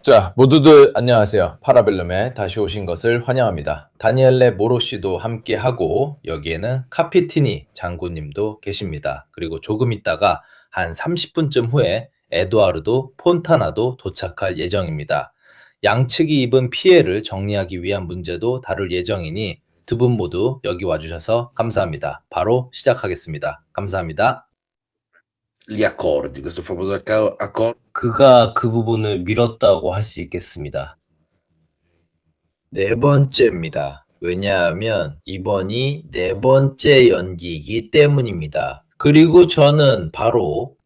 자, 모두들 안녕하세요. 파라벨룸에 다시 오신 것을 환영합니다. 다니엘레 모로 씨도 함께 하고 여기에는 카피티니 장군님도 계십니다. 그리고 조금 있다가 한 30분쯤 후에 에두아르도 폰타나도 도착할 예정입니다. 양측이 입은 피해를 정리하기 위한 문제도 다룰 예정이니 두 분 모두 여기 와주셔서 감사합니다. 바로 시작하겠습니다. 감사합니다. Gli accordi, questo famoso accordo. 그가 그 부분을 미뤘다고 할 수 있겠습니다. 네 번째입니다. 왜냐하면 이번이 네 번째 연기이기 때문입니다. 그리고 저는 바로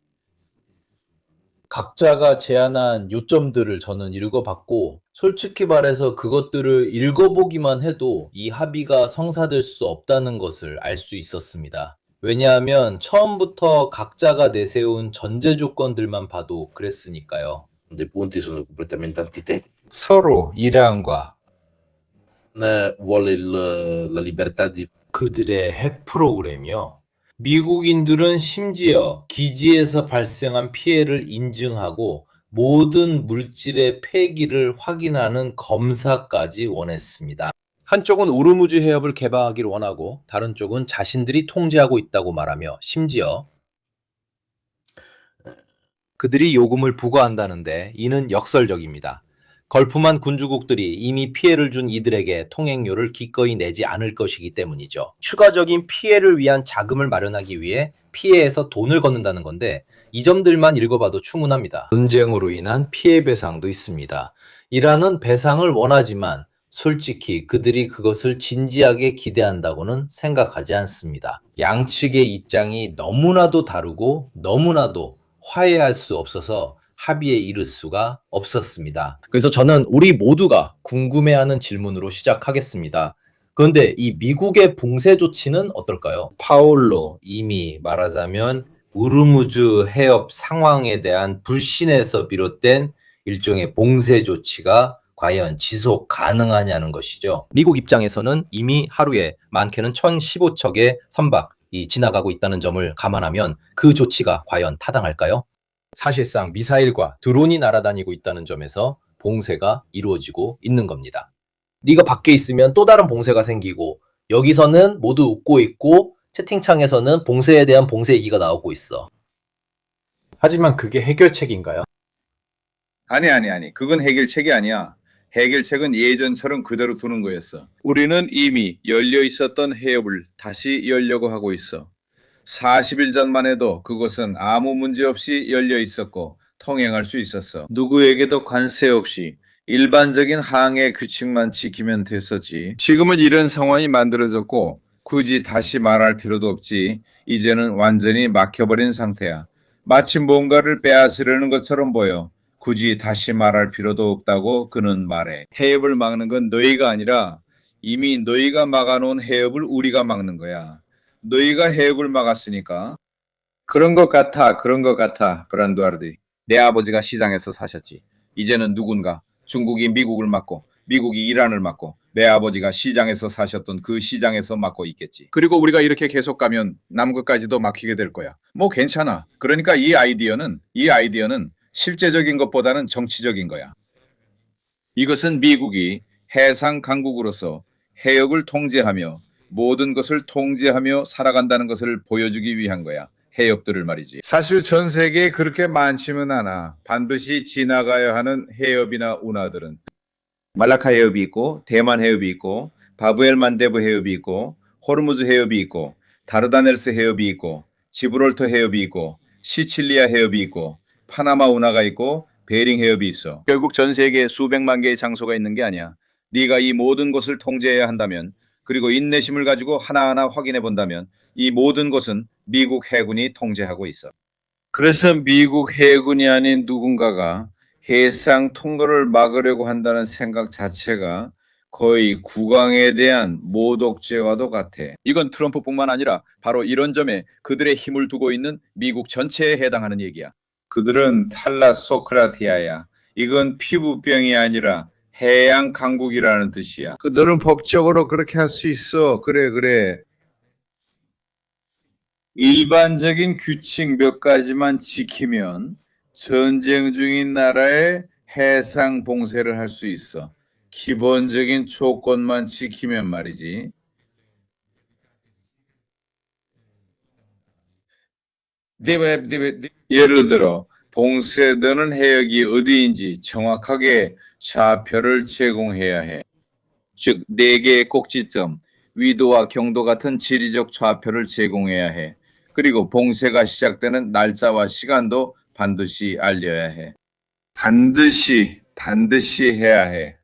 각자가 제안한 요점들을 저는 읽어봤고, 솔직히 말해서 그것들을 읽어보기만 해도 이 합의가 성사될 수 없다는 것을 알 수 있었습니다. 왜냐하면 처음부터 각자가 내세운 전제 조건들만 봐도 그랬으니까요. Dei punti sono completamente antitetici. 서로 이란과 Vuole la libertà di. 그들의 핵 프로그램이요. 미국인들은 심지어 기지에서 발생한 피해를 인증하고 모든 물질의 폐기를 확인하는 검사까지 원했습니다. 한쪽은 우르무즈 해협을 개방하기를 원하고 다른 쪽은 자신들이 통제하고 있다고 말하며 심지어 그들이 요금을 부과한다는데 이는 역설적입니다. 걸프만 군주국들이 이미 피해를 준 이들에게 통행료를 기꺼이 내지 않을 것이기 때문이죠. 추가적인 피해를 위한 자금을 마련하기 위해 피해에서 돈을 걷는다는 건데 이 점들만 읽어봐도 충분합니다. 전쟁으로 인한 피해 배상도 있습니다. 이란은 배상을 원하지만 솔직히 그들이 그것을 진지하게 기대한다고는 생각하지 않습니다. 양측의 입장이 너무나도 다르고 너무나도 화해할 수 없어서 합의에 이를 수가 없었습니다. 그래서 저는 우리 모두가 궁금해하는 질문으로 시작하겠습니다. 그런데 이 미국의 봉쇄 조치는 어떨까요? 파울로 이미 말하자면 우르무즈 해협 상황에 대한 불신에서 비롯된 일종의 봉쇄 조치가 과연 지속 가능하냐는 것이죠. 미국 입장에서는 이미 하루에 많게는 1015척의 선박이 지나가고 있다는 점을 감안하면 그 조치가 과연 타당할까요? 사실상 미사일과 드론이 날아다니고 있다는 점에서 봉쇄가 이루어지고 있는 겁니다. 네가 밖에 있으면 또 다른 봉쇄가 생기고 여기서는 모두 웃고 있고 채팅창에서는 봉쇄에 대한 봉쇄 얘기가 나오고 있어. 하지만 그게 해결책인가요? 아니. 그건 해결책이 아니야. 해결책은 예전처럼 그대로 두는 거였어. 우리는 이미 열려 있었던 해협을 다시 열려고 하고 있어. 40일 전만 해도 그곳은 아무 문제 없이 열려 있었고 통행할 수 있었어. 누구에게도 관세 없이 일반적인 항해 규칙만 지키면 됐었지. 지금은 이런 상황이 만들어졌고 굳이 다시 말할 필요도 없지. 이제는 완전히 막혀버린 상태야. 마치 뭔가를 빼앗으려는 것처럼 보여. 굳이 다시 말할 필요도 없다고 그는 말해. 해협을 막는 건 너희가 아니라 이미 너희가 막아놓은 해협을 우리가 막는 거야. 너희가 해협을 막았으니까. 그런 것 같아, 브란두아르디. 내 아버지가 시장에서 사셨지. 이제는 누군가 중국이 미국을 막고 미국이 이란을 막고 내 아버지가 시장에서 사셨던 그 시장에서 막고 있겠지. 그리고 우리가 이렇게 계속 가면 남극까지도 막히게 될 거야. 뭐 괜찮아. 그러니까 이 아이디어는 실제적인 것보다는 정치적인 거야. 이것은 미국이 해상 강국으로서 해역을 통제하며 모든 것을 통제하며 살아간다는 것을 보여주기 위한 거야. 해협들을 말이지. 사실 전 세계에 그렇게 많지는 않아. 반드시 지나가야 하는 해협이나 운하들은. 말라카 해협이 있고 대만 해협이 있고 바브엘 만데브 해협이 있고 호르무즈 해협이 있고 다르다넬스 해협이 있고 지브롤터 해협이 있고 시칠리아 해협이 있고 파나마 운하가 있고 베링 해협이 있어. 결국 전 세계에 수백만 개의 장소가 있는 게 아니야. 네가 이 모든 것을 통제해야 한다면 그리고 인내심을 가지고 하나하나 확인해 본다면 이 모든 것은 미국 해군이 통제하고 있어. 그래서 미국 해군이 아닌 누군가가 해상 통로를 막으려고 한다는 생각 자체가 거의 국왕에 대한 모독죄와도 같아. 이건 트럼프뿐만 아니라 바로 이런 점에 그들의 힘을 두고 있는 미국 전체에 해당하는 얘기야. 그들은 탈라소크라티아야. 이건 피부병이 아니라 해양 강국이라는 뜻이야. 그들은 법적으로 그렇게 할 수 있어. 그래. 일반적인 규칙 몇 가지만 지키면 전쟁 중인 나라에 해상 봉쇄를 할 수 있어. 기본적인 조건만 지키면 말이지. 예를 들어 봉쇄되는 해역이 어디인지 정확하게 좌표를 제공해야 해. 즉, 4개의 꼭지점, 위도와 경도 같은 지리적 좌표를 제공해야 해. 그리고 봉쇄가 시작되는 날짜와 시간도 반드시 알려야 해. 반드시 해야 해.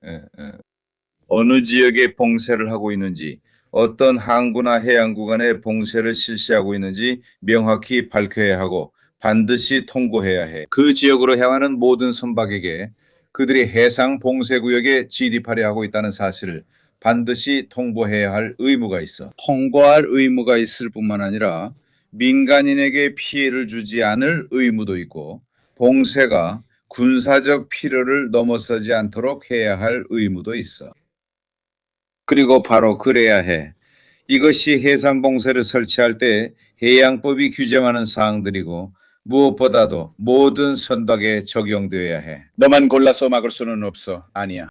어느 지역에 봉쇄를 하고 있는지, 어떤 항구나 해안 구간에 봉쇄를 실시하고 있는지 명확히 밝혀야 하고 반드시 통보해야 해. 그 지역으로 향하는 모든 선박에게 그들이 해상 봉쇄 구역에 진입하려 하고 있다는 사실을 반드시 통보해야 할 의무가 있어. 통보할 의무가 있을 뿐만 아니라 민간인에게 피해를 주지 않을 의무도 있고, 봉쇄가 군사적 필요를 넘어서지 않도록 해야 할 의무도 있어. 그리고 바로 그래야 해. 이것이 해상 봉쇄를 설치할 때 해양법이 규정하는 사항들이고, 무엇보다도 모든 선박에 적용되어야 해. 너만 골라서 막을 수는 없어. 아니야.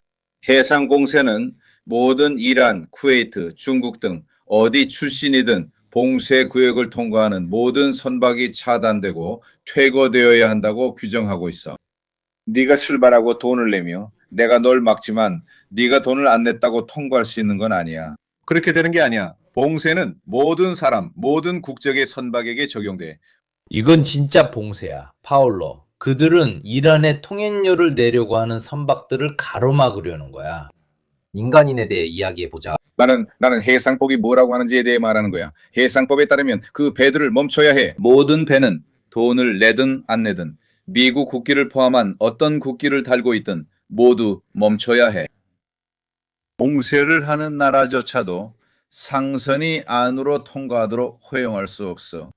해상 봉쇄는 모든 이란, 쿠웨이트, 중국 등 어디 출신이든 봉쇄 구역을 통과하는 모든 선박이 차단되고 퇴거되어야 한다고 규정하고 있어. 네가 출발하고 돈을 내며 내가 널 막지만 네가 돈을 안 냈다고 통과할 수 있는 건 아니야. 그렇게 되는 게 아니야. 봉쇄는 모든 사람, 모든 국적의 선박에게 적용돼. 이건 진짜 봉쇄야, 파울로. 그들은 이란의 통행료를 내려고 하는 선박들을 가로막으려는 거야. 인간인에 대해 이야기해보자. 나는 해상법이 뭐라고 하는지에 대해 말하는 거야. 해상법에 따르면 그 배들을 멈춰야 해. 모든 배는 돈을 내든 안 내든 미국 국기를 포함한 어떤 국기를 달고 있든 모두 멈춰야 해. 봉쇄를 하는 나라조차도 상선이 안으로 통과하도록 허용할 수 없어.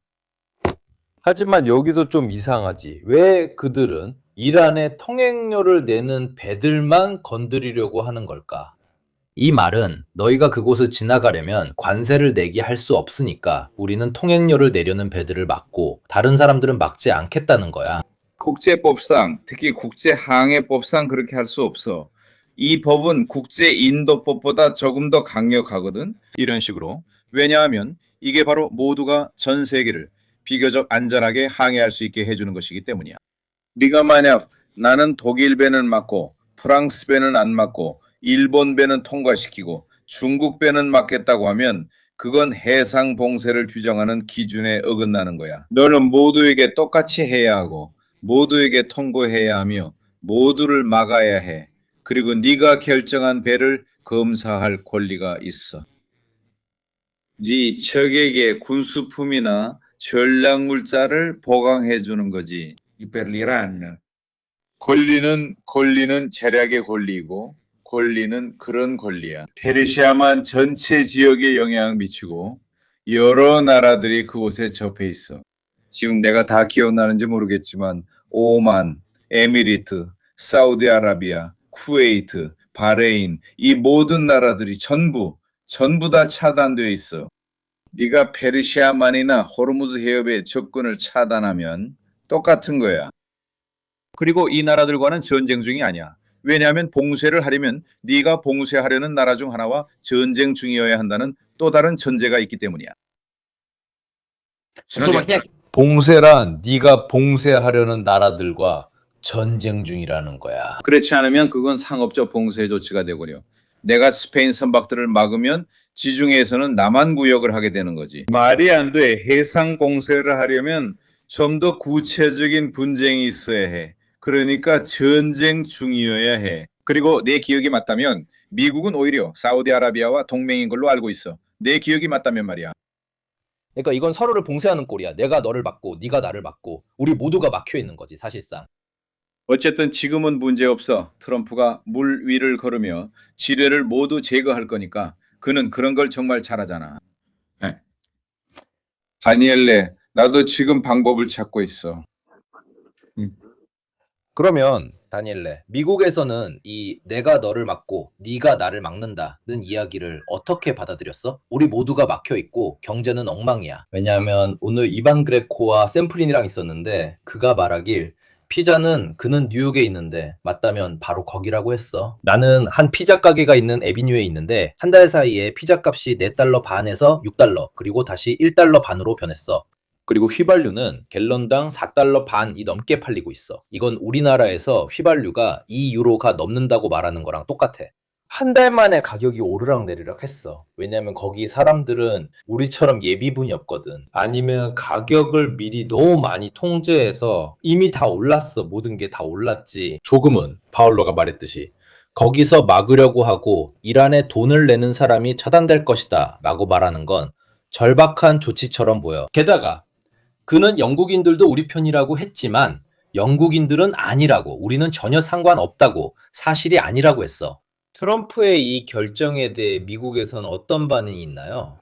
하지만 여기서 좀 이상하지. 왜 그들은 이란의 통행료를 내는 배들만 건드리려고 하는 걸까? 이 말은 너희가 그곳을 지나가려면 관세를 내게 할 수 없으니까 우리는 통행료를 내려는 배들을 막고 다른 사람들은 막지 않겠다는 거야. 국제법상, 특히 국제항해법상 그렇게 할 수 없어. 이 법은 국제인도법보다 조금 더 강력하거든. 이런 식으로. 왜냐하면 이게 바로 모두가 전 세계를 비교적 안전하게 항해할 수 있게 해주는 것이기 때문이야. 네가 만약 나는 독일 배는 막고 프랑스 배는 안 막고 일본 배는 통과시키고 중국 배는 막겠다고 하면 그건 해상 봉쇄를 규정하는 기준에 어긋나는 거야. 너는 모두에게 똑같이 해야 하고 모두에게 통보해야 하며 모두를 막아야 해. 그리고 네가 결정한 배를 검사할 권리가 있어. 네 적에게 군수품이나 전략물자를 보강해 주는 거지. 권리는 재략의 권리이고 권리는 그런 권리야. 페르시아만 전체 지역에 영향을 미치고 여러 나라들이 그곳에 접해 있어. 지금 내가 다 기억나는지 모르겠지만 오만, 에미리트, 사우디아라비아, 쿠웨이트, 바레인 이 모든 나라들이 전부 다 차단되어 있어. 네가 페르시아만이나 호르무즈 해협의 접근을 차단하면 똑같은 거야. 그리고 이 나라들과는 전쟁 중이 아니야. 왜냐하면 봉쇄를 하려면 네가 봉쇄하려는 나라 중 하나와 전쟁 중이어야 한다는 또 다른 전제가 있기 때문이야. 봉쇄란 네가 봉쇄하려는 나라들과 전쟁 중이라는 거야. 그렇지 않으면 그건 상업적 봉쇄 조치가 되고요. 내가 스페인 선박들을 막으면 지중해에서는 남한 구역을 하게 되는 거지. 말이 안 돼. 해상 봉쇄를 하려면 좀 더 구체적인 분쟁이 있어야 해. 그러니까 전쟁 중이어야 해. 그리고 내 기억이 맞다면 미국은 오히려 사우디아라비아와 동맹인 걸로 알고 있어. 내 기억이 맞다면 말이야. 그러니까 이건 서로를 봉쇄하는 꼴이야. 내가 너를 막고 네가 나를 막고 우리 모두가 막혀 있는 거지, 사실상. 어쨌든 지금은 문제없어. 트럼프가 물 위를 걸으며 지뢰를 모두 제거할 거니까 그는 그런 걸 정말 잘하잖아. 다니엘레, 나도 지금 방법을 찾고 있어. 그러면 다니엘레, 미국에서는 이 내가 너를 막고 네가 나를 막는다는 이야기를 어떻게 받아들였어? 우리 모두가 막혀 있고 경제는 엉망이야. 왜냐하면 오늘 이반 그레코와 샘플린이랑 있었는데 그가 말하길 피자는 그는 뉴욕에 있는데 맞다면 바로 거기라고 했어. 나는 한 피자 가게가 있는 에비뉴에 있는데 한 달 사이에 피자 값이 4달러 반에서 6달러 그리고 다시 1달러 반으로 변했어. 그리고 휘발유는 갤런당 4달러 반이 넘게 팔리고 있어. 이건 우리나라에서 휘발유가 2유로가 넘는다고 말하는 거랑 똑같아. 한 달 만에 가격이 오르락 내리락 했어. 왜냐면 거기 사람들은 우리처럼 예비분이 없거든. 아니면 가격을 미리 너무 많이 통제해서 이미 다 올랐어. 모든 게 다 올랐지. 조금은 파울로가 말했듯이 거기서 막으려고 하고 이란에 돈을 내는 사람이 차단될 것이다 라고 말하는 건 절박한 조치처럼 보여. 게다가 그는 영국인들도 우리 편이라고 했지만 영국인들은 아니라고, 우리는 전혀 상관없다고, 사실이 아니라고 했어. 트럼프의 이 결정에 대해 미국에선 어떤 반응이 있나요?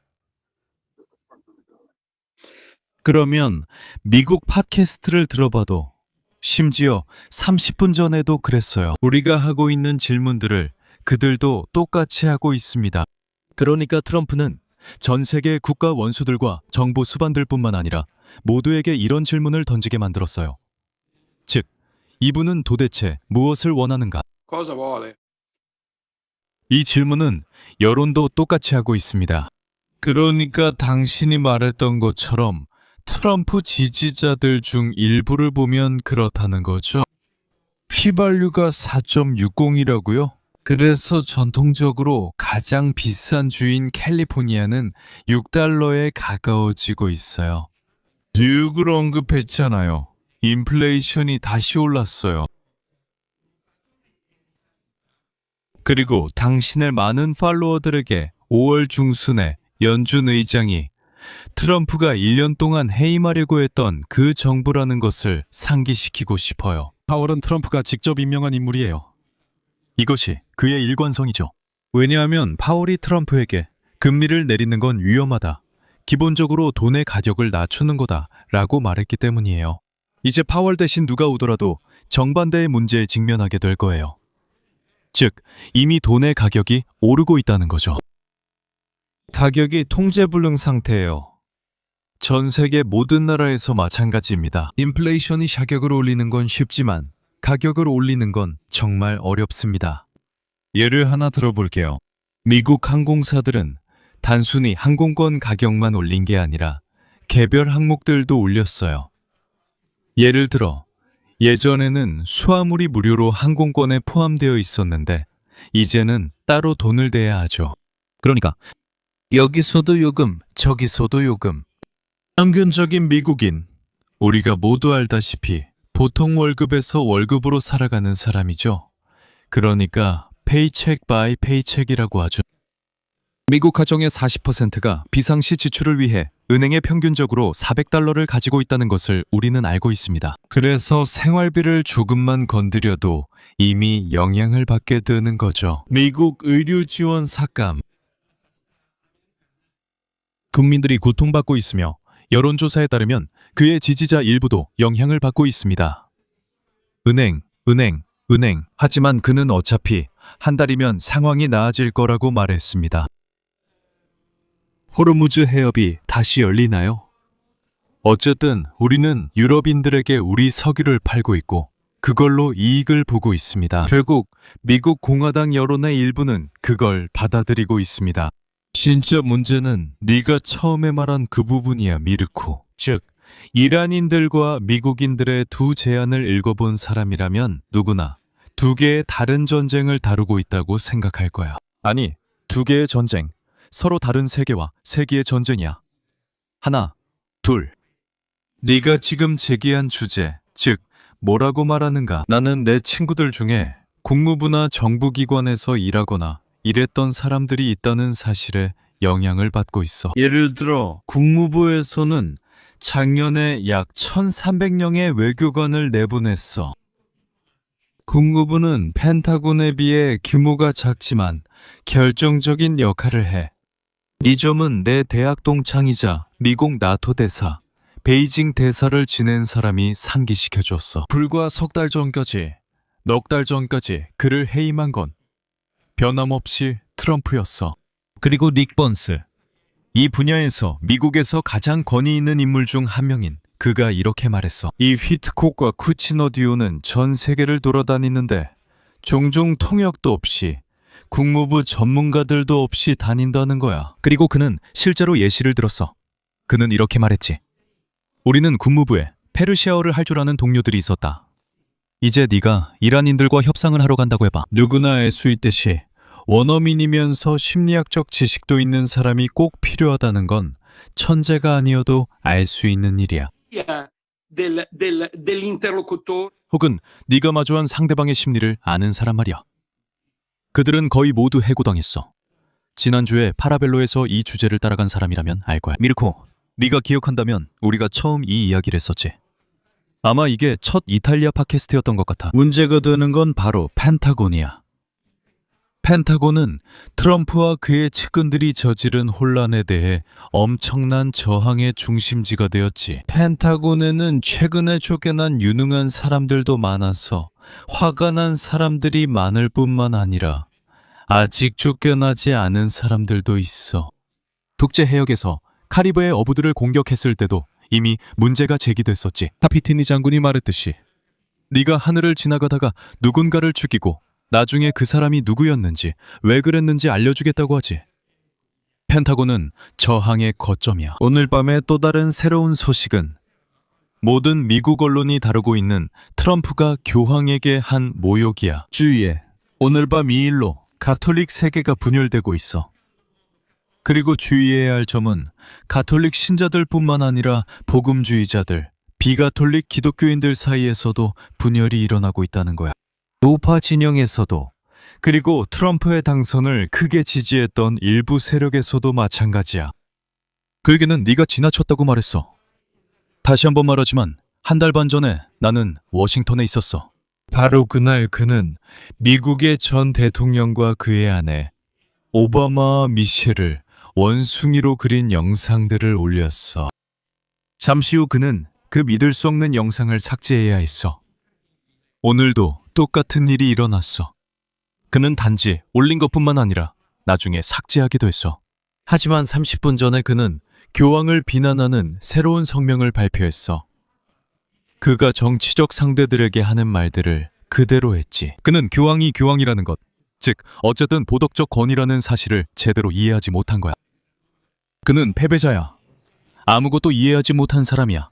그러면 미국 팟캐스트를 들어봐도 심지어 30분 전에도 그랬어요. 우리가 하고 있는 질문들을 그들도 똑같이 하고 있습니다. 그러니까 트럼프는 전 세계 국가 원수들과 정부 수반들뿐만 아니라 모두에게 이런 질문을 던지게 만들었어요. 즉, 이분은 도대체 무엇을 원하는가? 이 질문은 여론도 똑같이 하고 있습니다. 그러니까 당신이 말했던 것처럼 트럼프 지지자들 중 일부를 보면 그렇다는 거죠. 휘발유가 4.60이라고요? 그래서 전통적으로 가장 비싼 주인 캘리포니아는 6달러에 가까워지고 있어요. 뉴욕을 언급했잖아요. 인플레이션이 다시 올랐어요. 그리고 당신의 많은 팔로워들에게 5월 중순에 연준 의장이 트럼프가 1년 동안 해임하려고 했던 그 정부라는 것을 상기시키고 싶어요. 파월은 트럼프가 직접 임명한 인물이에요. 이것이 그의 일관성이죠. 왜냐하면 파월이 트럼프에게 금리를 내리는 건 위험하다, 기본적으로 돈의 가격을 낮추는 거다 라고 말했기 때문이에요. 이제 파월 대신 누가 오더라도 정반대의 문제에 직면하게 될 거예요. 즉, 이미 돈의 가격이 오르고 있다는 거죠. 가격이 통제불능 상태예요. 전 세계 모든 나라에서 마찬가지입니다. 인플레이션이 가격을 올리는 건 쉽지만 가격을 올리는 건 정말 어렵습니다. 예를 하나 들어볼게요. 미국 항공사들은 단순히 항공권 가격만 올린 게 아니라 개별 항목들도 올렸어요. 예를 들어 예전에는 수화물이 무료로 항공권에 포함되어 있었는데 이제는 따로 돈을 내야 하죠. 그러니까 여기서도 요금, 저기서도 요금. 평균적인 미국인, 우리가 모두 알다시피 보통 월급에서 월급으로 살아가는 사람이죠. 그러니까 페이책 바이 페이책이라고 하죠. 미국 가정의 40%가 비상시 지출을 위해 은행에 평균적으로 400달러를 가지고 있다는 것을 우리는 알고 있습니다. 그래서 생활비를 조금만 건드려도 이미 영향을 받게 되는 거죠. 미국 의료 지원 삭감. 국민들이 고통받고 있으며 여론조사에 따르면 그의 지지자 일부도 영향을 받고 있습니다. 은행. 하지만 그는 어차피 한 달이면 상황이 나아질 거라고 말했습니다. 호르무즈 해협이 다시 열리나요? 어쨌든 우리는 유럽인들에게 우리 석유를 팔고 있고 그걸로 이익을 보고 있습니다. 결국 미국 공화당 여론의 일부는 그걸 받아들이고 있습니다. 진짜 문제는 네가 처음에 말한 그 부분이야, 미르코. 즉, 이란인들과 미국인들의 두 제안을 읽어본 사람이라면 누구나 두 개의 다른 전쟁을 다루고 있다고 생각할 거야. 아니, 두 개의 전쟁, 서로 다른 세계와 세계의 전쟁이야. 하나, 둘. 네가 지금 제기한 주제, 즉 뭐라고 말하는가? 나는 내 친구들 중에 국무부나 정부기관에서 일하거나 일했던 사람들이 있다는 사실에 영향을 받고 있어. 예를 들어 국무부에서는 작년에 약 1,300명의 외교관을 내보냈어. 국무부는 펜타곤에 비해 규모가 작지만 결정적인 역할을 해. 이 점은 내 대학 동창이자 미국 나토 대사, 베이징 대사를 지낸 사람이 상기시켜줬어. 불과 석 달 전까지, 넉 달 전까지 그를 해임한 건 변함없이 트럼프였어. 그리고 닉 번스. 이 분야에서 미국에서 가장 권위 있는 인물 중 한 명인 그가 이렇게 말했어. 이 휘트콕과 쿠치너듀오는 전 세계를 돌아다니는데 종종 통역도 없이 국무부 전문가들도 없이 다닌다는 거야. 그리고 그는 실제로 예시를 들었어. 그는 이렇게 말했지. 우리는 국무부에 페르시아어를 할 줄 아는 동료들이 있었다. 이제 네가 이란인들과 협상을 하러 간다고 해봐. 누구나 알 수 있듯이 원어민이면서 심리학적 지식도 있는 사람이 꼭 필요하다는 건 천재가 아니어도 알 수 있는 일이야. dell'interlocutore. 혹은 네가 마주한 상대방의 심리를 아는 사람 말이야. 그들은 거의 모두 해고당했어. 지난주에 파라벨로에서 이 주제를 따라간 사람이라면 알 거야. 미르코, 네가 기억한다면 우리가 처음 이 이야기를 했었지. 아마 이게 첫 이탈리아 팟캐스트였던 것 같아. 문제가 되는 건 바로 펜타곤이야. 펜타곤은 트럼프와 그의 측근들이 저지른 혼란에 대해 엄청난 저항의 중심지가 되었지. 펜타곤에는 최근에 쫓겨난 유능한 사람들도 많아서 화가 난 사람들이 많을 뿐만 아니라 아직 쫓겨나지 않은 사람들도 있어. 독재 해역에서 카리브해 어부들을 공격했을 때도 이미 문제가 제기됐었지. 카피티니 장군이 말했듯이 네가 하늘을 지나가다가 누군가를 죽이고 나중에 그 사람이 누구였는지 왜 그랬는지 알려주겠다고 하지. 펜타곤은 저항의 거점이야. 오늘 밤의 또 다른 새로운 소식은 모든 미국 언론이 다루고 있는 트럼프가 교황에게 한 모욕이야. 주위에 오늘 밤 이 일로 가톨릭 세계가 분열되고 있어. 그리고 주의해야 할 점은 가톨릭 신자들뿐만 아니라 복음주의자들, 비가톨릭 기독교인들 사이에서도 분열이 일어나고 있다는 거야. 우파 진영에서도, 그리고 트럼프의 당선을 크게 지지했던 일부 세력에서도 마찬가지야. 그에게는 네가 지나쳤다고 말했어. 다시 한번 말하지만 한 달 반 전에 나는 워싱턴에 있었어. 바로 그날 그는 미국의 전 대통령과 그의 아내 오바마와 미셸을 원숭이로 그린 영상들을 올렸어. 잠시 후 그는 그 믿을 수 없는 영상을 삭제해야 했어. 오늘도 똑같은 일이 일어났어. 그는 단지 올린 것뿐만 아니라 나중에 삭제하기도 했어. 하지만 30분 전에 그는 교황을 비난하는 새로운 성명을 발표했어. 그가 정치적 상대들에게 하는 말들을 그대로 했지. 그는 교황이 교황이라는 것, 즉 어쨌든 도덕적 권위라는 사실을 제대로 이해하지 못한 거야. 그는 패배자야. 아무것도 이해하지 못한 사람이야.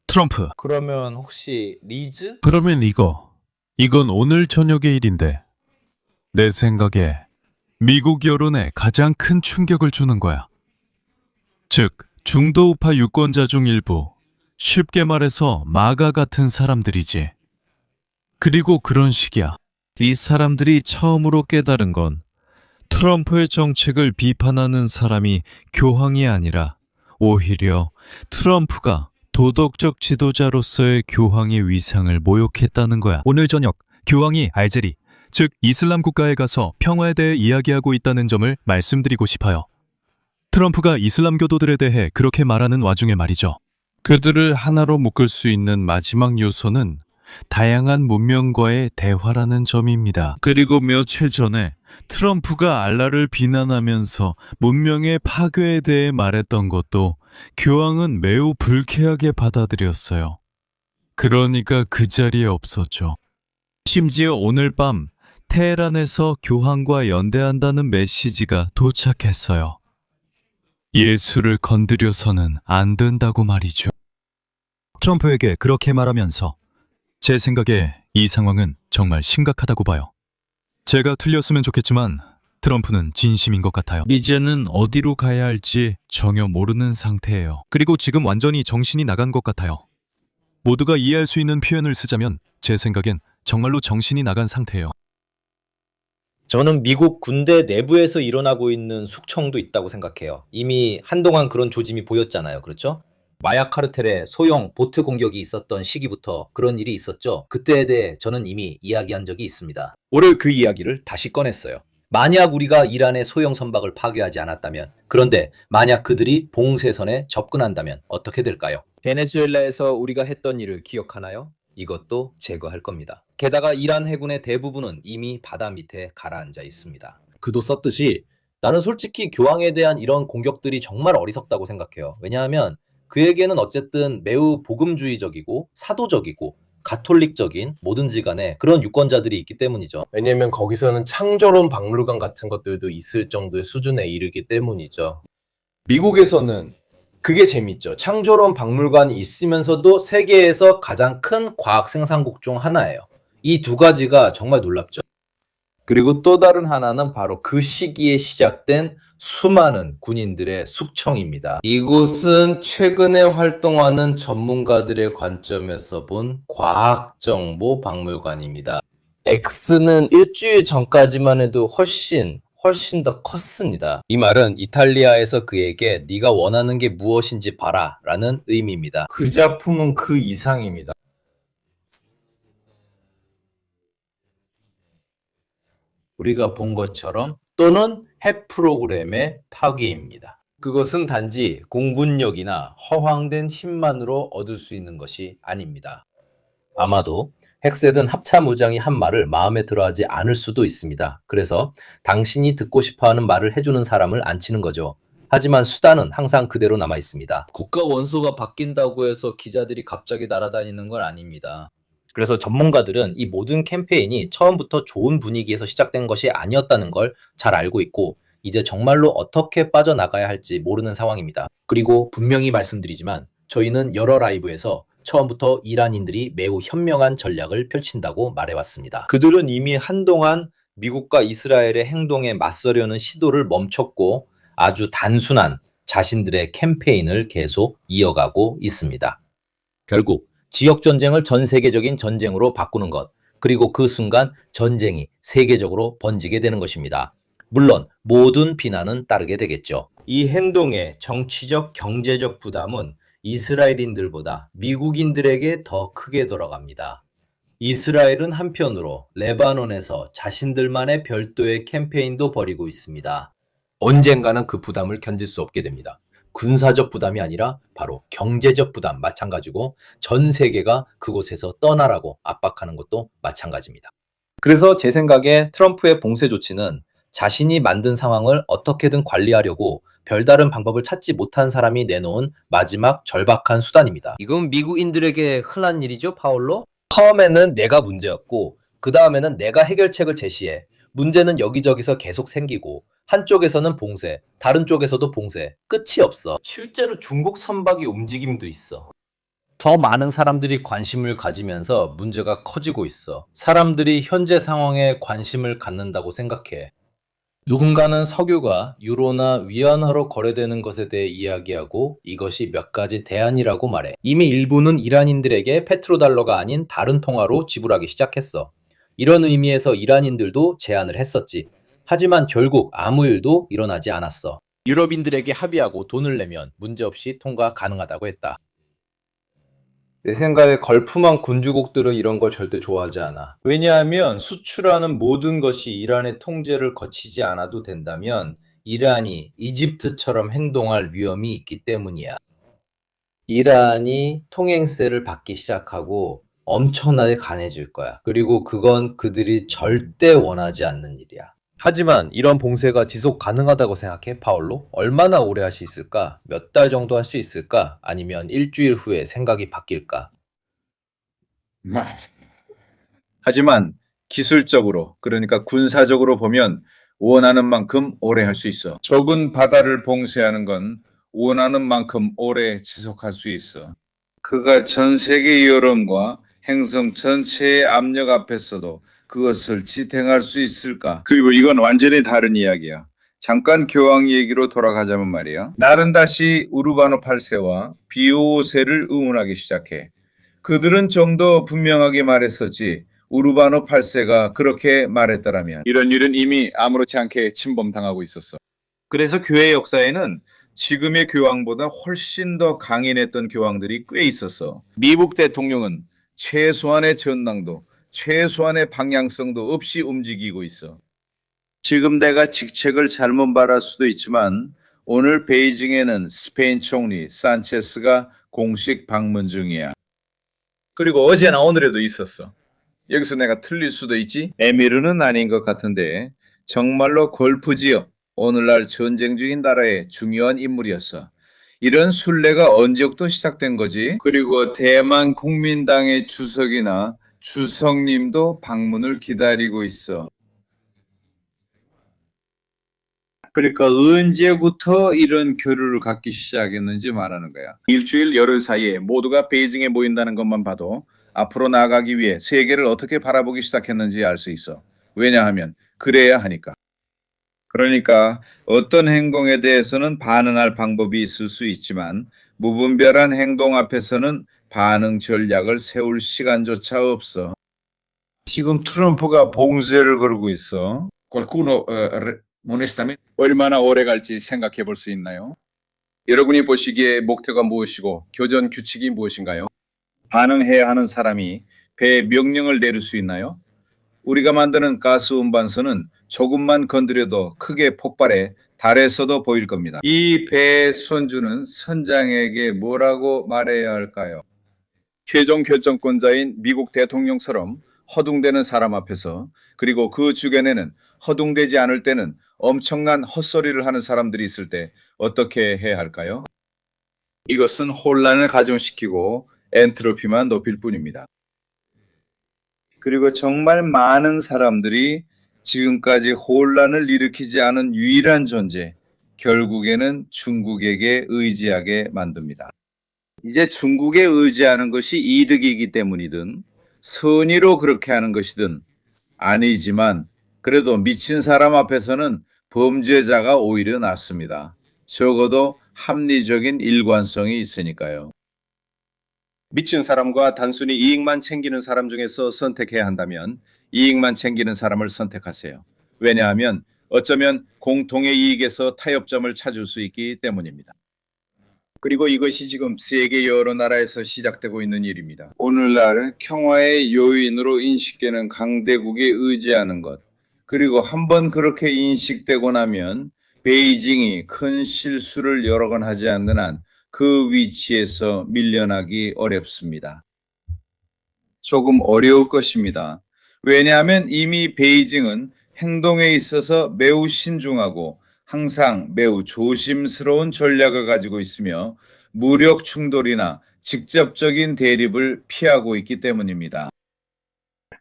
트럼프. 그러면 혹시 리즈? 그러면 이건 오늘 저녁의 일인데 내 생각에 미국 여론에 가장 큰 충격을 주는 거야. 즉 중도 우파 유권자 중 일부, 쉽게 말해서 마가 같은 사람들이지. 그리고 그런 식이야. 이 사람들이 처음으로 깨달은 건 트럼프의 정책을 비판하는 사람이 교황이 아니라 오히려 트럼프가 도덕적 지도자로서의 교황의 위상을 모욕했다는 거야. 오늘 저녁 교황이 알제리, 즉 이슬람 국가에 가서 평화에 대해 이야기하고 있다는 점을 말씀드리고 싶어요. 트럼프가 이슬람 교도들에 대해 그렇게 말하는 와중에 말이죠. 그들을 하나로 묶을 수 있는 마지막 요소는 다양한 문명과의 대화라는 점입니다. 그리고 며칠 전에 트럼프가 알라를 비난하면서 문명의 파괴에 대해 말했던 것도 교황은 매우 불쾌하게 받아들였어요. 그러니까 그 자리에 없었죠. 심지어 오늘 밤 테헤란에서 교황과 연대한다는 메시지가 도착했어요. 예수를 건드려서는 안 된다고 말이죠. 트럼프에게 그렇게 말하면서 제 생각에 이 상황은 정말 심각하다고 봐요. 제가 틀렸으면 좋겠지만 트럼프는 진심인 것 같아요. 이제는 어디로 가야 할지 전혀 모르는 상태예요. 그리고 지금 완전히 정신이 나간 것 같아요. 모두가 이해할 수 있는 표현을 쓰자면 제 생각엔 정말로 정신이 나간 상태예요. 저는 미국 군대 내부에서 일어나고 있는 숙청도 있다고 생각해요. 이미 한동안 그런 조짐이 보였잖아요. 그렇죠? 마약 카르텔의 소형 보트 공격이 있었던 시기부터 그런 일이 있었죠. 그때에 대해 저는 이미 이야기한 적이 있습니다. 오늘 그 이야기를 다시 꺼냈어요. 만약 우리가 이란의 소형 선박을 파괴하지 않았다면, 그런데 만약 그들이 봉쇄선에 접근한다면 어떻게 될까요? 베네수엘라에서 우리가 했던 일을 기억하나요? 이것도 제거할 겁니다. 게다가 이란 해군의 대부분은 이미 바다 밑에 가라앉아 있습니다. 그도 썼듯이 나는 솔직히 교황에 대한 이런 공격들이 정말 어리석다고 생각해요. 왜냐하면 그에게는 어쨌든 매우 복음주의적이고 사도적이고 가톨릭적인 뭐든지 간에 그런 유권자들이 있기 때문이죠. 왜냐면 거기서는 창조론 박물관 같은 것들도 있을 정도의 수준에 이르기 때문이죠. 미국에서는 그게 재밌죠. 창조론 박물관이 있으면서도 세계에서 가장 큰 과학 생산국 중 하나예요. 이 두 가지가 정말 놀랍죠. 그리고 또 다른 하나는 바로 그 시기에 시작된 수많은 군인들의 숙청입니다. 이곳은 최근에 활동하는 전문가들의 관점에서 본 과학정보 박물관입니다. X는 일주일 전까지만 해도 훨씬 더 컸습니다. 이 말은 이탈리아에서 그에게 네가 원하는 게 무엇인지 봐라 라는 의미입니다. 그 작품은 그 이상입니다. 우리가 본 것처럼 또는 핵 프로그램의 파괴입니다. 그것은 단지 공군력이나 허황된 힘만으로 얻을 수 있는 것이 아닙니다. 아마도 핵셋은 합참의장이 한 말을 마음에 들어하지 않을 수도 있습니다. 그래서 당신이 듣고 싶어하는 말을 해주는 사람을 앉히는 거죠. 하지만 수단은 항상 그대로 남아 있습니다. 국가 원소가 바뀐다고 해서 기자들이 갑자기 날아다니는 건 아닙니다. 그래서 전문가들은 이 모든 캠페인이 처음부터 좋은 분위기에서 시작된 것이 아니었다는 걸 잘 알고 있고 이제 정말로 어떻게 빠져나가야 할지 모르는 상황입니다. 그리고 분명히 말씀드리지만 저희는 여러 라이브에서 처음부터 이란인들이 매우 현명한 전략을 펼친다고 말해왔습니다. 그들은 이미 한동안 미국과 이스라엘의 행동에 맞서려는 시도를 멈췄고 아주 단순한 자신들의 캠페인을 계속 이어가고 있습니다. 결국 지역 전쟁을 전 세계적인 전쟁으로 바꾸는 것, 그리고 그 순간 전쟁이 세계적으로 번지게 되는 것입니다. 물론 모든 비난은 따르게 되겠죠. 이 행동의 정치적, 경제적 부담은 이스라엘인들보다 미국인들에게 더 크게 돌아갑니다. 이스라엘은 한편으로 레바논에서 자신들만의 별도의 캠페인도 벌이고 있습니다. 언젠가는 그 부담을 견딜 수 없게 됩니다. 군사적 부담이 아니라 바로 경제적 부담 마찬가지고 전 세계가 그곳에서 떠나라고 압박하는 것도 마찬가지입니다. 그래서 제 생각에 트럼프의 봉쇄 조치는 자신이 만든 상황을 어떻게든 관리하려고 별다른 방법을 찾지 못한 사람이 내놓은 마지막 절박한 수단입니다. 이건 미국인들에게 흔한 일이죠, 파울로? 처음에는 내가 문제였고 그 다음에는 내가 해결책을 제시해 문제는 여기저기서 계속 생기고 한쪽에서는 봉쇄, 다른 쪽에서도 봉쇄, 끝이 없어. 실제로 중국 선박의 움직임도 있어. 더 많은 사람들이 관심을 가지면서 문제가 커지고 있어. 사람들이 현재 상황에 관심을 갖는다고 생각해. 누군가는 석유가 유로나 위안화로 거래되는 것에 대해 이야기하고 이것이 몇 가지 대안이라고 말해. 이미 일부는 이란인들에게 페트로달러가 아닌 다른 통화로 지불하기 시작했어. 이런 의미에서 이란인들도 제안을 했었지. 하지만 결국 아무 일도 일어나지 않았어. 유럽인들에게 합의하고 돈을 내면 문제없이 통과 가능하다고 했다. 내 생각에 걸프만 군주국들은 이런 걸 절대 좋아하지 않아. 왜냐하면 수출하는 모든 것이 이란의 통제를 거치지 않아도 된다면 이란이 이집트처럼 행동할 위험이 있기 때문이야. 이란이 통행세를 받기 시작하고 엄청나게 강해질 거야. 그리고 그건 그들이 절대 원하지 않는 일이야. 하지만 이런 봉쇄가 지속 가능하다고 생각해, 파울로? 얼마나 오래 할 수 있을까? 몇 달 정도 할 수 있을까? 아니면 일주일 후에 생각이 바뀔까? 하지만 기술적으로, 그러니까 군사적으로 보면 원하는 만큼 오래 할 수 있어. 좁은 바다를 봉쇄하는 건 원하는 만큼 오래 지속할 수 있어. 그가 전 세계 여론과 행성 전체의 압력 앞에서도 그것을 지탱할 수 있을까? 그리고 이건 완전히 다른 이야기야. 잠깐 교황 얘기로 돌아가자면 말이야. 나는 다시 우르바노 8세와 비오 5세를 응원하기 시작해. 그들은 좀 더 분명하게 말했었지. 우르바노 8세가 그렇게 말했더라면 이런 일은 이미 아무렇지 않게 침범당하고 있었어. 그래서 교회 역사에는 지금의 교황보다 훨씬 더 강인했던 교황들이 꽤 있었어. 미국 대통령은 최소한의 전당도, 최소한의 방향성도 없이 움직이고 있어. 지금 내가 직책을 잘못 말할 수도 있지만 오늘 베이징에는 스페인 총리 산체스가 공식 방문 중이야. 그리고 어제나 오늘에도 있었어. 여기서 내가 틀릴 수도 있지? 에미르는 아닌 것 같은데 정말로 걸프 지역, 오늘날 전쟁 중인 나라의 중요한 인물이었어. 이런 순례가 언제부터 시작된 거지? 그리고 대만 국민당의 주석이나 주석님도 방문을 기다리고 있어. 그러니까 언제부터 이런 교류를 갖기 시작했는지 말하는 거야. 일주일 열흘 사이에 모두가 베이징에 모인다는 것만 봐도 앞으로 나아가기 위해 세계를 어떻게 바라보기 시작했는지 알 수 있어. 왜냐하면 그래야 하니까. 그러니까 어떤 행동에 대해서는 반응할 방법이 있을 수 있지만 무분별한 행동 앞에서는 반응 전략을 세울 시간조차 없어. 지금 트럼프가 봉쇄를 걸고 있어. Qualcuno, onestamente, 얼마나 오래 갈지 생각해 볼 수 있나요? 여러분이 보시기에 목표가 무엇이고 교전 규칙이 무엇인가요? 반응해야 하는 사람이 배에 명령을 내릴 수 있나요? 우리가 만드는 가스 운반선은 조금만 건드려도 크게 폭발해 달에서도 보일 겁니다. 이 배의 선주는 선장에게 뭐라고 말해야 할까요? 최종 결정권자인 미국 대통령처럼 허둥대는 사람 앞에서, 그리고 그 주변에는 허둥대지 않을 때는 엄청난 헛소리를 하는 사람들이 있을 때 어떻게 해야 할까요? 이것은 혼란을 가중시키고 엔트로피만 높일 뿐입니다. 그리고 정말 많은 사람들이 지금까지 혼란을 일으키지 않은 유일한 존재, 결국에는 중국에게 의지하게 만듭니다. 이제 중국에 의지하는 것이 이득이기 때문이든 선의로 그렇게 하는 것이든 아니지만 그래도 미친 사람 앞에서는 범죄자가 오히려 낫습니다. 적어도 합리적인 일관성이 있으니까요. 미친 사람과 단순히 이익만 챙기는 사람 중에서 선택해야 한다면 이익만 챙기는 사람을 선택하세요. 왜냐하면 어쩌면 공통의 이익에서 타협점을 찾을 수 있기 때문입니다. 그리고 이것이 지금 세계 여러 나라에서 시작되고 있는 일입니다. 오늘날 평화의 요인으로 인식되는 강대국에 의지하는 것, 그리고 한번 그렇게 인식되고 나면 베이징이 큰 실수를 여러 번 하지 않는 한 그 위치에서 밀려나기 어렵습니다. 조금 어려울 것입니다. 왜냐하면 이미 베이징은 행동에 있어서 매우 신중하고 항상 매우 조심스러운 전략을 가지고 있으며 무력 충돌이나 직접적인 대립을 피하고 있기 때문입니다.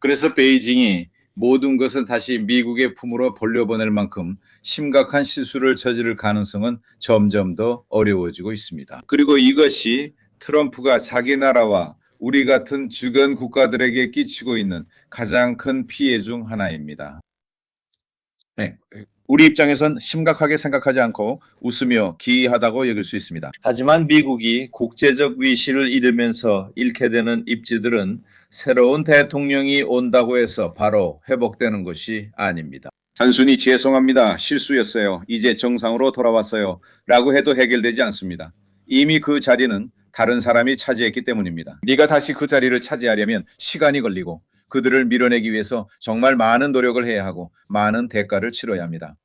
그래서 베이징이 모든 것을 다시 미국의 품으로 돌려보낼 만큼 심각한 실수를 저지를 가능성은 점점 더 어려워지고 있습니다. 그리고 이것이 트럼프가 자기 나라와 우리 같은 주변 국가들에게 끼치고 있는 가장 큰 피해 중 하나입니다. 네, 우리 입장에선 심각하게 생각하지 않고 웃으며 기이하다고 여길 수 있습니다. 하지만 미국이 국제적 위신을 잃으면서 잃게 되는 입지들은 새로운 대통령이 온다고 해서 바로 회복되는 것이 아닙니다. 단순히 죄송합니다, 실수였어요, 이제 정상으로 돌아왔어요 라고 해도 해결되지 않습니다. 이미 그 자리는 다른 사람이 차지했기 때문입니다. 네가 다시 그 자리를 차지하려면 시간이 걸리고 그들을 밀어내기 위해서 정말 많은 노력을 해야 하고 많은 대가를 치러야 합니다.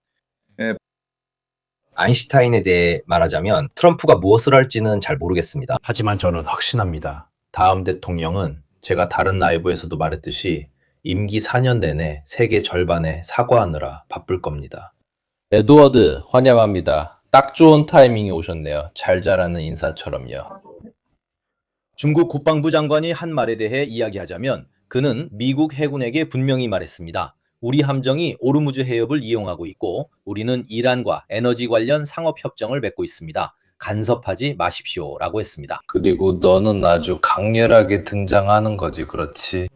아인슈타인에 대해 말하자면 트럼프가 무엇을 할지는 잘 모르겠습니다. 하지만 저는 확신합니다. 다음 대통령은 제가 다른 라이브에서도 말했듯이 임기 4년 내내 세계 절반에 사과하느라 바쁠 겁니다. 에드워드 환영합니다. 딱 좋은 타이밍에 오셨네요. 잘 자라는 인사처럼요. 중국 국방부 장관이 한 말에 대해 이야기하자면 그는 미국 해군에게 분명히 말했습니다. 우리 함정이 오르무즈 해협을 이용하고 있고 우리는 이란과 에너지 관련 상업협정을 맺고 있습니다. 간섭하지 마십시오 라고 했습니다. 그리고 너는 아주 강렬하게 등장하는 거지, 그렇지?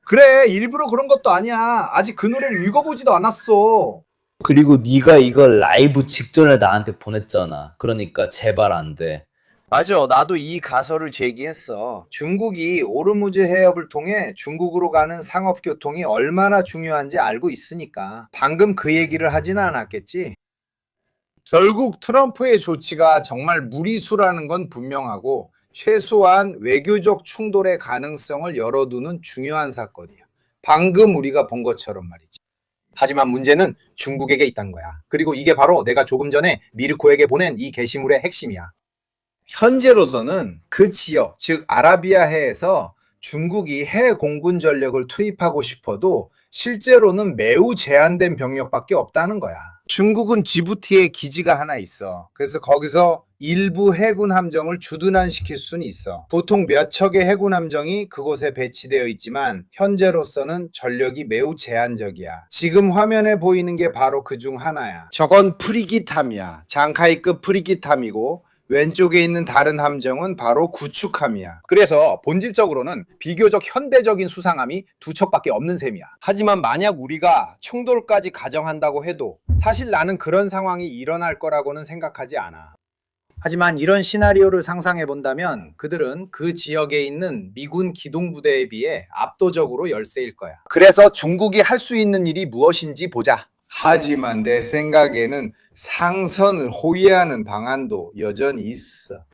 그래, 일부러 그런 것도 아니야. 아직 그 노래를 읽어보지도 않았어. 그리고 네가 이걸 라이브 직전에 나한테 보냈잖아. 그러니까 제발 안 돼. 맞아, 나도 이 가설을 제기했어. 중국이 오르무즈 해협을 통해 중국으로 가는 상업교통이 얼마나 중요한지 알고 있으니까 방금 그 얘기를 하지는 않았겠지. 결국 트럼프의 조치가 정말 무리수라는 건 분명하고 최소한 외교적 충돌의 가능성을 열어두는 중요한 사건이야. 방금 우리가 본 것처럼 말이지. 하지만 문제는 중국에게 있다는 거야. 그리고 이게 바로 내가 조금 전에 미르코에게 보낸 이 게시물의 핵심이야. 현재로서는 그 지역, 즉 아라비아해에서 중국이 해 공군 전력을 투입하고 싶어도 실제로는 매우 제한된 병력밖에 없다는 거야. 중국은 지부티에 기지가 하나 있어. 그래서 거기서 일부 해군 함정을 주둔환시킬 수는 있어. 보통 몇 척의 해군 함정이 그곳에 배치되어 있지만 현재로서는 전력이 매우 제한적이야. 지금 화면에 보이는 게 바로 그 중 하나야. 저건 프리기함이야. 장카이급 프리기함이고 왼쪽에 있는 다른 함정은 바로 구축함이야. 그래서 본질적으로는 비교적 현대적인 수상함이 두 척밖에 없는 셈이야. 하지만 만약 우리가 충돌까지 가정한다고 해도 사실 나는 그런 상황이 일어날 거라고는 생각하지 않아. 하지만 이런 시나리오를 상상해 본다면 그들은 그 지역에 있는 미군 기동부대에 비해 압도적으로 열세일 거야. 그래서 중국이 할 수 있는 일이 무엇인지 보자. 하지만 내 생각에는 상선을 호위하는 방안도 여전히 있어.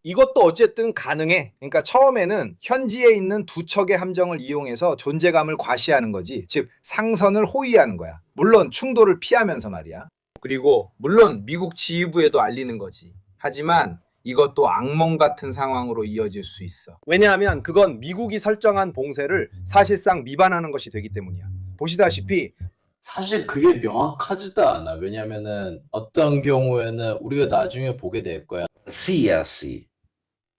이것도 어쨌든 가능해. 그러니까 처음에는 현지에 있는 두 척의 함정을 이용해서 존재감을 과시하는 거지. 즉 상선을 호위하는 거야. 물론 충돌을 피하면서 말이야. 그리고 물론 미국 지휘부에도 알리는 거지. 하지만 이것도 악몽 같은 상황으로 이어질 수 있어. 왜냐하면 그건 미국이 설정한 봉쇄를 사실상 위반하는 것이 되기 때문이야. 보시다시피 사실 그게 명확하지도 않아. 왜냐면은 어떤 경우에는 우리가 나중에 보게 될 거야. Sì, sì.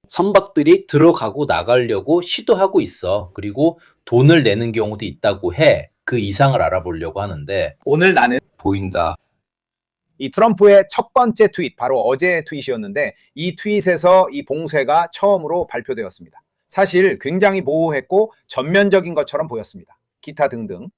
선박들이 들어가고 나가려고 시도하고 있어. 그리고 돈을 내는 경우도 있다고 해. 그 이상을 알아보려고 하는데 오늘 나는 보인다. 이 트럼프의 첫 번째 트윗, 바로 어제의 트윗이었는데 이 트윗에서 이 봉쇄가 처음으로 발표되었습니다. 사실 굉장히 모호했고 전면적인 것처럼 보였습니다. 기타 등등.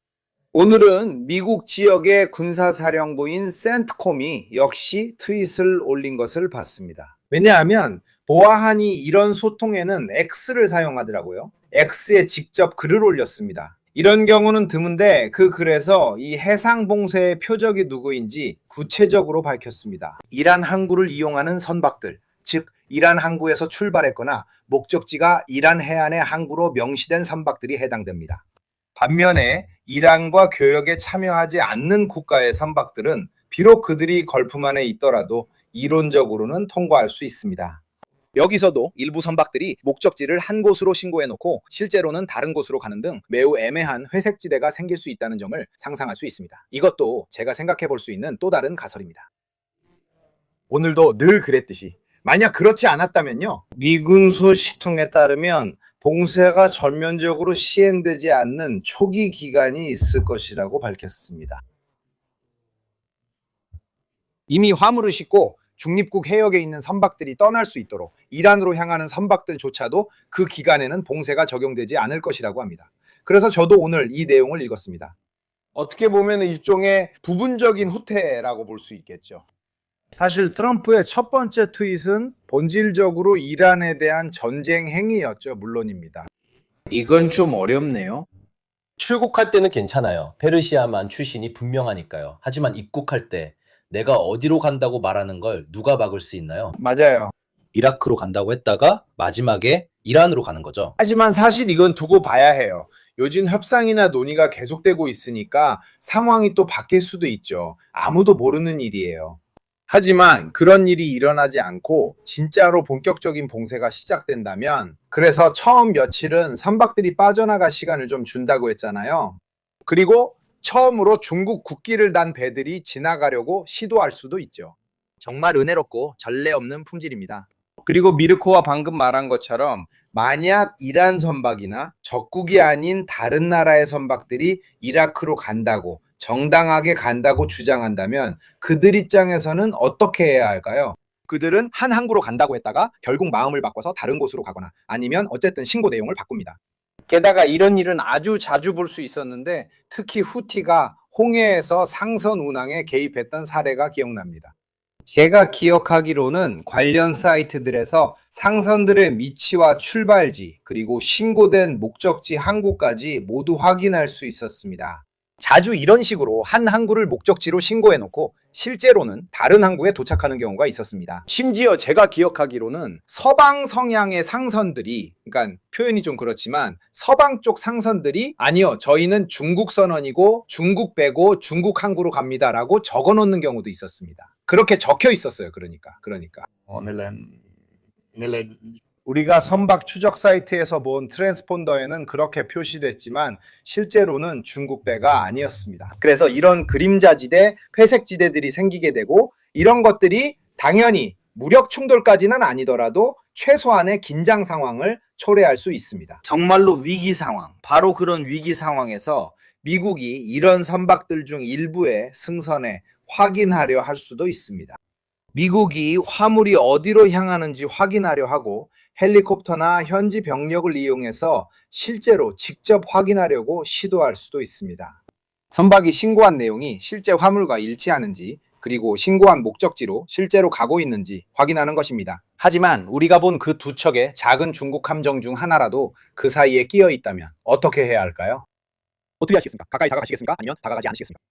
오늘은 미국 지역의 군사사령부인 센트콤이 역시 트윗을 올린 것을 봤습니다. 왜냐하면 보아하니 이런 소통에는 X를 사용하더라고요. X에 직접 글을 올렸습니다. 이런 경우는 드문데 그 글에서 이 해상 봉쇄의 표적이 누구인지 구체적으로 밝혔습니다. 이란 항구를 이용하는 선박들, 즉 이란 항구에서 출발했거나 목적지가 이란 해안의 항구로 명시된 선박들이 해당됩니다. 반면에 이란과 교역에 참여하지 않는 국가의 선박들은 비록 그들이 걸프만에 있더라도 이론적으로는 통과할 수 있습니다. 여기서도 일부 선박들이 목적지를 한 곳으로 신고해놓고 실제로는 다른 곳으로 가는 등 매우 애매한 회색지대가 생길 수 있다는 점을 상상할 수 있습니다. 이것도 제가 생각해 볼 수 있는 또 다른 가설입니다. 오늘도 늘 그랬듯이 만약 그렇지 않았다면요, 미군 소식통에 따르면 봉쇄가 전면적으로 시행되지 않는 초기 기간이 있을 것이라고 밝혔습니다. 이미 화물을 싣고 중립국 해역에 있는 선박들이 떠날 수 있도록 이란으로 향하는 선박들조차도 그 기간에는 봉쇄가 적용되지 않을 것이라고 합니다. 그래서 저도 오늘 이 내용을 읽었습니다. 어떻게 보면 일종의 부분적인 후퇴라고 볼 수 있겠죠. 사실 트럼프의 첫 번째 트윗은 본질적으로 이란에 대한 전쟁 행위였죠. 물론입니다. 이건 좀 어렵네요. 출국할 때는 괜찮아요. 페르시아만 출신이 분명하니까요. 하지만 입국할 때 내가 어디로 간다고 말하는 걸 누가 막을 수 있나요? 맞아요. 이라크로 간다고 했다가 마지막에 이란으로 가는 거죠. 하지만 사실 이건 두고 봐야 해요. 요즘 협상이나 논의가 계속되고 있으니까 상황이 또 바뀔 수도 있죠. 아무도 모르는 일이에요. 하지만 그런 일이 일어나지 않고 진짜로 본격적인 봉쇄가 시작된다면, 그래서 처음 며칠은 선박들이 빠져나갈 시간을 좀 준다고 했잖아요. 그리고 처음으로 중국 국기를 단 배들이 지나가려고 시도할 수도 있죠. 정말 은혜롭고 전례 없는 품질입니다. 그리고 미르코와 방금 말한 것처럼 만약 이란 선박이나 적국이 아닌 다른 나라의 선박들이 이라크로 간다고, 정당하게 간다고 주장한다면 그들 입장에서는 어떻게 해야 할까요? 그들은 한 항구로 간다고 했다가 결국 마음을 바꿔서 다른 곳으로 가거나 아니면 어쨌든 신고 내용을 바꿉니다. 게다가 이런 일은 아주 자주 볼 수 있었는데 특히 후티가 홍해에서 상선 운항에 개입했던 사례가 기억납니다. 제가 기억하기로는 관련 사이트들에서 상선들의 위치와 출발지 그리고 신고된 목적지 항구까지 모두 확인할 수 있었습니다. 자주 이런 식으로 한 항구를 목적지로 신고해놓고 실제로는 다른 항구에 도착하는 경우가 있었습니다. 심지어 제가 기억하기로는 서방 성향의 상선들이, 그러니까 표현이 좀 그렇지만 서방 쪽 상선들이 아니요, 저희는 중국 선원이고 중국 배고 중국 항구로 갑니다 라고 적어놓는 경우도 있었습니다. 그렇게 적혀 있었어요. 그러니까 우리가 선박 추적 사이트에서 본 트랜스폰더에는 그렇게 표시됐지만 실제로는 중국 배가 아니었습니다. 그래서 이런 그림자지대, 회색지대들이 생기게 되고 이런 것들이 당연히 무력 충돌까지는 아니더라도 최소한의 긴장 상황을 초래할 수 있습니다. 정말로 위기 상황, 바로 그런 위기 상황에서 미국이 이런 선박들 중 일부의 승선에 확인하려 할 수도 있습니다. 미국이 화물이 어디로 향하는지 확인하려 하고 헬리콥터나 현지 병력을 이용해서 실제로 직접 확인하려고 시도할 수도 있습니다. 선박이 신고한 내용이 실제 화물과 일치하는지 그리고 신고한 목적지로 실제로 가고 있는지 확인하는 것입니다. 하지만 우리가 본 그 두 척의 작은 중국 함정 중 하나라도 그 사이에 끼어 있다면 어떻게 해야 할까요? 어떻게 하시겠습니까? 가까이 다가가시겠습니까? 아니면 다가가지 않으시겠습니까?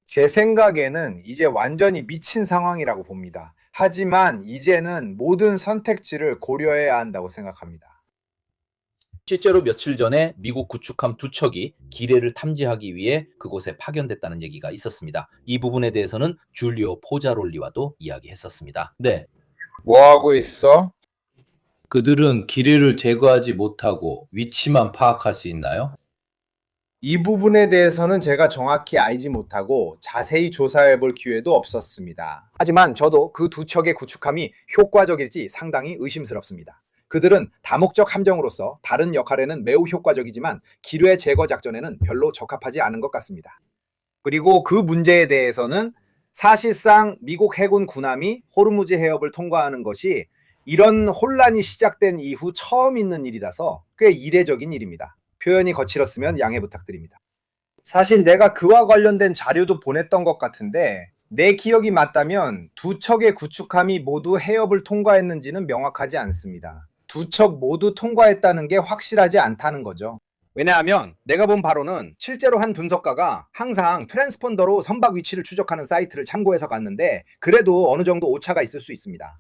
제 생각에는 이제 완전히 미친 상황이라고 봅니다. 하지만 이제는 모든 선택지를 고려해야 한다고 생각합니다. 실제로 며칠 전에 미국 구축함 두 척이 기뢰를 탐지하기 위해 그곳에 파견됐다는 얘기가 있었습니다. 이 부분에 대해서는 줄리오 포자롤리와도 이야기했었습니다. 네. 뭐 하고 있어? 그들은 기뢰를 제거하지 못하고 위치만 파악할 수 있나요? 이 부분에 대해서는 제가 정확히 알지 못하고 자세히 조사해 볼 기회도 없었습니다. 하지만 저도 그 두 척의 구축함이 효과적일지 상당히 의심스럽습니다. 그들은 다목적 함정으로서 다른 역할에는 매우 효과적이지만 기뢰 제거 작전에는 별로 적합하지 않은 것 같습니다. 그리고 그 문제에 대해서는 사실상 미국 해군 군함이 호르무즈 해협을 통과하는 것이 이런 혼란이 시작된 이후 처음 있는 일이라서 꽤 이례적인 일입니다. 표현이 거칠었으면 양해 부탁드립니다. 사실 내가 그와 관련된 자료도 보냈던 것 같은데 내 기억이 맞다면 두 척의 구축함이 모두 해협을 통과했는지는 명확하지 않습니다. 두 척 모두 통과했다는 게 확실하지 않다는 거죠. 왜냐하면 내가 본 바로는 실제로 한 분석가가 항상 트랜스폰더로 선박 위치를 추적하는 사이트를 참고해서 갔는데 그래도 어느 정도 오차가 있을 수 있습니다.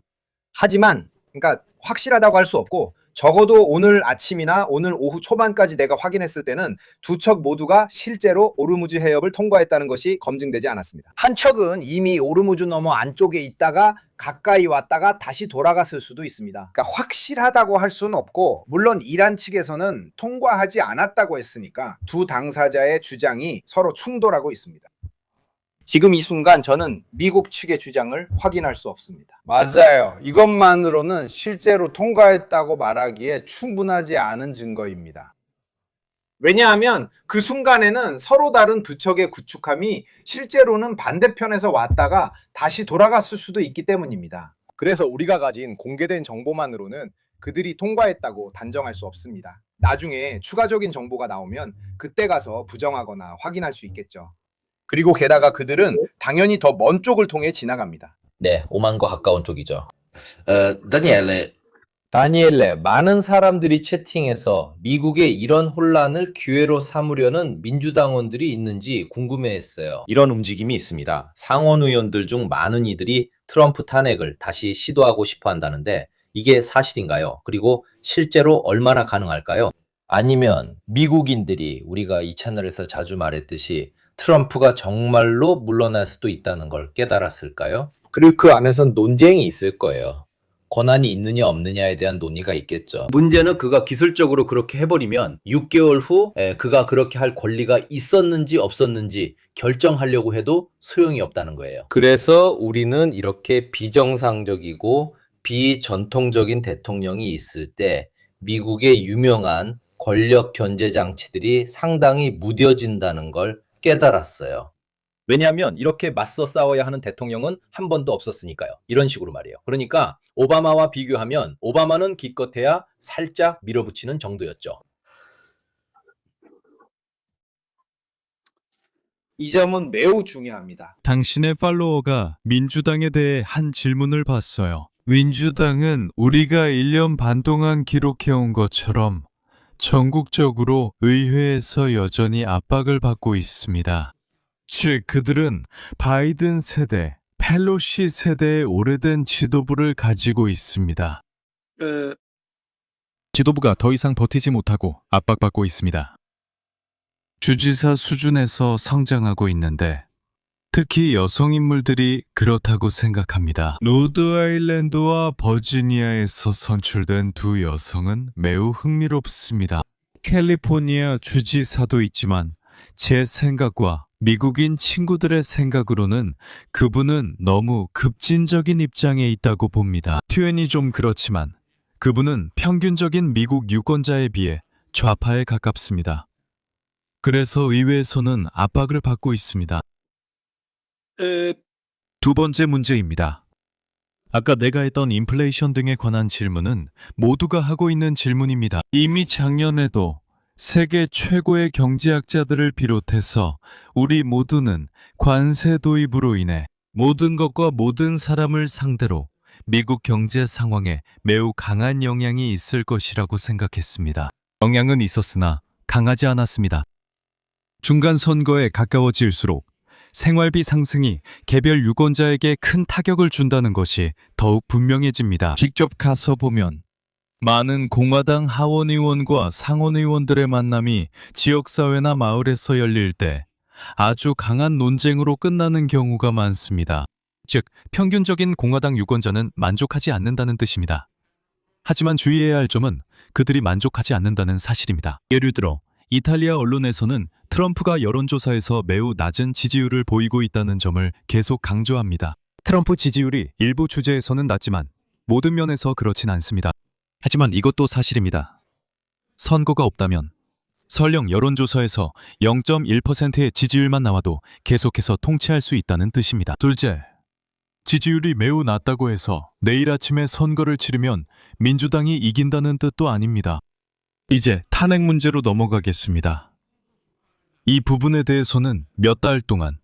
하지만 그러니까 확실하다고 할 수 없고 적어도 오늘 아침이나 오늘 오후 초반까지 내가 확인했을 때는 두 척 모두가 실제로 오르무즈 해협을 통과했다는 것이 검증되지 않았습니다. 한 척은 이미 오르무즈 너머 안쪽에 있다가 가까이 왔다가 다시 돌아갔을 수도 있습니다. 그러니까 확실하다고 할 수는 없고 물론 이란 측에서는 통과하지 않았다고 했으니까 두 당사자의 주장이 서로 충돌하고 있습니다. 지금 이 순간 저는 미국 측의 주장을 확인할 수 없습니다. 맞아요. 이것만으로는 실제로 통과했다고 말하기에 충분하지 않은 증거입니다. 왜냐하면 그 순간에는 서로 다른 두 척의 구축함이 실제로는 반대편에서 왔다가 다시 돌아갔을 수도 있기 때문입니다. 그래서 우리가 가진 공개된 정보만으로는 그들이 통과했다고 단정할 수 없습니다. 나중에 추가적인 정보가 나오면 그때 가서 부정하거나 확인할 수 있겠죠. 그리고 게다가 그들은 당연히 더 먼 쪽을 통해 지나갑니다. 네, 오만과 가까운 쪽이죠. Daniele, 다니엘레, 많은 사람들이 채팅에서 미국의 이런 혼란을 기회로 삼으려는 민주당원들이 있는지 궁금해했어요. 이런 움직임이 있습니다. 상원 의원들 중 많은 이들이 트럼프 탄핵을 다시 시도하고 싶어 한다는데 이게 사실인가요? 그리고 실제로 얼마나 가능할까요? 아니면 미국인들이 우리가 이 채널에서 자주 말했듯이 트럼프가 정말로 물러날 수도 있다는 걸 깨달았을까요? 그리고 그 안에선 논쟁이 있을 거예요. 권한이 있느냐 없느냐에 대한 논의가 있겠죠. 문제는 그가 기술적으로 그렇게 해버리면 6개월 후 그가 그렇게 할 권리가 있었는지 없었는지 결정하려고 해도 소용이 없다는 거예요. 그래서 우리는 이렇게 비정상적이고 비전통적인 대통령이 있을 때 미국의 유명한 권력 견제 장치들이 상당히 무뎌진다는 걸 깨달았어요. 왜냐하면 이렇게 맞서 싸워야 하는 대통령은 한 번도 없었으니까요. 이런 식으로 말이에요. 그러니까 오바마와 비교하면 오바마는 기껏해야 살짝 밀어붙이는 정도였죠. 이 점은 매우 중요합니다. 당신의 팔로워가 민주당에 대해 한 질문을 봤어요. 민주당은 우리가 1년 반 동안 기록해온 것처럼 전국적으로 의회에서 여전히 압박을 받고 있습니다. 즉, 그들은 바이든 세대, 펠로시 세대의 오래된 지도부를 가지고 있습니다. 지도부가 더 이상 버티지 못하고 압박받고 있습니다. 주지사 수준에서 성장하고 있는데 특히 여성 인물들이 그렇다고 생각합니다. 로드 아일랜드와 버지니아에서 선출된 두 여성은 매우 흥미롭습니다. 캘리포니아 주지사도 있지만 제 생각과 미국인 친구들의 생각으로는 그분은 너무 급진적인 입장에 있다고 봅니다. 표현이 좀 그렇지만 그분은 평균적인 미국 유권자에 비해 좌파에 가깝습니다. 그래서 의회에서는 압박을 받고 있습니다. 두 번째 문제입니다. 아까 내가 했던 인플레이션 등에 관한 질문은 모두가 하고 있는 질문입니다. 이미 작년에도 세계 최고의 경제학자들을 비롯해서 우리 모두는 관세 도입으로 인해 모든 것과 모든 사람을 상대로 미국 경제 상황에 매우 강한 영향이 있을 것이라고 생각했습니다. 영향은 있었으나 강하지 않았습니다. 중간 선거에 가까워질수록 생활비 상승이 개별 유권자에게 큰 타격을 준다는 것이 더욱 분명해집니다. 직접 가서 보면 많은 공화당 하원 의원과 상원 의원들의 만남이 지역사회나 마을에서 열릴 때 아주 강한 논쟁으로 끝나는 경우가 많습니다. 즉, 평균적인 공화당 유권자는 만족하지 않는다는 뜻입니다. 하지만 주의해야 할 점은 그들이 만족하지 않는다는 사실입니다. 예를 들어 이탈리아 언론에서는 트럼프가 여론조사에서 매우 낮은 지지율을 보이고 있다는 점을 계속 강조합니다. 트럼프 지지율이 일부 주제에서는 낮지만 모든 면에서 그렇진 않습니다. 하지만 이것도 사실입니다. 선거가 없다면 설령 여론조사에서 0.1%의 지지율만 나와도 계속해서 통치할 수 있다는 뜻입니다. 둘째, 지지율이 매우 낮다고 해서 내일 아침에 선거를 치르면 민주당이 이긴다는 뜻도 아닙니다. 이제 탄핵 문제로 넘어가겠습니다. 이 부분에 대해서는 몇 달 동안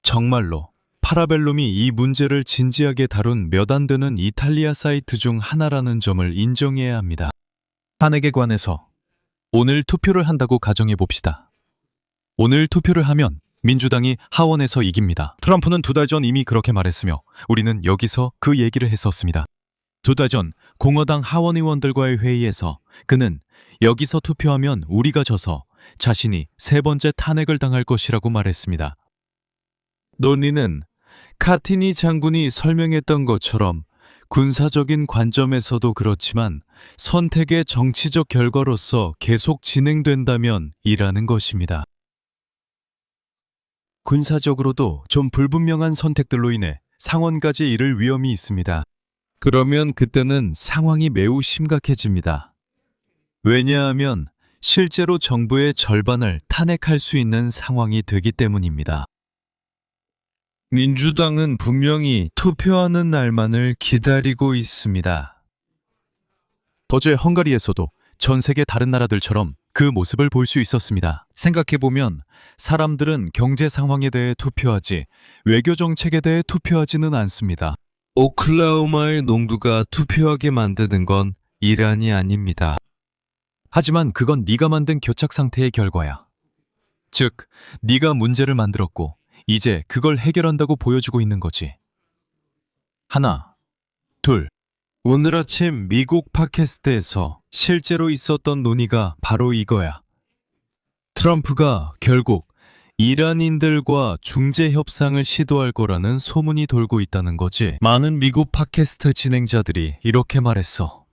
정말로 파라벨룸이 이 문제를 진지하게 다룬 몇 안 되는 이탈리아 사이트 중 하나라는 점을 인정해야 합니다. 탄핵에 관해서 오늘 투표를 한다고 가정해 봅시다. 오늘 투표를 하면 민주당이 하원에서 이깁니다. 트럼프는 2달 전 이미 그렇게 말했으며 우리는 여기서 그 얘기를 했었습니다. 2달 전 공화당 하원 의원들과의 회의에서 그는 여기서 투표하면 우리가 져서 자신이 3번째 탄핵을 당할 것이라고 말했습니다. 논리는 카티니 장군이 설명했던 것처럼 군사적인 관점에서도 그렇지만 선택의 정치적 결과로서 계속 진행된다면 이라는 것입니다. 군사적으로도 좀 불분명한 선택들로 인해 상원까지 이를 위험이 있습니다. 그러면 그때는 상황이 매우 심각해집니다. 왜냐하면 실제로 정부의 절반을 탄핵할 수 있는 상황이 되기 때문입니다. 민주당은 분명히 투표하는 날만을 기다리고 있습니다. 어제 헝가리에서도 전 세계 다른 나라들처럼 그 모습을 볼 수 있었습니다. 생각해보면 사람들은 경제 상황에 대해 투표하지 외교 정책에 대해 투표하지는 않습니다. 오클라호마의 농부가 투표하게 만드는 건 이란이 아닙니다. 하지만 그건 네가 만든 교착 상태의 결과야. 즉, 네가 문제를 만들었고 이제 그걸 해결한다고 보여주고 있는 거지. 하나, 둘. 오늘 아침 미국 팟캐스트에서 실제로 있었던 논의가 바로 이거야. 트럼프가 결국 이란인들과 중재 협상을 시도할 거라는 소문이 돌고 있다는 거지. 많은 미국 팟캐스트 진행자들이 이렇게 말했어.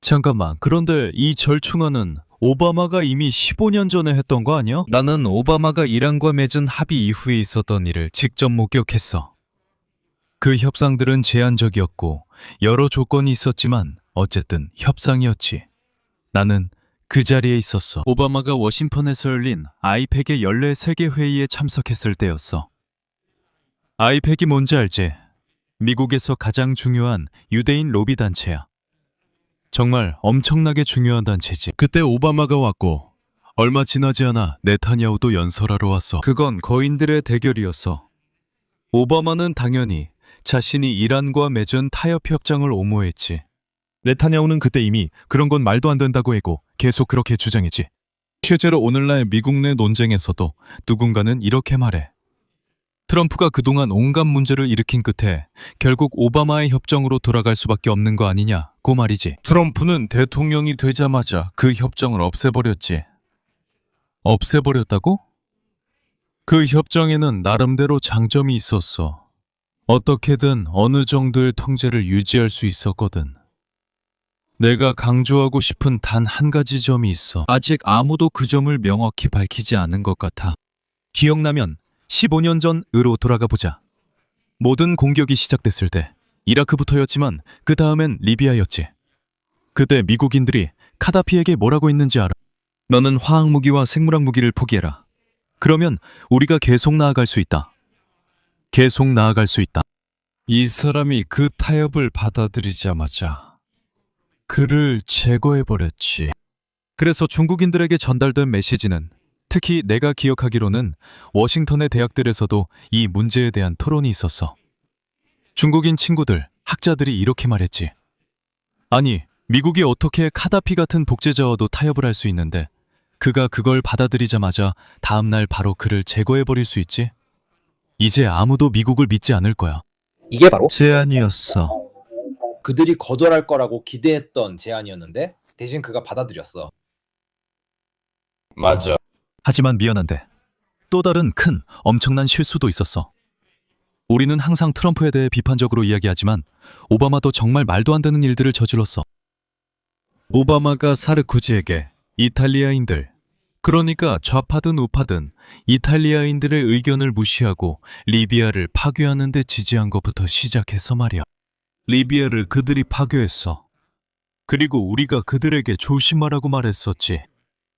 잠깐만, 그런데 이 절충안은 오바마가 이미 15년 전에 했던 거 아니야? 나는 오바마가 이란과 맺은 합의 이후에 있었던 일을 직접 목격했어. 그 협상들은 제한적이었고 여러 조건이 있었지만 어쨌든 협상이었지. 나는 그 자리에 있었어. 오바마가 워싱턴에서 열린 아이팩의 연례 세계회의에 참석했을 때였어. 아이팩이 뭔지 알지? 미국에서 가장 중요한 유대인 로비 단체야. 정말 엄청나게 중요한 단체지. 그때 오바마가 왔고 얼마 지나지 않아 네타냐후도 연설하러 왔어. 그건 거인들의 대결이었어. 오바마는 당연히 자신이 이란과 맺은 타협 협정을 옹호했지. 네타냐후는 그때 이미 그런 건 말도 안 된다고 했고 계속 그렇게 주장했지. 실제로 오늘날 미국 내 논쟁에서도 누군가는 이렇게 말해. 트럼프가 그동안 온갖 문제를 일으킨 끝에 결국 오바마의 협정으로 돌아갈 수밖에 없는 거 아니냐고 말이지. 트럼프는 대통령이 되자마자 그 협정을 없애버렸지. 없애버렸다고? 그 협정에는 나름대로 장점이 있었어. 어떻게든 어느 정도의 통제를 유지할 수 있었거든. 내가 강조하고 싶은 단 한 가지 점이 있어. 아직 아무도 그 점을 명확히 밝히지 않은 것 같아. 기억나면 15년 전으로 돌아가 보자. 모든 공격이 시작됐을 때 이라크부터였지만 그 다음엔 리비아였지. 그때 미국인들이 카다피에게 뭐라고 했는지 알아? 너는 화학무기와 생물학 무기를 포기해라. 그러면 우리가 계속 나아갈 수 있다. 계속 나아갈 수 있다. 이 사람이 그 타협을 받아들이자마자 그를 제거해버렸지. 그래서 중국인들에게 전달된 메시지는, 특히 내가 기억하기로는 워싱턴의 대학들에서도 이 문제에 대한 토론이 있었어. 중국인 친구들, 학자들이 이렇게 말했지. 아니, 미국이 어떻게 카다피 같은 독재자와도 타협을 할 수 있는데 그가 그걸 받아들이자마자 다음날 바로 그를 제거해버릴 수 있지? 이제 아무도 미국을 믿지 않을 거야. 이게 바로 제안이었어. 그들이 거절할 거라고 기대했던 제안이었는데 대신 그가 받아들였어. 맞아. 하지만 미안한데 또 다른 큰 엄청난 실수도 있었어. 우리는 항상 트럼프에 대해 비판적으로 이야기하지만 오바마도 정말 말도 안 되는 일들을 저질렀어. 오바마가 사르코지에게 이탈리아인들, 그러니까 좌파든 우파든 이탈리아인들의 의견을 무시하고 리비아를 파괴하는 데 지지한 것부터 시작해서 말이야. 리비아를 그들이 파괴했어. 그리고 우리가 그들에게 조심하라고 말했었지.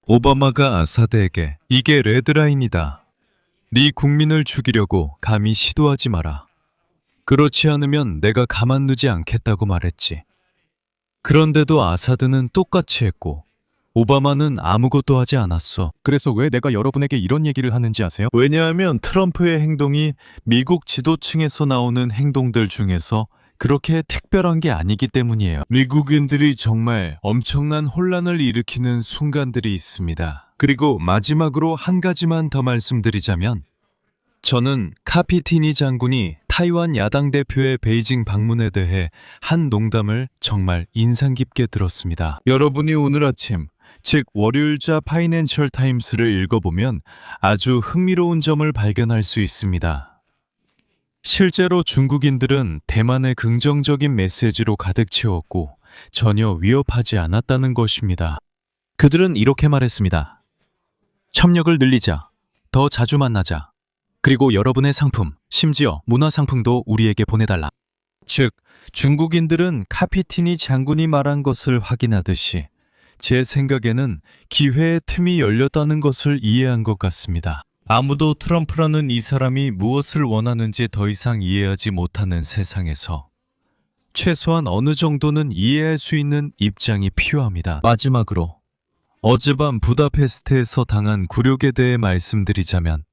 오바마가 아사드에게 이게 레드라인이다. 네 국민을 죽이려고 감히 시도하지 마라. 그렇지 않으면 내가 가만두지 않겠다고 말했지. 그런데도 아사드는 똑같이 했고 오바마는 아무것도 하지 않았어. 그래서 왜 내가 여러분에게 이런 얘기를 하는지 아세요? 왜냐하면 트럼프의 행동이 미국 지도층에서 나오는 행동들 중에서 그렇게 특별한 게 아니기 때문이에요. 미국인들이 정말 엄청난 혼란을 일으키는 순간들이 있습니다. 그리고 마지막으로 한 가지만 더 말씀드리자면, 저는 카피티니 장군이 타이완 야당 대표의 베이징 방문에 대해 한 농담을 정말 인상 깊게 들었습니다. 여러분이 오늘 아침, 즉 월요일자 파이낸셜 타임스를 읽어보면 아주 흥미로운 점을 발견할 수 있습니다. 실제로 중국인들은 대만의 긍정적인 메시지로 가득 채웠고 전혀 위협하지 않았다는 것입니다. 그들은 이렇게 말했습니다. 협력을 늘리자. 더 자주 만나자. 그리고 여러분의 상품, 심지어 문화상품도 우리에게 보내달라. 즉, 중국인들은 카피티니 장군이 말한 것을 확인하듯이 제 생각에는 기회의 틈이 열렸다는 것을 이해한 것 같습니다. 아무도 트럼프라는 이 사람이 무엇을 원하는지 더 이상 이해하지 못하는 세상에서 최소한 어느 정도는 이해할 수 있는 입장이 필요합니다. 마지막으로 어젯밤 부다페스트에서 당한 굴욕에 대해 말씀드리자면,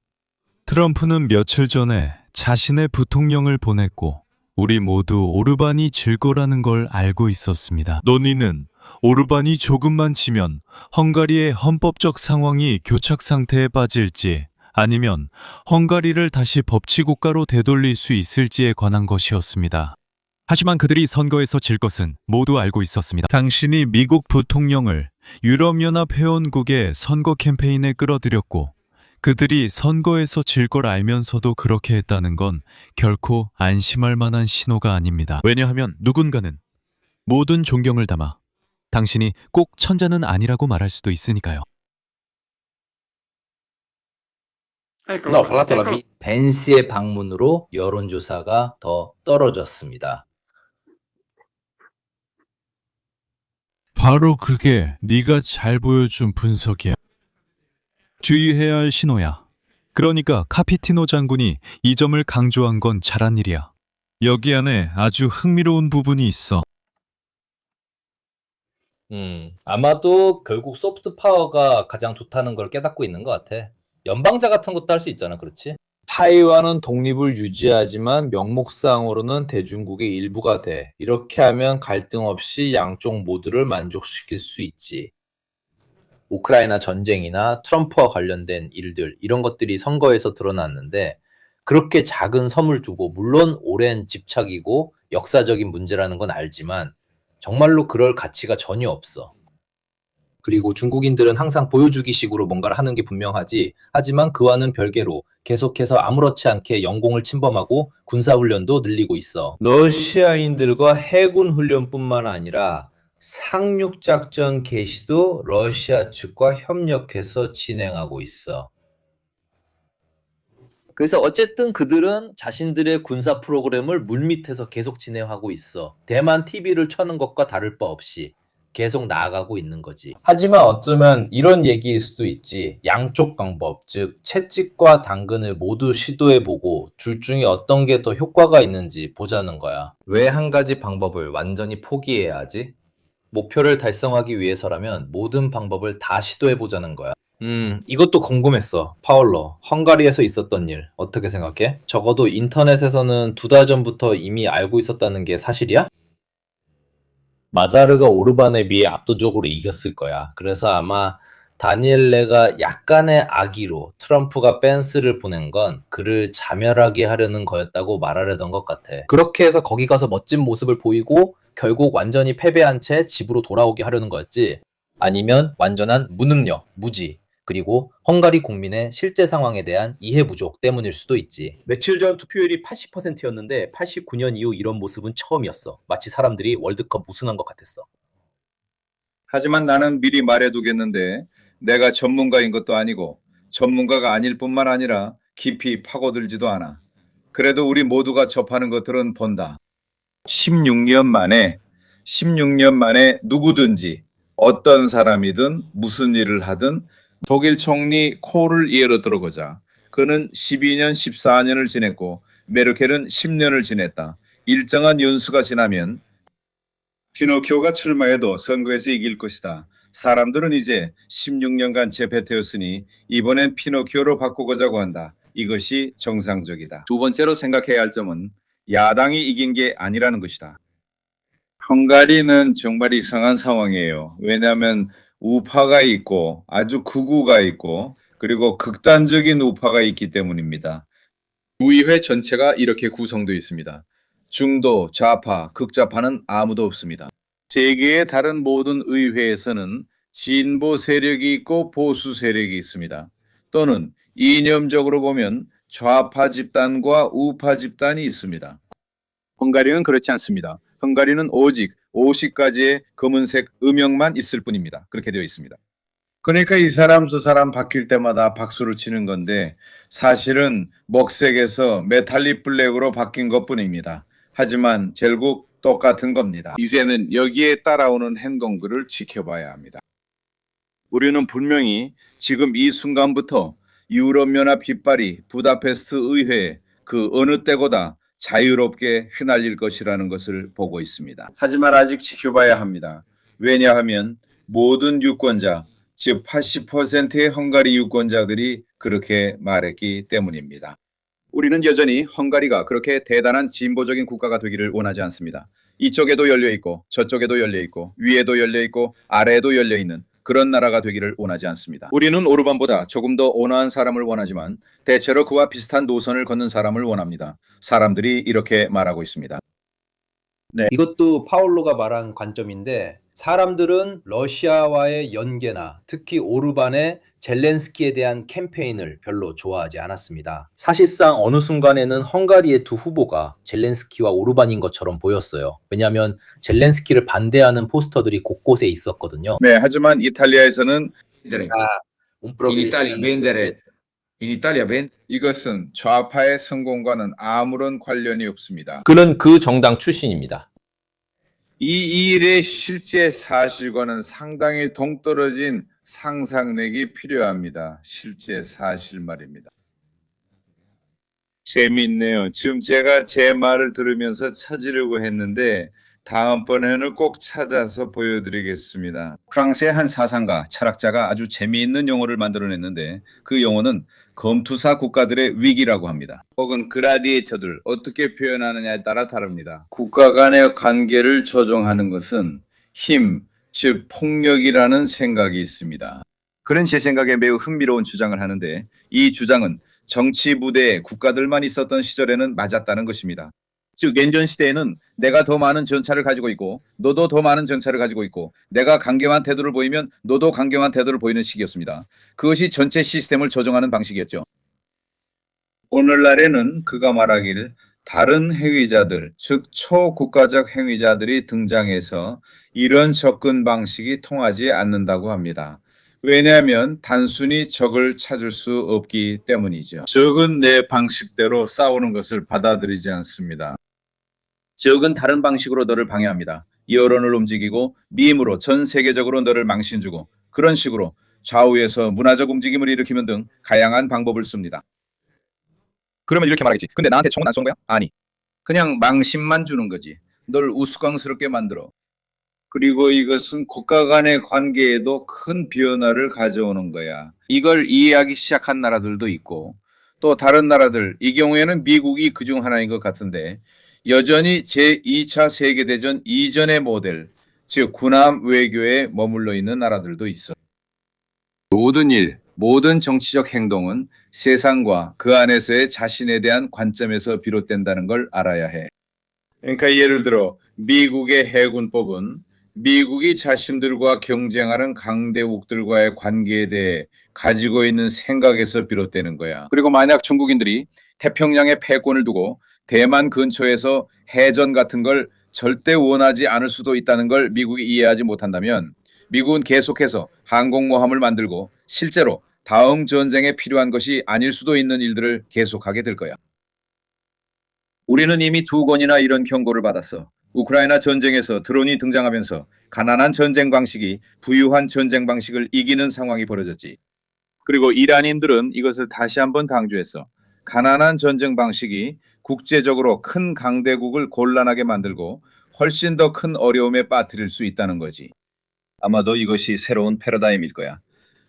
트럼프는 며칠 전에 자신의 부통령을 보냈고 우리 모두 오르반이 질 거라는 걸 알고 있었습니다. 논의는 오르반이 조금만 지면 헝가리의 헌법적 상황이 교착 상태에 빠질지 아니면 헝가리를 다시 법치국가로 되돌릴 수 있을지에 관한 것이었습니다. 하지만 그들이 선거에서 질 것은 모두 알고 있었습니다. 당신이 미국 부통령을 유럽연합 회원국의 선거 캠페인에 끌어들였고 그들이 선거에서 질 걸 알면서도 그렇게 했다는 건 결코 안심할 만한 신호가 아닙니다. 왜냐하면 누군가는 모든 존경을 담아 당신이 꼭 천자는 아니라고 말할 수도 있으니까요. No, fra l'altro la 벤스의 방문으로 여론조사가 더 떨어졌습니다. 바로 그게 네가 잘 보여준 분석이야. 주의해야 할 신호야. 그러니까 카피티노 장군이 이 점을 강조한 건 잘한 일이야. 여기 안에 아주 흥미로운 부분이 있어. 아마도 결국 소프트 파워가 가장 좋다는 걸 깨닫고 있는 것 같아. 연방자 같은 것도 할 수 있잖아, 그렇지? 타이완은 독립을 유지하지만 명목상으로는 대중국의 일부가 돼. 이렇게 하면 갈등 없이 양쪽 모두를 만족시킬 수 있지. 우크라이나 전쟁이나 트럼프와 관련된 일들, 이런 것들이 선거에서 드러났는데 그렇게 작은 섬을 두고, 물론 오랜 집착이고 역사적인 문제라는 건 알지만 정말로 그럴 가치가 전혀 없어. 그리고 중국인들은 항상 보여주기식으로 뭔가를 하는 게 분명하지. 하지만 그와는 별개로 계속해서 아무렇지 않게 영공을 침범하고 군사훈련도 늘리고 있어. 러시아인들과 해군 훈련뿐만 아니라 상륙작전 개시도 러시아 측과 협력해서 진행하고 있어. 그래서 어쨌든 그들은 자신들의 군사 프로그램을 물밑에서 계속 진행하고 있어. 대만 TV를 켜는 것과 다를 바 없이 계속 나아가고 있는 거지. 하지만 어쩌면 이런 얘기일 수도 있지. 양쪽 방법, 즉 채찍과 당근을 모두 시도해보고 둘 중에 어떤 게 더 효과가 있는지 보자는 거야. 왜 한 가지 방법을 완전히 포기해야 하지? 목표를 달성하기 위해서라면 모든 방법을 다 시도해보자는 거야. 이것도 궁금했어. 파울로, 헝가리에서 있었던 일 어떻게 생각해? 적어도 인터넷에서는 2달 전부터 이미 알고 있었다는 게 사실이야? 마자르가 오르반에 비해 압도적으로 이겼을 거야. 그래서 아마 다니엘레가 약간의 악의로 트럼프가 펜스를 보낸 건 그를 자멸하게 하려는 거였다고 말하려던 것 같아. 그렇게 해서 거기 가서 멋진 모습을 보이고 결국 완전히 패배한 채 집으로 돌아오게 하려는 거였지. 아니면 완전한 무능력, 무지, 그리고 헝가리 국민의 실제 상황에 대한 이해 부족 때문일 수도 있지. 며칠 전 투표율이 80%였는데 89년 이후 이런 모습은 처음이었어. 마치 사람들이 월드컵 우승한 것 같았어. 하지만 나는 미리 말해두겠는데 내가 전문가인 것도 아니고 전문가가 아닐 뿐만 아니라 깊이 파고들지도 않아. 그래도 우리 모두가 접하는 것들은 본다. 16년 만에 누구든지 어떤 사람이든 무슨 일을 하든 독일 총리 콜을 예로 들어보자. 그는 12년, 14년을 지냈고 메르켈은 10년을 지냈다. 일정한 연수가 지나면 피노키오가 출마해도 선거에서 이길 것이다. 사람들은 이제 16년간 재패태웠으니 이번엔 피노키오로 바꾸고자고 한다. 이것이 정상적이다. 두 번째로 생각해야 할 점은 야당이 이긴 게 아니라는 것이다. 헝가리는 정말 이상한 상황이에요. 왜냐하면 우파가 있고 아주 극우가 있고 그리고 극단적인 우파가 있기 때문입니다. 의회 전체가 이렇게 구성되어 있습니다. 중도, 좌파, 극좌파는 아무도 없습니다. 세계의 다른 모든 의회에서는 진보 세력이 있고 보수 세력이 있습니다. 또는 이념적으로 보면 좌파 집단과 우파 집단이 있습니다. 헝가리는 그렇지 않습니다. 헝가리는 오직 50가지의 검은색 음영만 있을 뿐입니다. 그렇게 되어 있습니다. 그러니까 이 사람 저 사람 바뀔 때마다 박수를 치는 건데 사실은 먹색에서 메탈릭 블랙으로 바뀐 것뿐입니다. 하지만 결국 똑같은 겁니다. 이제는 여기에 따라오는 행동들을 지켜봐야 합니다. 우리는 분명히 지금 이 순간부터 유럽연합 깃발이 부다페스트 의회에 그 어느 때보다 자유롭게 휘날릴 것이라는 것을 보고 있습니다. 하지만 아직 지켜봐야 합니다. 왜냐하면 모든 유권자, 즉 80%의 헝가리 유권자들이 그렇게 말했기 때문입니다. 우리는 여전히 헝가리가 그렇게 대단한 진보적인 국가가 되기를 원하지 않습니다. 이쪽에도 열려있고 저쪽에도 열려있고 위에도 열려있고 아래에도 열려있는 그런 나라가 되기를 원하지 않습니다. 우리는 오르반보다 조금 더 온화한 사람을 원하지만 대체로 그와 비슷한 노선을 걷는 사람을 원합니다. 사람들이 이렇게 말하고 있습니다. 네. 이것도 파울로가 말한 관점인데 사람들은 러시아와의 연계나 특히 오르반의 젤렌스키에 대한 캠페인을 별로 좋아하지 않았습니다. 사실상 어느 순간에는 헝가리의 두 후보가 젤렌스키와 오르반인 것처럼 보였어요. 왜냐하면 젤렌스키를 반대하는 포스터들이 곳곳에 있었거든요. 네, 하지만 이탈리아에서는 이것은 좌파의 성공과는 아무런 관련이 없습니다. 그는 그 정당 출신입니다. 이 일의 실제 사실과는 상당히 동떨어진 상상력이 필요합니다. 실제 사실 말입니다. 재밌네요. 지금 제가 제 말을 들으면서 찾으려고 했는데 다음번에는 꼭 찾아서 보여드리겠습니다. 프랑스의 한 사상가, 철학자가 아주 재미있는 용어를 만들어냈는데 그 용어는 검투사 국가들의 위기라고 합니다. 혹은 그라디에이터들 어떻게 표현하느냐에 따라 다릅니다. 국가 간의 관계를 조정하는 것은 힘, 즉 폭력이라는 생각이 있습니다. 그는 제 생각에 매우 흥미로운 주장을 하는데 이 주장은 정치 부대에 국가들만 있었던 시절에는 맞았다는 것입니다. 즉 yen전 시대에는 내가 더 많은 전차를 가지고 있고 너도 더 많은 전차를 가지고 있고 내가 강경한 태도를 보이면 너도 강경한 태도를 보이는 시기였습니다. 그것이 전체 시스템을 조정하는 방식이었죠. 오늘날에는 그가 말하길 다른 행위자들, 즉 초국가적 행위자들이 등장해서 이런 접근 방식이 통하지 않는다고 합니다. 왜냐하면 단순히 적을 찾을 수 없기 때문이죠. 적은 내 방식대로 싸우는 것을 받아들이지 않습니다. 적은 다른 방식으로 너를 방해합니다. 여론을 움직이고 밈으로 전 세계적으로 너를 망신주고 그런 식으로 좌우에서 문화적 움직임을 일으키는 등 다양한 방법을 씁니다. 그러면 이렇게 말하겠지. 근데 나한테 총은 안 쏜 거야? 아니. 그냥 망신만 주는 거지. 널 우스꽝스럽게 만들어. 그리고 이것은 국가 간의 관계에도 큰 변화를 가져오는 거야. 이걸 이해하기 시작한 나라들도 있고 또 다른 나라들, 이 경우에는 미국이 그중 하나인 것 같은데 여전히 제2차 세계대전 이전의 모델, 즉 군함 외교에 머물러 있는 나라들도 있어. 모든 일, 모든 정치적 행동은 세상과 그 안에서의 자신에 대한 관점에서 비롯된다는 걸 알아야 해. 그러니까 예를 들어 미국의 해군법은 미국이 자신들과 경쟁하는 강대국들과의 관계에 대해 가지고 있는 생각에서 비롯되는 거야. 그리고 만약 중국인들이 태평양에 패권을 두고 대만 근처에서 해전 같은 걸 절대 원하지 않을 수도 있다는 걸 미국이 이해하지 못한다면 미국은 계속해서 항공모함을 만들고 실제로 다음 전쟁에 필요한 것이 아닐 수도 있는 일들을 계속하게 될 거야. 우리는 이미 2번이나 이런 경고를 받았어. 우크라이나 전쟁에서 드론이 등장하면서 가난한 전쟁 방식이 부유한 전쟁 방식을 이기는 상황이 벌어졌지. 그리고 이란인들은 이것을 다시 한번 강조했어. 가난한 전쟁 방식이 국제적으로 큰 강대국을 곤란하게 만들고 훨씬 더 큰 어려움에 빠뜨릴 수 있다는 거지. 아마도 이것이 새로운 패러다임일 거야.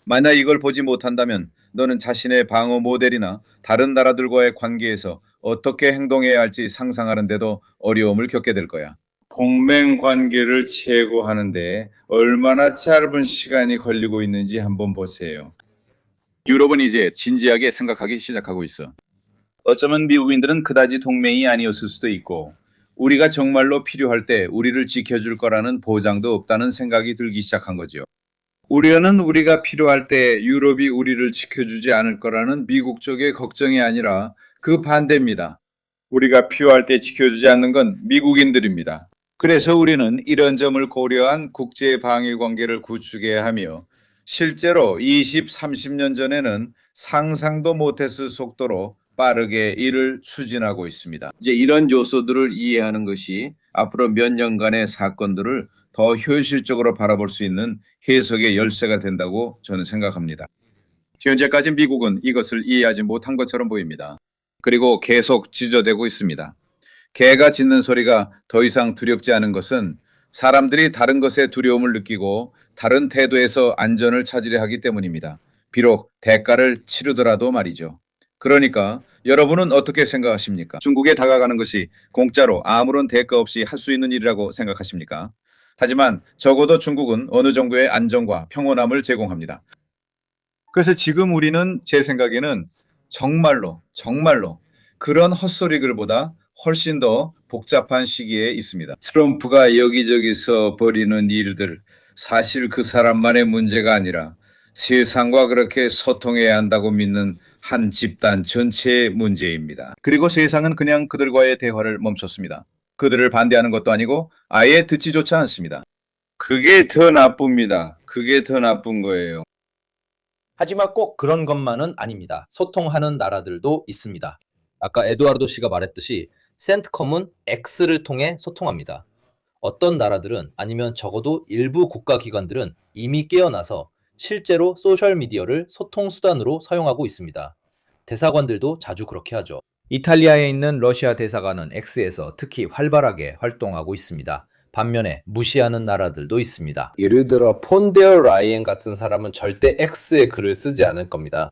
만약 이걸 보지 못한다면 너는 자신의 방어 모델이나 다른 나라들과의 관계에서 어떻게 행동해야 할지 상상하는데도 어려움을 겪게 될 거야. 동맹 관계를 제고하는데 얼마나 짧은 시간이 걸리고 있는지 한번 보세요. 유럽은 이제 진지하게 생각하기 시작하고 있어. 어쩌면 미국인들은 그다지 동맹이 아니었을 수도 있고 우리가 정말로 필요할 때 우리를 지켜줄 거라는 보장도 없다는 생각이 들기 시작한 거죠. 우려는 우리가 필요할 때 유럽이 우리를 지켜주지 않을 거라는 미국 쪽의 걱정이 아니라 그 반대입니다. 우리가 필요할 때 지켜주지 않는 건 미국인들입니다. 그래서 우리는 이런 점을 고려한 국제 방위 관계를 구축해야 하며 실제로 20, 30년 전에는 상상도 못했을 속도로 빠르게 이를 추진하고 있습니다. 이제 이런 요소들을 이해하는 것이 앞으로 몇 년간의 사건들을 더 효율적으로 바라볼 수 있는 해석의 열쇠가 된다고 저는 생각합니다. 현재까지 미국은 이것을 이해하지 못한 것처럼 보입니다. 그리고 계속 지저대고 있습니다. 개가 짖는 소리가 더 이상 두렵지 않은 것은 사람들이 다른 것에 두려움을 느끼고 다른 태도에서 안전을 찾으려 하기 때문입니다. 비록 대가를 치르더라도 말이죠. 그러니까 여러분은 어떻게 생각하십니까? 중국에 다가가는 것이 공짜로 아무런 대가 없이 할 수 있는 일이라고 생각하십니까? 하지만 적어도 중국은 어느 정도의 안정과 평온함을 제공합니다. 그래서 지금 우리는 제 생각에는 정말로 그런 헛소리들보다 훨씬 더 복잡한 시기에 있습니다. 트럼프가 여기저기서 벌이는 일들, 사실 그 사람만의 문제가 아니라 세상과 그렇게 소통해야 한다고 믿는 한 집단 전체의 문제입니다. 그리고 세상은 그냥 그들과의 대화를 멈췄습니다. 그들을 반대하는 것도 아니고 아예 듣지조차 않습니다. 그게 더 나쁩니다. 그게 더 나쁜 거예요. 하지만 꼭 그런 것만은 아닙니다. 소통하는 나라들도 있습니다. 아까 에두아르도 씨가 말했듯이 센트컴은 X를 통해 소통합니다. 어떤 나라들은 아니면 적어도 일부 국가기관들은 이미 깨어나서 실제로 소셜미디어를 소통수단으로 사용하고 있습니다. 대사관들도 자주 그렇게 하죠. 이탈리아에 있는 러시아 대사관은 X에서 특히 활발하게 활동하고 있습니다. 반면에 무시하는 나라들도 있습니다. 예를 들어 폰데어 라이엔 같은 사람은 절대 X에 글을 쓰지 않을 겁니다.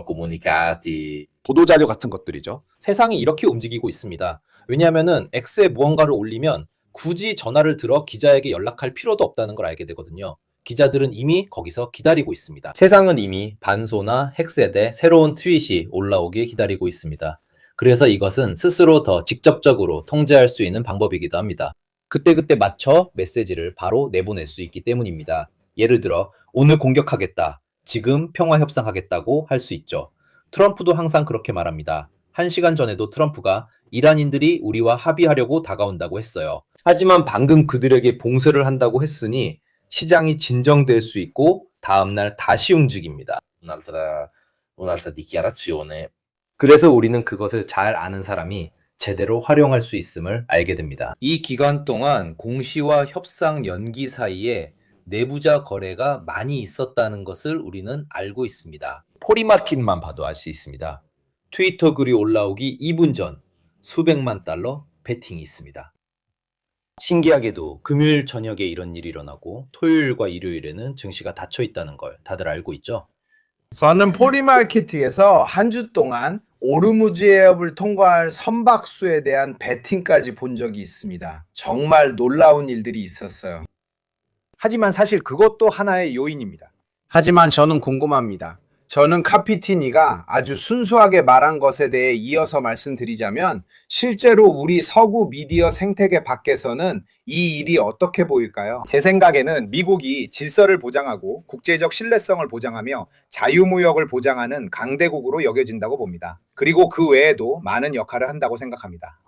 comunicati. 보도자료 같은 것들이죠. 세상이 이렇게 움직이고 있습니다. 왜냐하면 X에 무언가를 올리면 굳이 전화를 들어 기자에게 연락할 필요도 없다는 걸 알게 되거든요. 기자들은 이미 거기서 기다리고 있습니다. 세상은 이미 반소나 핵세대 새로운 트윗이 올라오길 기다리고 있습니다. 그래서 이것은 스스로 더 직접적으로 통제할 수 있는 방법이기도 합니다. 그때그때 맞춰 메시지를 바로 내보낼 수 있기 때문입니다. 예를 들어 오늘 공격하겠다, 지금 평화 협상하겠다고 할 수 있죠. 트럼프도 항상 그렇게 말합니다. 1시간 전에도 트럼프가 이란인들이 우리와 합의하려고 다가온다고 했어요. 하지만 방금 그들에게 봉쇄를 한다고 했으니 시장이 진정될 수 있고 다음날 다시 움직입니다. un'altra dichiarazione. 그래서 우리는 그것을 잘 아는 사람이 제대로 활용할 수 있음을 알게 됩니다. 이 기간 동안 공시와 협상 연기 사이에 내부자 거래가 많이 있었다는 것을 우리는 알고 있습니다. 포리마켓만 봐도 알 수 있습니다. 트위터 글이 올라오기 2분 전 수백만 달러 베팅이 있습니다. 신기하게도 금요일 저녁에 이런 일이 일어나고 토요일과 일요일에는 증시가 닫혀 있다는 걸 다들 알고 있죠? 저는 포리마켓에서 한 주 동안 오르무즈 해협을 통과할 선박수에 대한 베팅까지 본 적이 있습니다. 정말 놀라운 일들이 있었어요. 하지만 사실 그것도 하나의 요인입니다. 하지만 저는 궁금합니다. 저는 카피티니가 아주 순수하게 말한 것에 대해 이어서 말씀드리자면 실제로 우리 서구 미디어 생태계 밖에서는 이 일이 어떻게 보일까요? 제 생각에는 미국이 질서를 보장하고 국제적 신뢰성을 보장하며 자유무역을 보장하는 강대국으로 여겨진다고 봅니다. 그리고 그 외에도 많은 역할을 한다고 생각합니다.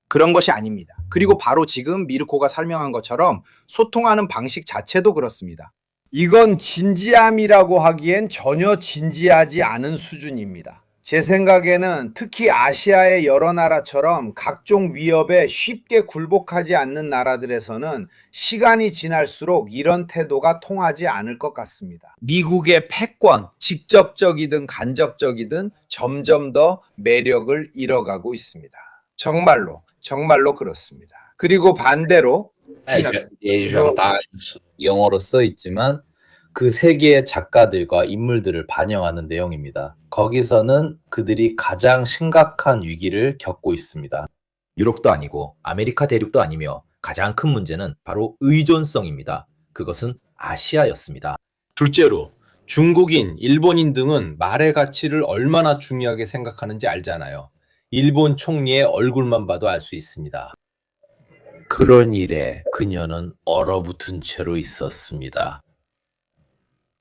그런 것이 아닙니다. 그리고 바로 지금 미르코가 설명한 것처럼 소통하는 방식 자체도 그렇습니다. 이건 진지함이라고 하기엔 전혀 진지하지 않은 수준입니다. 제 생각에는 특히 아시아의 여러 나라처럼 각종 위협에 쉽게 굴복하지 않는 나라들에서는 시간이 지날수록 이런 태도가 통하지 않을 것 같습니다. 미국의 패권, 직접적이든 간접적이든 점점 더 매력을 잃어가고 있습니다. 정말로 그렇습니다. 그리고 반대로 Asian Times. 영어로 써 있지만 그 세계의 작가들과 인물들을 반영하는 내용입니다. 거기서는 그들이 가장 심각한 위기를 겪고 있습니다. 유럽도 아니고 아메리카 대륙도 아니며 가장 큰 문제는 바로 의존성입니다. 그것은 아시아였습니다. 둘째로 중국인, 일본인 등은 말의 가치를 얼마나 중요하게 생각하는지 알잖아요. 일본 총리의 얼굴만 봐도 알 수 있습니다. 그런 일에 그녀는 얼어붙은 채로 있었습니다.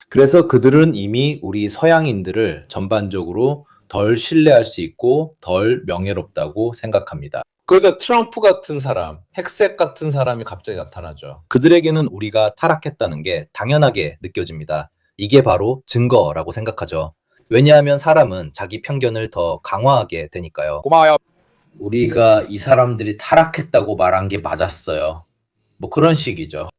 그래서 그들은 이미 우리 서양인들을 전반적으로 덜 신뢰할 수 있고 덜 명예롭다고 생각합니다. 그러다 트럼프 같은 사람, 핵색 같은 사람이 갑자기 나타나죠. 그들에게는 우리가 타락했다는 게 당연하게 느껴집니다. 이게 바로 증거라고 생각하죠. 왜냐하면 사람은 자기 편견을 더 강화하게 되니까요. 고마워요. 우리가 이 사람들이 타락했다고 말한 게 맞았어요. 뭐 그런 식이죠.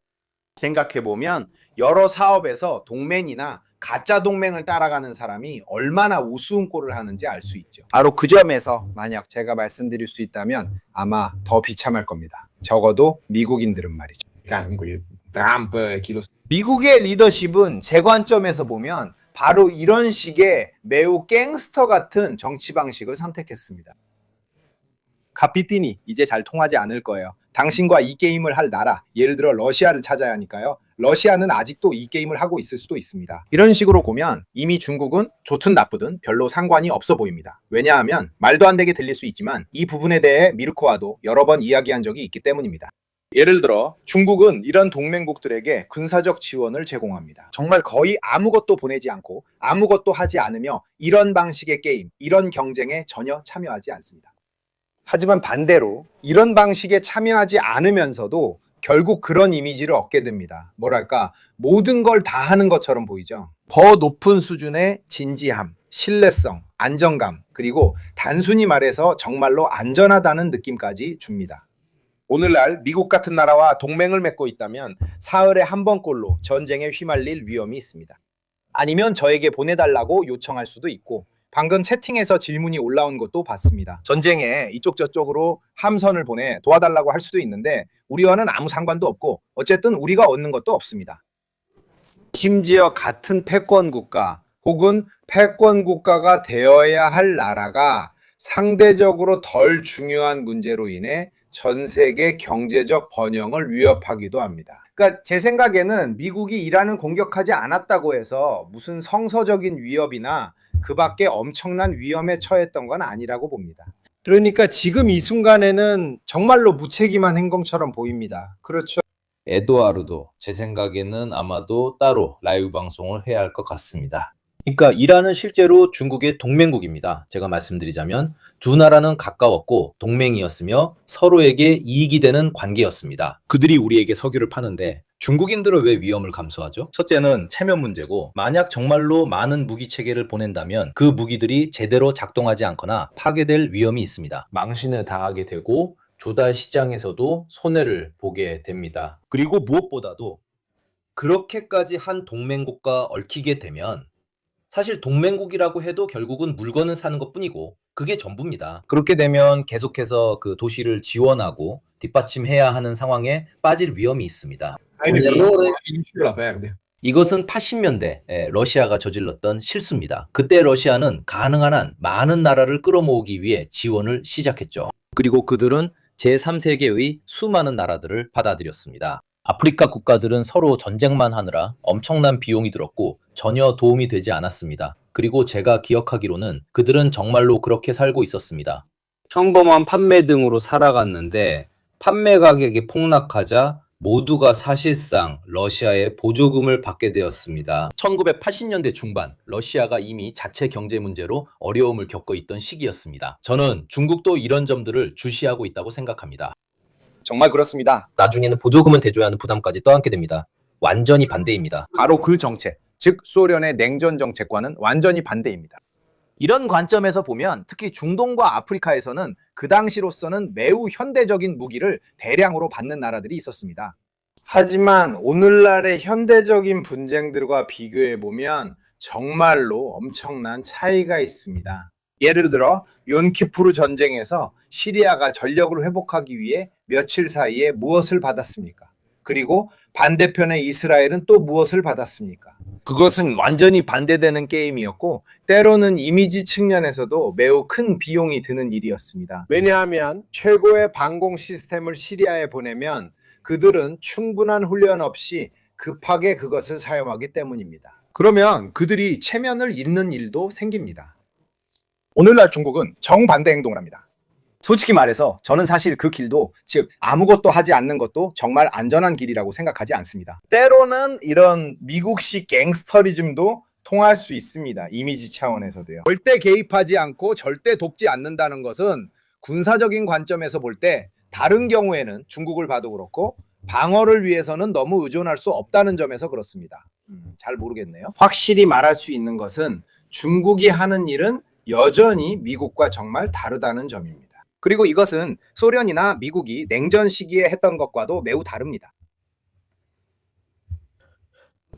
생각해보면 여러 사업에서 동맹이나 가짜 동맹을 따라가는 사람이 얼마나 우스운 꼴을 하는지 알 수 있죠. 바로 그 점에서 만약 제가 말씀드릴 수 있다면 아마 더 비참할 겁니다. 적어도 미국인들은 말이죠. 미국의 리더십은 제 관점에서 보면 바로 이런 식의 매우 갱스터 같은 정치 방식을 선택했습니다. 카피티니 이제 잘 통하지 않을 거예요. 당신과 이 게임을 할 나라, 예를 들어 러시아를 찾아야 하니까요. 러시아는 아직도 이 게임을 하고 있을 수도 있습니다. 이런 식으로 보면 이미 중국은 좋든 나쁘든 별로 상관이 없어 보입니다. 왜냐하면 말도 안 되게 들릴 수 있지만 이 부분에 대해 미르코와도 여러 번 이야기한 적이 있기 때문입니다. 예를 들어 중국은 이런 동맹국들에게 군사적 지원을 제공합니다. 정말 거의 아무것도 보내지 않고 아무것도 하지 않으며 이런 방식의 게임, 이런 경쟁에 전혀 참여하지 않습니다. 하지만 반대로 이런 방식에 참여하지 않으면서도 결국 그런 이미지를 얻게 됩니다. 뭐랄까 모든 걸 다 하는 것처럼 보이죠. 더 높은 수준의 진지함, 신뢰성, 안정감, 그리고 단순히 말해서 정말로 안전하다는 느낌까지 줍니다. 오늘날 미국 같은 나라와 동맹을 맺고 있다면 사흘에 한 번꼴로 전쟁에 휘말릴 위험이 있습니다. 아니면 저에게 보내달라고 요청할 수도 있고 방금 채팅에서 질문이 올라온 것도 봤습니다. 전쟁에 이쪽 저쪽으로 함선을 보내 도와달라고 할 수도 있는데 우리와는 아무 상관도 없고 어쨌든 우리가 얻는 것도 없습니다. 심지어 같은 패권 국가 혹은 패권 국가가 되어야 할 나라가 상대적으로 덜 중요한 문제로 인해 전 세계 경제적 번영을 위협하기도 합니다. 그러니까 제 생각에는 미국이 이란을 공격하지 않았다고 해서 무슨 성서적인 위협이나 그 밖에 엄청난 위험에 처했던 건 아니라고 봅니다. 그러니까 지금 이 순간에는 정말로 무책임한 행동처럼 보입니다. 그렇죠. 에두아르도 제 생각에는 아마도 따로 라이브 방송을 해야 할 것 같습니다. 그러니까 이란은 실제로 중국의 동맹국입니다. 제가 말씀드리자면 두 나라는 가까웠고 동맹이었으며 서로에게 이익이 되는 관계였습니다. 그들이 우리에게 석유를 파는데 중국인들은 왜 위험을 감수하죠? 첫째는 체면 문제고, 만약 정말로 많은 무기 체계를 보낸다면 그 무기들이 제대로 작동하지 않거나 파괴될 위험이 있습니다. 망신을 당하게 되고 조달 시장에서도 손해를 보게 됩니다. 그리고 무엇보다도 그렇게까지 한 동맹국과 얽히게 되면 사실 동맹국이라고 해도 결국은 물건을 사는 것뿐이고 그게 전부입니다. 그렇게 되면 계속해서 그 도시를 지원하고 뒷받침해야 하는 상황에 빠질 위험이 있습니다. 이것은 80년대 러시아가 저질렀던 실수입니다. 그때 러시아는 가능한 한 많은 나라를 끌어모으기 위해 지원을 시작했죠. 그리고 그들은 제3세계의 수많은 나라들을 받아들였습니다. 아프리카 국가들은 서로 전쟁만 하느라 엄청난 비용이 들었고 전혀 도움이 되지 않았습니다. 그리고 제가 기억하기로는 그들은 정말로 그렇게 살고 있었습니다. 평범한 판매 등으로 살아갔는데 판매 가격이 폭락하자 모두가 사실상 러시아의 보조금을 받게 되었습니다. 1980년대 중반, 러시아가 이미 자체 경제 문제로 어려움을 겪고 있던 시기였습니다. 저는 중국도 이런 점들을 주시하고 있다고 생각합니다. 정말 그렇습니다. 나중에는 보조금은 대줘야 하는 부담까지 떠안게 됩니다. 완전히 반대입니다. 바로 그 정책, 즉 소련의 냉전 정책과는 완전히 반대입니다. 이런 관점에서 보면 특히 중동과 아프리카에서는 그 당시로서는 매우 현대적인 무기를 대량으로 받는 나라들이 있었습니다. 하지만 오늘날의 현대적인 분쟁들과 비교해 보면 정말로 엄청난 차이가 있습니다. 예를 들어 욤키푸르 전쟁에서 시리아가 전력을 회복하기 위해 며칠 사이에 무엇을 받았습니까? 그리고 반대편의 이스라엘은 또 무엇을 받았습니까? 그것은 완전히 반대되는 게임이었고 때로는 이미지 측면에서도 매우 큰 비용이 드는 일이었습니다. 왜냐하면 최고의 방공 시스템을 시리아에 보내면 그들은 충분한 훈련 없이 급하게 그것을 사용하기 때문입니다. 그러면 그들이 체면을 잇는 일도 생깁니다. 오늘날 중국은 정반대 행동을 합니다. 솔직히 말해서 저는 사실 그 길도, 즉 아무것도 하지 않는 것도 정말 안전한 길이라고 생각하지 않습니다. 때로는 이런 미국식 갱스터리즘도 통할 수 있습니다. 이미지 차원에서도요. 절대 개입하지 않고 절대 돕지 않는다는 것은 군사적인 관점에서 볼 때 다른 경우에는 중국을 봐도 그렇고 방어를 위해서는 너무 의존할 수 없다는 점에서 그렇습니다. 잘 모르겠네요. 확실히 말할 수 있는 것은 중국이 하는 일은 여전히 미국과 정말 다르다는 점입니다. 그리고 이것은 소련이나 미국이 냉전 시기에 했던 것과도 매우 다릅니다.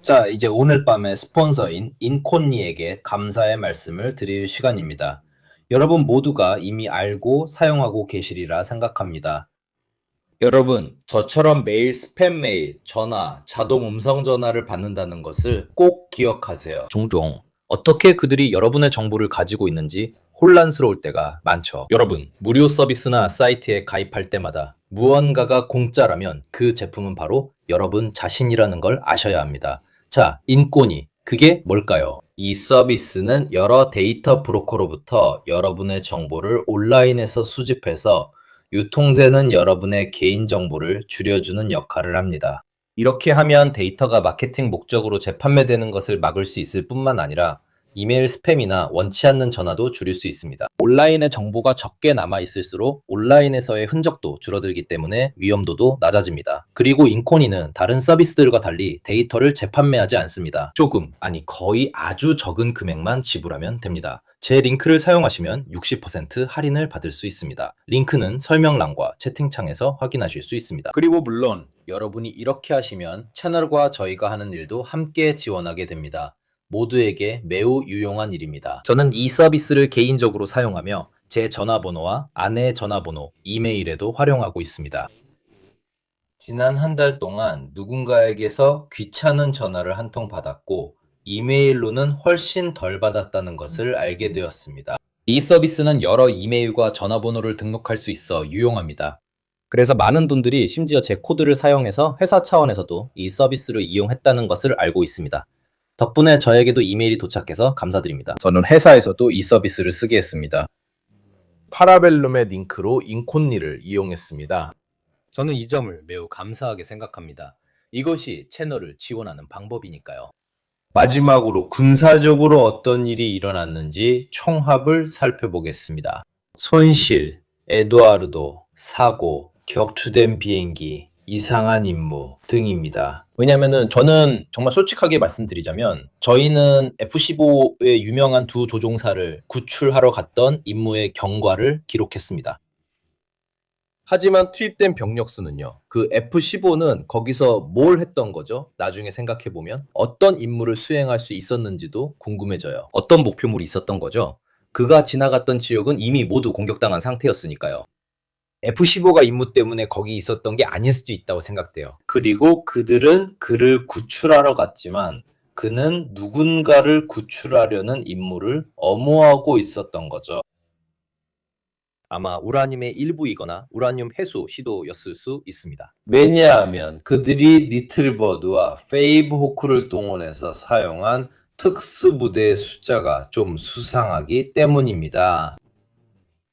자, 이제 오늘 밤의 스폰서인 인콘니에게 감사의 말씀을 드릴 시간입니다. 여러분 모두가 이미 알고 사용하고 계시리라 생각합니다. 여러분, 저처럼 매일 스팸 메일, 전화, 자동 음성 전화를 받는다는 것을 꼭 기억하세요. 종종 어떻게 그들이 여러분의 정보를 가지고 있는지 혼란스러울 때가 많죠. 여러분, 무료 서비스나 사이트에 가입할 때마다 무언가가 공짜라면 그 제품은 바로 여러분 자신이라는 걸 아셔야 합니다. 자, 인권이 그게 뭘까요? 이 서비스는 여러 데이터 브로커로부터 여러분의 정보를 온라인에서 수집해서 유통되는 여러분의 개인정보를 줄여주는 역할을 합니다. 이렇게 하면 데이터가 마케팅 목적으로 재판매되는 것을 막을 수 있을 뿐만 아니라 이메일 스팸이나 원치 않는 전화도 줄일 수 있습니다. 온라인의 정보가 적게 남아있을수록 온라인에서의 흔적도 줄어들기 때문에 위험도도 낮아집니다. 그리고 인코니는 다른 서비스들과 달리 데이터를 재판매하지 않습니다. 조금, 아니 거의 아주 적은 금액만 지불하면 됩니다. 제 링크를 사용하시면 60% 할인을 받을 수 있습니다. 링크는 설명란과 채팅창에서 확인하실 수 있습니다. 그리고 물론 여러분이 이렇게 하시면 채널과 저희가 하는 일도 함께 지원하게 됩니다. 모두에게 매우 유용한 일입니다. 저는 이 서비스를 개인적으로 사용하며 제 전화번호와 아내의 전화번호, 이메일에도 활용하고 있습니다. 지난 한 달 동안 누군가에게서 귀찮은 전화를 한 통 받았고 이메일로는 훨씬 덜 받았다는 것을 알게 되었습니다. 이 서비스는 여러 이메일과 전화번호를 등록할 수 있어 유용합니다. 그래서 많은 분들이 심지어 제 코드를 사용해서 회사 차원에서도 이 서비스를 이용했다는 것을 알고 있습니다. 덕분에 저에게도 이메일이 도착해서 감사드립니다. 저는 회사에서도 이 서비스를 쓰게 했습니다. 파라벨룸의 링크로 인콘니를 이용했습니다. 저는 이 점을 매우 감사하게 생각합니다. 이것이 채널을 지원하는 방법이니까요. 마지막으로 군사적으로 어떤 일이 일어났는지 총합을 살펴보겠습니다. 손실, 에두아르도, 사고, 격추된 비행기, 이상한 임무 등입니다. 왜냐면은 저는 정말 솔직하게 말씀드리자면 저희는 F-15의 유명한 두 조종사를 구출하러 갔던 임무의 경과를 기록했습니다. 하지만 투입된 병력 수는요. 그 F-15는 거기서 뭘 했던 거죠? 나중에 생각해보면 어떤 임무를 수행할 수 있었는지도 궁금해져요. 어떤 목표물이 있었던 거죠? 그가 지나갔던 지역은 이미 모두 공격당한 상태였으니까요. F-15가 임무 때문에 거기 있었던 게 아닐 수도 있다고 생각돼요. 그리고 그들은 그를 구출하러 갔지만 그는 누군가를 구출하려는 임무를 엄호하고 있었던 거죠. 아마 우라늄의 일부이거나 우라늄 해수 시도였을 수 있습니다. 왜냐하면 그들이 니틀버드와 페이브 호크를 동원해서 사용한 특수부대의 숫자가 좀 수상하기 때문입니다.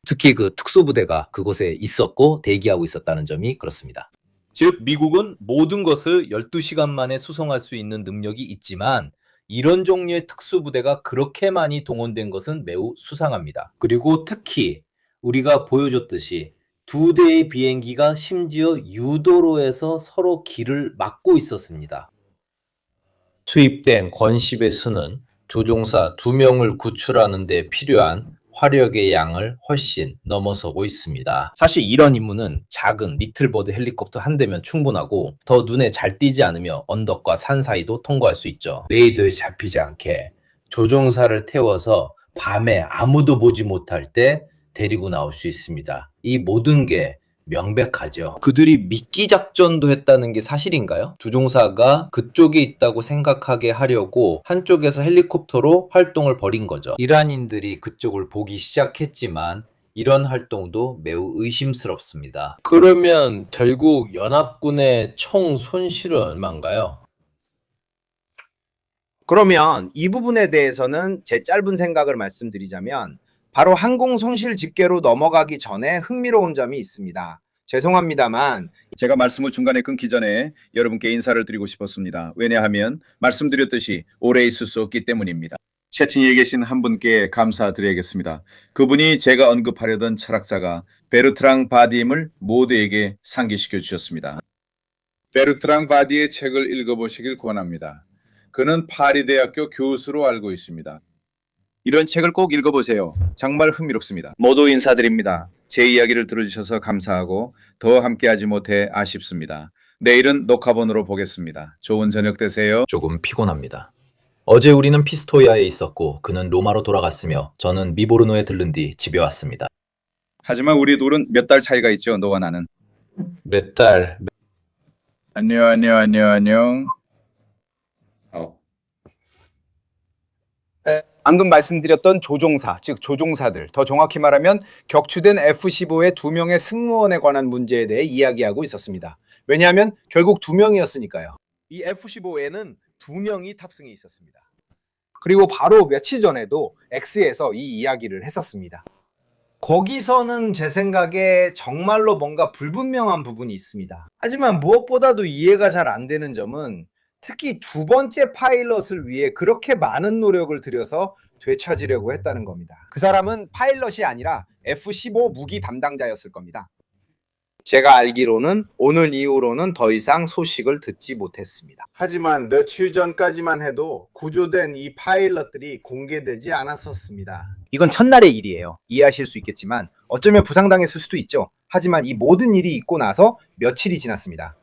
특히 그 특수부대가 그곳에 있었고 대기하고 있었다는 점이 그렇습니다. 즉 미국은 모든 것을 12시간 만에 수송할 수 있는 능력이 있지만 이런 종류의 특수부대가 그렇게 많이 동원된 것은 매우 수상합니다. 그리고 특히 우리가 보여줬듯이 두 대의 비행기가 심지어 유도로에서 서로 길을 막고 있었습니다. 투입된 건십의 수는 조종사 2명을 구출하는 데 필요한 화력의 양을 훨씬 넘어서고 있습니다. 사실 이런 임무는 작은 리틀버드 헬리콥터 한 대면 충분하고 더 눈에 잘 띄지 않으며 언덕과 산 사이도 통과할 수 있죠. 레이더에 잡히지 않게 조종사를 태워서 밤에 아무도 보지 못할 때 데리고 나올 수 있습니다. 이 모든 게 명백하죠. 그들이 미끼 작전도 했다는 게 사실인가요? 조종사가 그쪽에 있다고 생각하게 하려고 한쪽에서 헬리콥터로 활동을 벌인 거죠. 이란인들이 그쪽을 보기 시작했지만 이런 활동도 매우 의심스럽습니다. 그러면 결국 연합군의 총 손실은 얼마인가요? 그러면 이 부분에 대해서는 제 짧은 생각을 말씀드리자면 바로 항공 손실 집계로 넘어가기 전에 흥미로운 점이 있습니다. 죄송합니다만 제가 말씀을 중간에 끊기 전에 여러분께 인사를 드리고 싶었습니다. 왜냐하면 말씀드렸듯이 오래 있을 수 없기 때문입니다. 채팅에 계신 한 분께 감사드려야겠습니다. 그분이 제가 언급하려던 철학자가 베르트랑 바디임을 모두에게 상기시켜 주셨습니다. 베르트랑 바디의 책을 읽어보시길 권합니다. 그는 파리 대학교 교수로 알고 있습니다. 이런 책을 꼭 읽어보세요. 정말 흥미롭습니다. 모두 인사드립니다. 제 이야기를 들어주셔서 감사하고 더 함께하지 못해 아쉽습니다. 내일은 녹화본으로 보겠습니다. 좋은 저녁 되세요. 조금 피곤합니다. 어제 우리는 피스토이아에 있었고 그는 로마로 돌아갔으며 저는 미보르노에 들른 뒤 집에 왔습니다. 하지만 우리 둘은 몇 달 차이가 있죠. 너와 나는. 몇 달... 안녕. 방금 말씀드렸던 조종사, 즉 조종사들, 더 정확히 말하면 격추된 F-15의 2명의 승무원에 관한 문제에 대해 이야기하고 있었습니다. 왜냐하면 결국 2명이었으니까요. 이 F-15에는 2명이 탑승해 있었습니다. 그리고 바로 며칠 전에도 X에서 이 이야기를 했었습니다. 거기서는 제 생각에 정말로 뭔가 불분명한 부분이 있습니다. 하지만 무엇보다도 이해가 잘 안 되는 점은 특히 두 번째 파일럿을 위해 그렇게 많은 노력을 들여서 되찾으려고 했다는 겁니다. 그 사람은 파일럿이 아니라 F-15 무기 담당자였을 겁니다. 제가 알기로는 오늘 이후로는 더 이상 소식을 듣지 못했습니다. 하지만 며칠 전까지만 해도 구조된 이 파일럿들이 공개되지 않았었습니다. 이건 첫날의 일이에요. 이해하실 수 있겠지만 어쩌면 부상당했을 수도 있죠. 하지만 이 모든 일이 있고 나서 며칠이 지났습니다.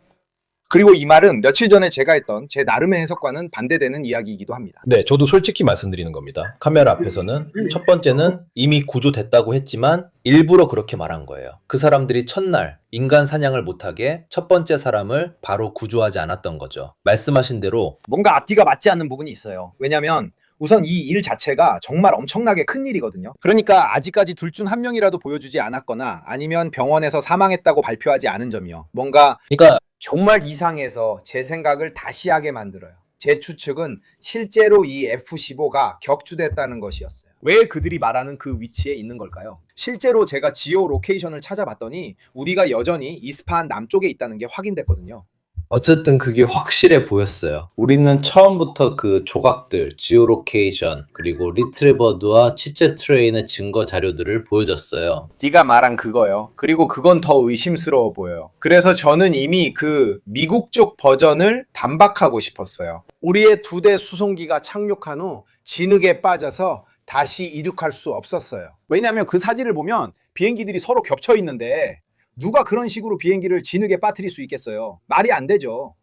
그리고 이 말은 며칠 전에 제가 했던 제 나름의 해석과는 반대되는 이야기이기도 합니다. 네, 저도 솔직히 말씀드리는 겁니다. 카메라 앞에서는 첫 번째는 이미 구조됐다고 했지만 일부러 그렇게 말한 거예요. 그 사람들이 첫날 인간 사냥을 못하게 첫 번째 사람을 바로 구조하지 않았던 거죠. 말씀하신 대로 뭔가 앞뒤가 맞지 않는 부분이 있어요. 왜냐하면 우선 이 일 자체가 정말 엄청나게 큰 일이거든요. 그러니까 아직까지 둘 중 한 명이라도 보여주지 않았거나 아니면 병원에서 사망했다고 발표하지 않은 점이요. 뭔가 그러니까 정말 이상해서 제 생각을 다시 하게 만들어요. 제 추측은 실제로 이 F-15가 격추됐다는 것이었어요. 왜 그들이 말하는 그 위치에 있는 걸까요? 실제로 제가 지오 로케이션을 찾아봤더니 우리가 여전히 이스파한 남쪽에 있다는 게 확인됐거든요. 어쨌든 그게 확실해 보였어요. 우리는 처음부터 그 조각들, 지오로케이션, 그리고 리트레버드와 치체 트레인의 증거 자료들을 보여줬어요. 네가 말한 그거요. 그리고 그건 더 의심스러워 보여요. 그래서 저는 이미 그 미국 쪽 버전을 반박하고 싶었어요. 우리의 2대 수송기가 착륙한 후 진흙에 빠져서 다시 이륙할 수 없었어요. 왜냐하면 그 사진을 보면 비행기들이 서로 겹쳐 있는데 누가 그런 식으로 비행기를 진흙에 빠뜨릴 수 있겠어요? 말이 안 되죠.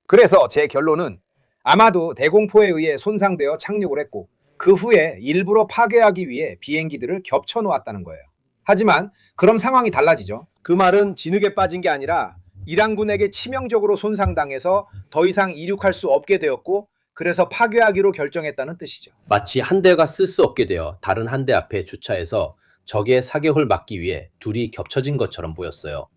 그래서 제 결론은 아마도 대공포에 의해 손상되어 착륙을 했고 그 후에 일부러 파괴하기 위해 비행기들을 겹쳐 놓았다는 거예요. 하지만 그럼 상황이 달라지죠. 그 말은 진흙에 빠진 게 아니라 이란군에게 치명적으로 손상당해서 더 이상 이륙할 수 없게 되었고 그래서 파괴하기로 결정했다는 뜻이죠. 마치 한 대가 쓸 수 없게 되어 다른 한 대 앞에 주차해서 적의 사격을 막기 위해 둘이 겹쳐진 것처럼 보였어요.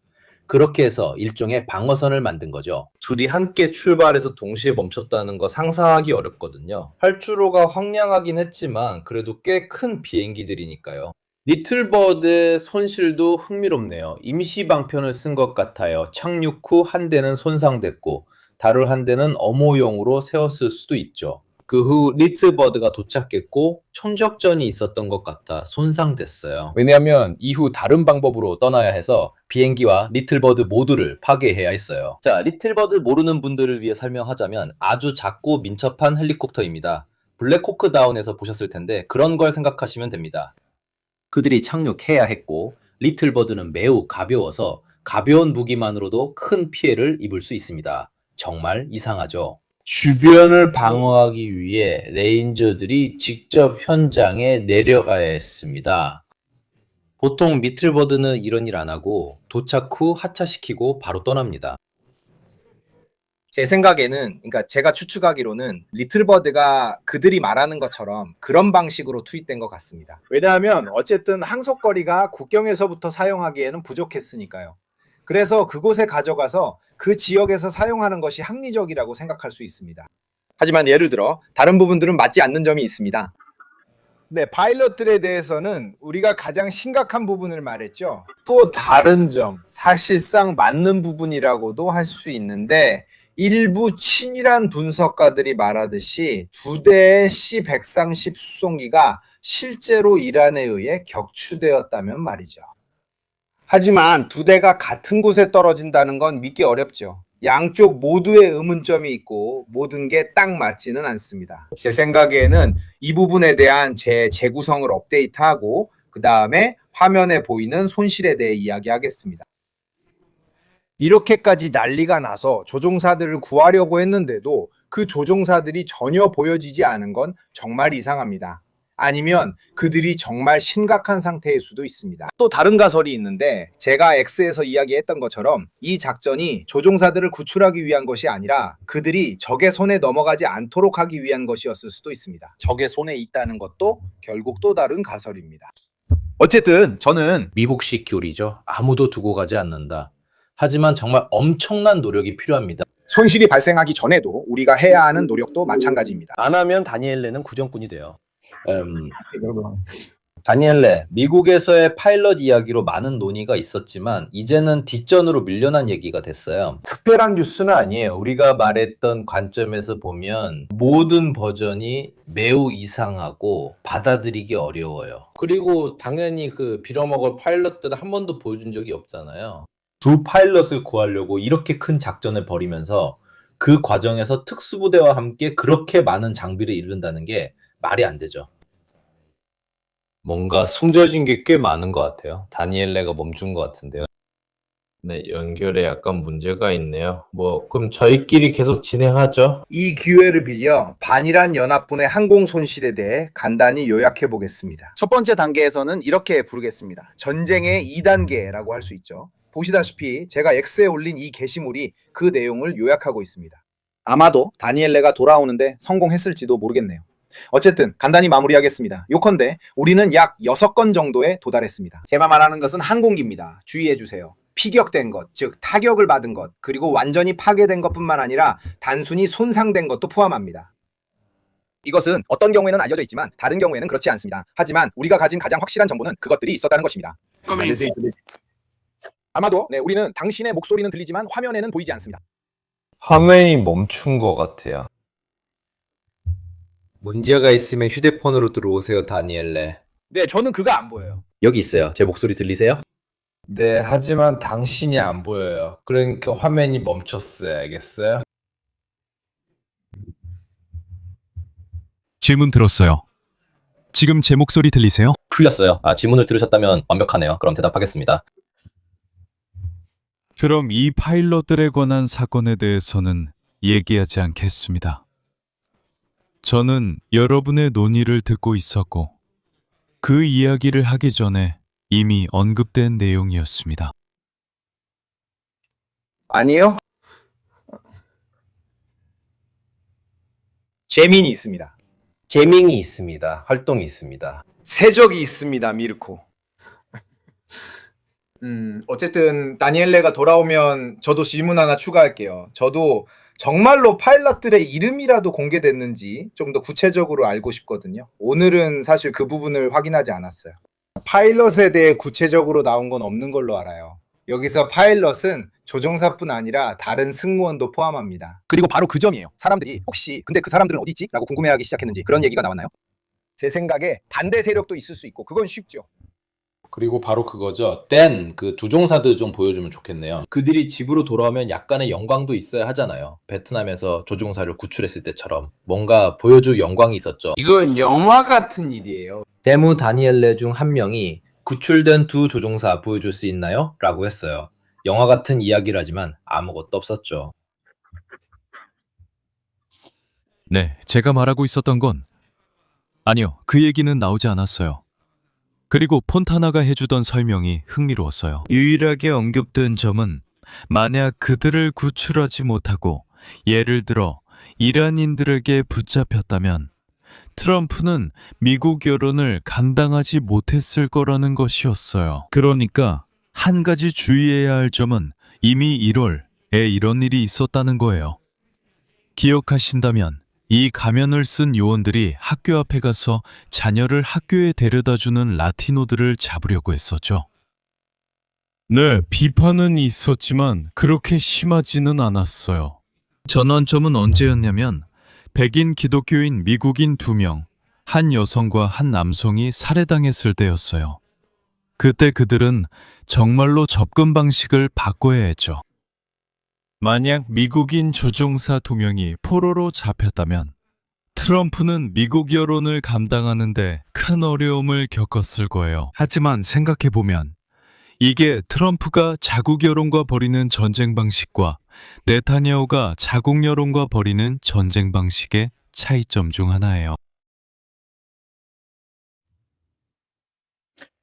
그렇게 해서 일종의 방어선을 만든 거죠. 둘이 함께 출발해서 동시에 멈췄다는 거 상상하기 어렵거든요. 활주로가 황량하긴 했지만 그래도 꽤 큰 비행기들이니까요. 리틀버드의 손실도 흥미롭네요. 임시 방편을 쓴 것 같아요. 착륙 후 한 대는 손상됐고 다른 한 대는 엄호용으로 세웠을 수도 있죠. 그 후 리틀버드가 도착했고 총적전이 있었던 것 같아 손상됐어요. 왜냐하면 이후 다른 방법으로 떠나야 해서 비행기와 리틀버드 모두를 파괴해야 했어요. 자, 리틀버드 모르는 분들을 위해 설명하자면 아주 작고 민첩한 헬리콥터입니다. 블랙호크 다운에서 보셨을 텐데 그런 걸 생각하시면 됩니다. 그들이 착륙해야 했고 리틀버드는 매우 가벼워서 가벼운 무기만으로도 큰 피해를 입을 수 있습니다. 정말 이상하죠? 주변을 방어하기 위해 레인저들이 직접 현장에 내려가야 했습니다. 보통 리틀버드는 이런 일 안 하고 도착 후 하차시키고 바로 떠납니다. 제 생각에는, 그러니까 제가 추측하기로는 리틀버드가 그들이 말하는 것처럼 그런 방식으로 투입된 것 같습니다. 왜냐하면 어쨌든 항속거리가 국경에서부터 사용하기에는 부족했으니까요. 그래서 그곳에 가져가서 그 지역에서 사용하는 것이 합리적이라고 생각할 수 있습니다. 하지만 예를 들어 다른 부분들은 맞지 않는 점이 있습니다. 네, 파일럿들에 대해서는 우리가 가장 심각한 부분을 말했죠. 또 다른 점, 사실상 맞는 부분이라고도 할 수 있는데 일부 친일한 분석가들이 말하듯이 2대의 C-130 수송기가 실제로 이란에 의해 격추되었다면 말이죠. 하지만 2대가 같은 곳에 떨어진다는 건 믿기 어렵죠. 양쪽 모두의 의문점이 있고 모든 게 딱 맞지는 않습니다. 제 생각에는 이 부분에 대한 제 재구성을 업데이트하고 그 다음에 화면에 보이는 손실에 대해 이야기하겠습니다. 이렇게까지 난리가 나서 조종사들을 구하려고 했는데도 그 조종사들이 전혀 보여지지 않은 건 정말 이상합니다. 아니면 그들이 정말 심각한 상태일 수도 있습니다. 또 다른 가설이 있는데 제가 X에서 이야기했던 것처럼 이 작전이 조종사들을 구출하기 위한 것이 아니라 그들이 적의 손에 넘어가지 않도록 하기 위한 것이었을 수도 있습니다. 적의 손에 있다는 것도 결국 또 다른 가설입니다. 어쨌든 저는 미국식 교리죠. 아무도 두고 가지 않는다. 하지만 정말 엄청난 노력이 필요합니다. 손실이 발생하기 전에도 우리가 해야 하는 노력도 마찬가지입니다. 안 하면 다니엘레는 구정꾼이 돼요. 다니엘레, 미국에서의 파일럿 이야기로 많은 논의가 있었지만 이제는 뒷전으로 밀려난 얘기가 됐어요. 특별한 뉴스는 아니에요. 우리가 말했던 관점에서 보면 모든 버전이 매우 이상하고 받아들이기 어려워요. 그리고 당연히 그 빌어먹을 파일럿들은 한 번도 보여준 적이 없잖아요. 2 파일럿을 구하려고 이렇게 큰 작전을 벌이면서 그 과정에서 특수부대와 함께 그렇게 많은 장비를 잃는다는 게 말이 안 되죠. 뭔가 숨겨진 게 꽤 많은 것 같아요. 다니엘레가 멈춘 것 같은데요. 네, 연결에 약간 문제가 있네요. 그럼 저희끼리 계속 진행하죠. 이 기회를 빌려 반이란 연합군의 항공 손실에 대해 간단히 요약해 보겠습니다. 첫 번째 단계에서는 이렇게 부르겠습니다. 전쟁의 2단계라고 할 수 있죠. 보시다시피 제가 X에 올린 이 게시물이 그 내용을 요약하고 있습니다. 아마도 다니엘레가 돌아오는데 성공했을지도 모르겠네요. 어쨌든 간단히 마무리하겠습니다. 요컨대 우리는 약 6건 정도에 도달했습니다. 제가 말하는 것은 항공기입니다. 주의해 주세요. 피격된 것, 즉 타격을 받은 것, 그리고 완전히 파괴된 것뿐만 아니라 단순히 손상된 것도 포함합니다. 이것은 어떤 경우에는 알려져 있지만 다른 경우에는 그렇지 않습니다. 하지만 우리가 가진 가장 확실한 정보는 그것들이 있었다는 것입니다. 아마도 우리는 당신의 목소리는 들리지만 화면에는 보이지 않습니다. 화면이 멈춘 것 같아요. 문제가 있으면 휴대폰으로 들어오세요, 다니엘레. 네, 저는 그가 안 보여요. 여기 있어요. 제 목소리 들리세요? 네, 하지만 당신이 안 보여요. 그러니까 화면이 멈췄어요. 알겠어요? 질문 들었어요. 지금 제 목소리 들리세요? 풀렸어요. 질문을 들으셨다면 완벽하네요. 그럼 대답하겠습니다. 그럼 이 파일럿들에 관한 사건에 대해서는 얘기하지 않겠습니다. 저는 여러분의 논의를 듣고 있었고 그 이야기를 하기 전에 이미 언급된 내용이었습니다. 아니요. 재민이 있습니다. 재밍이 있습니다. 활동이 있습니다. 세적이 있습니다. 미르코. 어쨌든 다니엘레가 돌아오면 저도 질문 하나 추가할게요. 저도 정말로 파일럿들의 이름이라도 공개됐는지 좀 더 구체적으로 알고 싶거든요. 오늘은 사실 그 부분을 확인하지 않았어요. 파일럿에 대해 구체적으로 나온 건 없는 걸로 알아요. 여기서 파일럿은 조종사뿐 아니라 다른 승무원도 포함합니다. 그리고 바로 그 점이에요. 사람들이 혹시 근데 그 사람들은 어디 있지? 라고 궁금해하기 시작했는지 그런 얘기가 나왔나요? 제 생각에 반대 세력도 있을 수 있고 그건 쉽죠. 그리고 바로 그거죠. 그 조종사들 좀 보여주면 좋겠네요. 그들이 집으로 돌아오면 약간의 영광도 있어야 하잖아요. 베트남에서 조종사를 구출했을 때처럼 뭔가 보여줄 영광이 있었죠. 이건 영화 같은 일이에요. 데무 다니엘레 중 한 명이 구출된 두 조종사 보여줄 수 있나요? 라고 했어요. 영화 같은 이야기라지만 아무것도 없었죠. 네, 제가 말하고 있었던 건 아니요, 그 얘기는 나오지 않았어요. 그리고 폰타나가 해주던 설명이 흥미로웠어요. 유일하게 언급된 점은 만약 그들을 구출하지 못하고 예를 들어 이란인들에게 붙잡혔다면 트럼프는 미국 여론을 감당하지 못했을 거라는 것이었어요. 그러니까 한 가지 주의해야 할 점은 이미 1월에 이런 일이 있었다는 거예요. 기억하신다면 이 가면을 쓴 요원들이 학교 앞에 가서 자녀를 학교에 데려다주는 라티노들을 잡으려고 했었죠. 네, 비판은 있었지만 그렇게 심하지는 않았어요. 전환점은 언제였냐면 백인 기독교인 미국인 2명, 한 여성과 한 남성이 살해당했을 때였어요. 그때 그들은 정말로 접근 방식을 바꿔야 했죠. 만약 미국인 조종사 2명이 포로로 잡혔다면 트럼프는 미국 여론을 감당하는데 큰 어려움을 겪었을 거예요. 하지만 생각해보면 이게 트럼프가 자국 여론과 벌이는 전쟁 방식과 네타냐후가 자국 여론과 벌이는 전쟁 방식의 차이점 중 하나예요.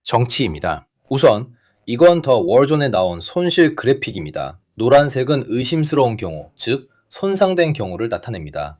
정치입니다. 우선 이건 더 월존에 나온 손실 그래픽입니다. 노란색은 의심스러운 경우, 즉 손상된 경우를 나타냅니다.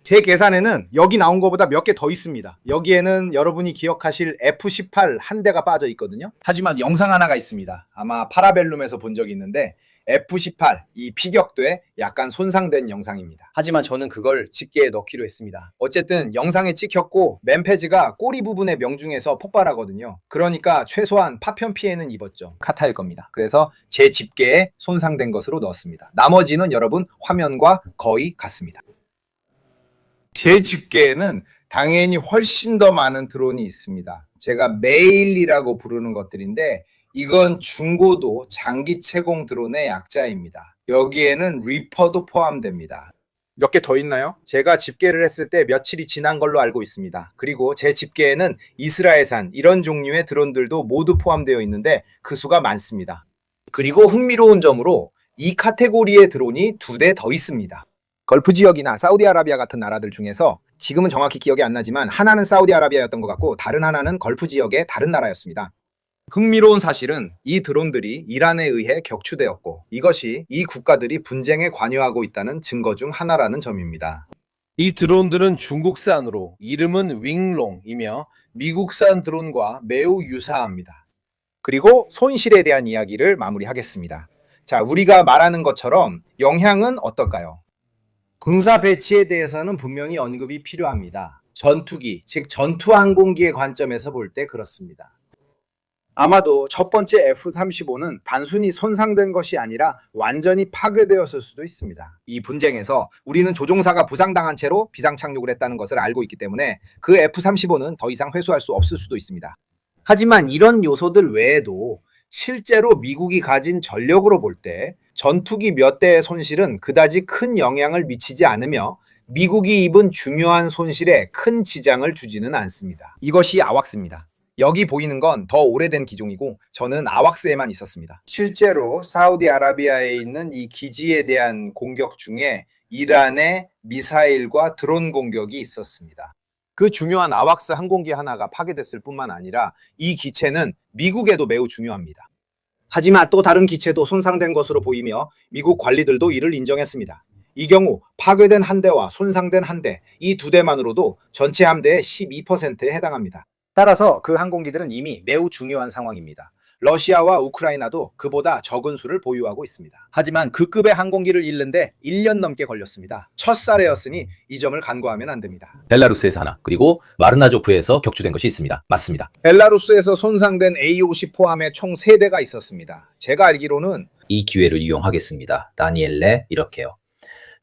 제 계산에는 여기 나온 것보다 몇 개 더 있습니다. 여기에는 여러분이 기억하실 F-18 한 대가 빠져 있거든요. 하지만 영상 하나가 있습니다. 아마 파라벨룸에서 본 적이 있는데 F-18 이 피격돼 약간 손상된 영상입니다. 하지만 저는 그걸 집게에 넣기로 했습니다. 어쨌든 영상에 찍혔고 맨페즈가 꼬리 부분의 명중에서 폭발하거든요. 그러니까 최소한 파편 피해는 입었죠. 카타일 겁니다. 그래서 제 집게에 손상된 것으로 넣었습니다. 나머지는 여러분 화면과 거의 같습니다. 제 집게에는 당연히 훨씬 더 많은 드론이 있습니다. 제가 메일이라고 부르는 것들인데 이건 중고도 장기 채공 드론의 약자입니다. 여기에는 리퍼도 포함됩니다. 몇 개 더 있나요? 제가 집계를 했을 때 며칠이 지난 걸로 알고 있습니다. 그리고 제 집계에는 이스라엘산 이런 종류의 드론들도 모두 포함되어 있는데 그 수가 많습니다. 그리고 흥미로운 점으로 이 카테고리의 드론이 2대 더 있습니다. 걸프 지역이나 사우디아라비아 같은 나라들 중에서 지금은 정확히 기억이 안 나지만 하나는 사우디아라비아였던 것 같고 다른 하나는 걸프 지역의 다른 나라였습니다. 흥미로운 사실은 이 드론들이 이란에 의해 격추되었고 이것이 이 국가들이 분쟁에 관여하고 있다는 증거 중 하나라는 점입니다. 이 드론들은 중국산으로 이름은 윙롱이며 미국산 드론과 매우 유사합니다. 그리고 손실에 대한 이야기를 마무리하겠습니다. 자, 우리가 말하는 것처럼 영향은 어떨까요? 군사 배치에 대해서는 분명히 언급이 필요합니다. 전투기, 즉 전투항공기의 관점에서 볼 때 그렇습니다. 아마도 첫 번째 F-35는 단순히 손상된 것이 아니라 완전히 파괴되었을 수도 있습니다. 이 분쟁에서 우리는 조종사가 부상당한 채로 비상착륙을 했다는 것을 알고 있기 때문에 그 F-35는 더 이상 회수할 수 없을 수도 있습니다. 하지만 이런 요소들 외에도 실제로 미국이 가진 전력으로 볼 때 전투기 몇 대의 손실은 그다지 큰 영향을 미치지 않으며 미국이 입은 중요한 손실에 큰 지장을 주지는 않습니다. 이것이 아왁스입니다. 여기 보이는 건 더 오래된 기종이고 저는 아왁스에만 있었습니다. 실제로 사우디아라비아에 있는 이 기지에 대한 공격 중에 이란의 미사일과 드론 공격이 있었습니다. 그 중요한 아왁스 항공기 하나가 파괴됐을 뿐만 아니라 이 기체는 미국에도 매우 중요합니다. 하지만 또 다른 기체도 손상된 것으로 보이며 미국 관리들도 이를 인정했습니다. 이 경우 파괴된 한 대와 손상된 한 대, 이 두 대만으로도 전체 함대의 12%에 해당합니다. 따라서 그 항공기들은 이미 매우 중요한 상황입니다. 러시아와 우크라이나도 그보다 적은 수를 보유하고 있습니다. 하지만 그 급의 항공기를 잃는데 1년 넘게 걸렸습니다. 첫 사례였으니 이 점을 간과하면 안 됩니다. 벨라루스에서 하나, 그리고 마르나조프에서 격추된 것이 있습니다. 맞습니다. 벨라루스에서 손상된 A-50 포함해 총 3대가 있었습니다. 제가 알기로는 이 기회를 이용하겠습니다. 다니엘레, 이렇게요.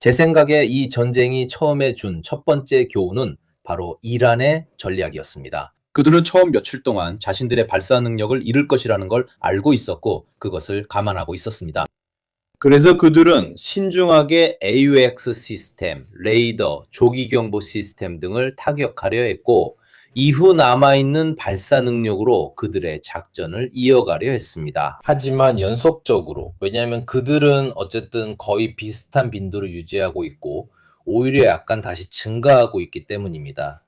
제 생각에 이 전쟁이 처음에 준 첫 번째 교훈은 바로 이란의 전략이었습니다. 그들은 처음 며칠 동안 자신들의 발사 능력을 잃을 것이라는 걸 알고 있었고 그것을 감안하고 있었습니다. 그래서 그들은 신중하게 AUX 시스템, 레이더, 조기경보 시스템 등을 타격하려 했고 이후 남아있는 발사 능력으로 그들의 작전을 이어가려 했습니다. 하지만 연속적으로, 왜냐하면 그들은 어쨌든 거의 비슷한 빈도를 유지하고 있고 오히려 약간 다시 증가하고 있기 때문입니다.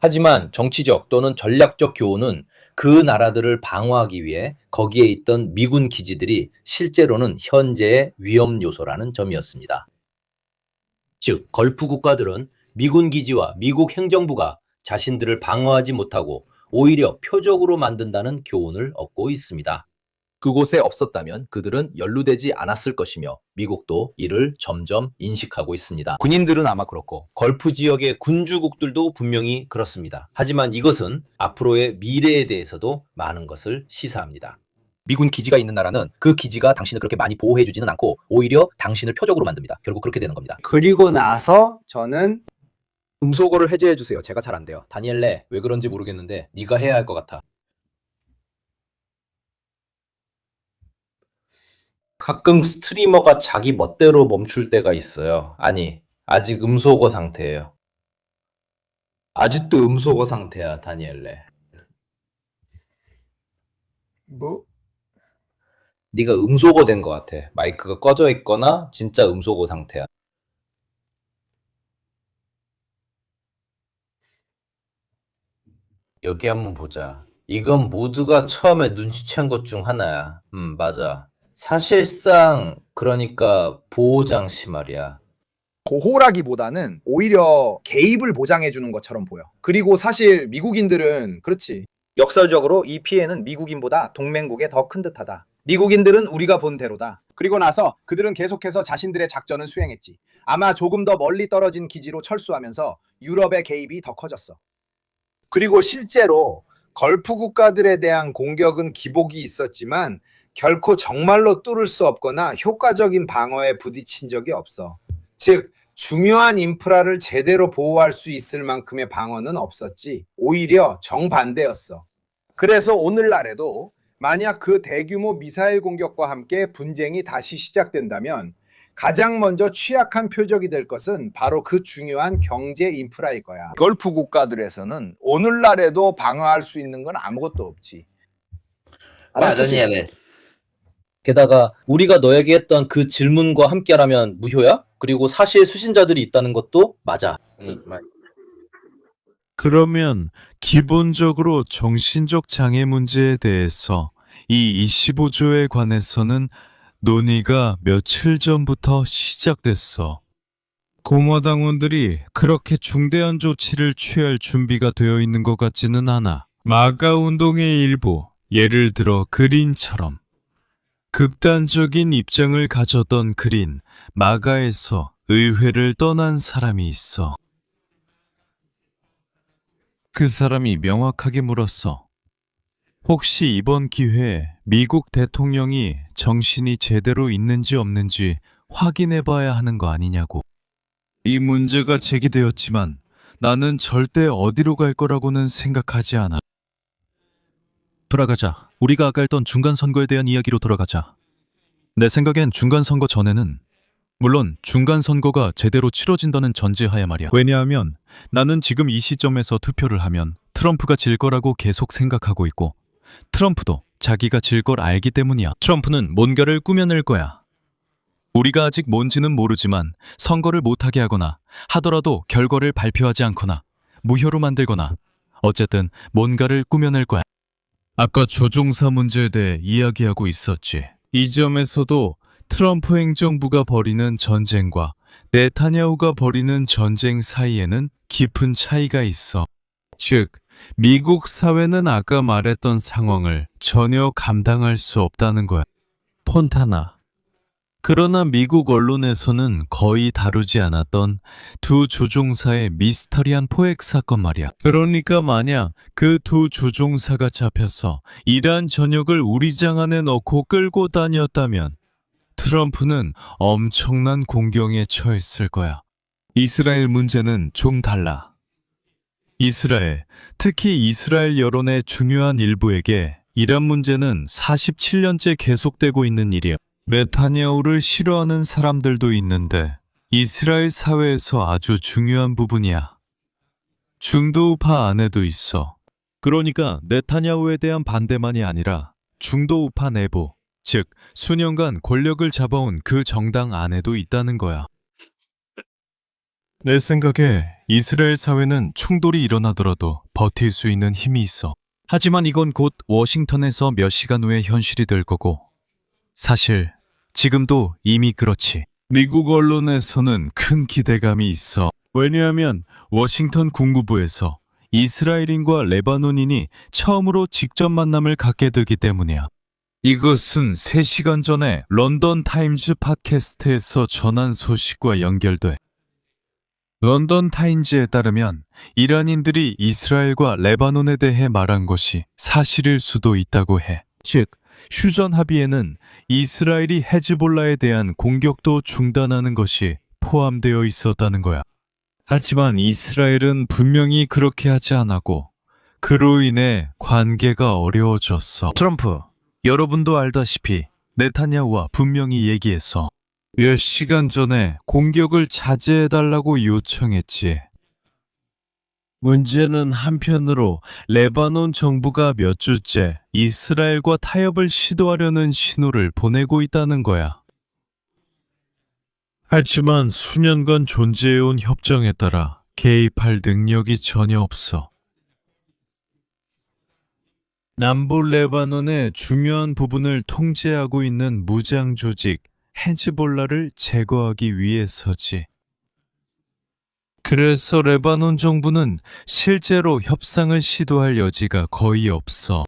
하지만 정치적 또는 전략적 교훈은 그 나라들을 방어하기 위해 거기에 있던 미군 기지들이 실제로는 현재의 위험 요소라는 점이었습니다. 즉, 걸프 국가들은 미군 기지와 미국 행정부가 자신들을 방어하지 못하고 오히려 표적으로 만든다는 교훈을 얻고 있습니다. 그곳에 없었다면 그들은 연루되지 않았을 것이며 미국도 이를 점점 인식하고 있습니다. 군인들은 아마 그렇고 걸프 지역의 군주국들도 분명히 그렇습니다. 하지만 이것은 앞으로의 미래에 대해서도 많은 것을 시사합니다. 미군 기지가 있는 나라는 그 기지가 당신을 그렇게 많이 보호해주지는 않고 오히려 당신을 표적으로 만듭니다. 결국 그렇게 되는 겁니다. 그리고 나서 저는 음소거를 해제해주세요. 제가 잘 안 돼요. 다니엘레, 왜 그런지 모르겠는데 네가 해야 할 것 같아. 가끔 스트리머가 자기 멋대로 멈출 때가 있어요. 아니, 아직 음소거 상태예요. 아직도 음소거 상태야, 다니엘레. 뭐? 네가 음소거 된 것 같아. 마이크가 꺼져 있거나 진짜 음소거 상태야. 여기 한번 보자. 이건 모두가 처음에 눈치챈 것 중 하나야. 맞아. 사실상 그러니까 보호장치 말이야. 보호라기보다는 오히려 개입을 보장해주는 것처럼 보여. 그리고 사실 미국인들은 그렇지. 역설적으로 이 피해는 미국인보다 동맹국에 더 큰 듯하다. 미국인들은 우리가 본 대로다. 그리고 나서 그들은 계속해서 자신들의 작전을 수행했지. 아마 조금 더 멀리 떨어진 기지로 철수하면서 유럽의 개입이 더 커졌어. 그리고 실제로 걸프 국가들에 대한 공격은 기복이 있었지만 결코 정말로 뚫을 수 없거나 효과적인 방어에 부딪힌 적이 없어. 즉 중요한 인프라를 제대로 보호할 수 있을 만큼의 방어는 없었지. 오히려 정반대였어. 그래서 오늘날에도 만약 그 대규모 미사일 공격과 함께 분쟁이 다시 시작된다면 가장 먼저 취약한 표적이 될 것은 바로 그 중요한 경제 인프라일 거야. 걸프 국가들에서는 오늘날에도 방어할 수 있는 건 아무것도 없지. 다니엘레. 게다가 우리가 너에게 했던 그 질문과 함께라면 무효야? 그리고 사실 수신자들이 있다는 것도 맞아. 그러면 기본적으로 정신적 장애 문제에 대해서 이 25조에 관해서는 논의가 며칠 전부터 시작됐어. 고모당원들이 그렇게 중대한 조치를 취할 준비가 되어 있는 것 같지는 않아. 마가 운동의 일부, 예를 들어 그린처럼 극단적인 입장을 가졌던 그린, 마가에서 의회를 떠난 사람이 있어. 그 사람이 명확하게 물었어. 혹시 이번 기회에 미국 대통령이 정신이 제대로 있는지 없는지 확인해 봐야 하는 거 아니냐고. 이 문제가 제기되었지만 나는 절대 어디로 갈 거라고는 생각하지 않아. 돌아가자. 우리가 아까 했던 중간선거에 대한 이야기로 돌아가자. 내 생각엔 중간선거 전에는, 물론 중간선거가 제대로 치러진다는 전제하에 말이야. 왜냐하면 나는 지금 이 시점에서 투표를 하면 트럼프가 질 거라고 계속 생각하고 있고, 트럼프도 자기가 질 걸 알기 때문이야. 트럼프는 뭔가를 꾸며낼 거야. 우리가 아직 뭔지는 모르지만 선거를 못하게 하거나, 하더라도 결과를 발표하지 않거나 무효로 만들거나, 어쨌든 뭔가를 꾸며낼 거야. 아까 조종사 문제에 대해 이야기하고 있었지. 이 점에서도 트럼프 행정부가 벌이는 전쟁과 네타냐후가 벌이는 전쟁 사이에는 깊은 차이가 있어. 즉, 미국 사회는 아까 말했던 상황을 전혀 감당할 수 없다는 거야. 폰타나. 그러나 미국 언론에서는 거의 다루지 않았던 두 조종사의 미스터리한 포획 사건 말이야. 그러니까 만약 그 두 조종사가 잡혀서 이란 전역을 우리장 안에 넣고 끌고 다녔다면 트럼프는 엄청난 공경에 처했을 거야. 이스라엘 문제는 좀 달라. 이스라엘, 특히 이스라엘 여론의 중요한 일부에게 이란 문제는 47년째 계속되고 있는 일이야. 네타냐후를 싫어하는 사람들도 있는데 이스라엘 사회에서 아주 중요한 부분이야. 중도우파 안에도 있어. 그러니까 네타냐후에 대한 반대만이 아니라 중도우파 내부, 즉 수년간 권력을 잡아온 그 정당 안에도 있다는 거야. 내 생각에 이스라엘 사회는 충돌이 일어나더라도 버틸 수 있는 힘이 있어. 하지만 이건 곧 워싱턴에서 몇 시간 후에 현실이 될 거고, 사실 지금도 이미 그렇지. 미국 언론에서는 큰 기대감이 있어. 왜냐하면 워싱턴 국무부에서 이스라엘인과 레바논인이 처음으로 직접 만남을 갖게 되기 때문이야. 이것은 3시간 전에 런던 타임즈 팟캐스트에서 전한 소식과 연결돼. 런던 타임즈에 따르면 이란인들이 이스라엘과 레바논에 대해 말한 것이 사실일 수도 있다고 해. 즉, 휴전 합의에는 이스라엘이 헤즈볼라에 대한 공격도 중단하는 것이 포함되어 있었다는 거야. 하지만 이스라엘은 분명히 그렇게 하지 않았고, 그로 인해 관계가 어려워졌어. 트럼프, 여러분도 알다시피 네타냐후와 분명히 얘기했어. 몇 시간 전에 공격을 자제해달라고 요청했지. 문제는 한편으로 레바논 정부가 몇 주째 이스라엘과 타협을 시도하려는 신호를 보내고 있다는 거야. 하지만 수년간 존재해온 협정에 따라 개입할 능력이 전혀 없어. 남부 레바논의 중요한 부분을 통제하고 있는 무장 조직 헤즈볼라를 제거하기 위해서지. 그래서 레바논 정부는 실제로 협상을 시도할 여지가 거의 없어.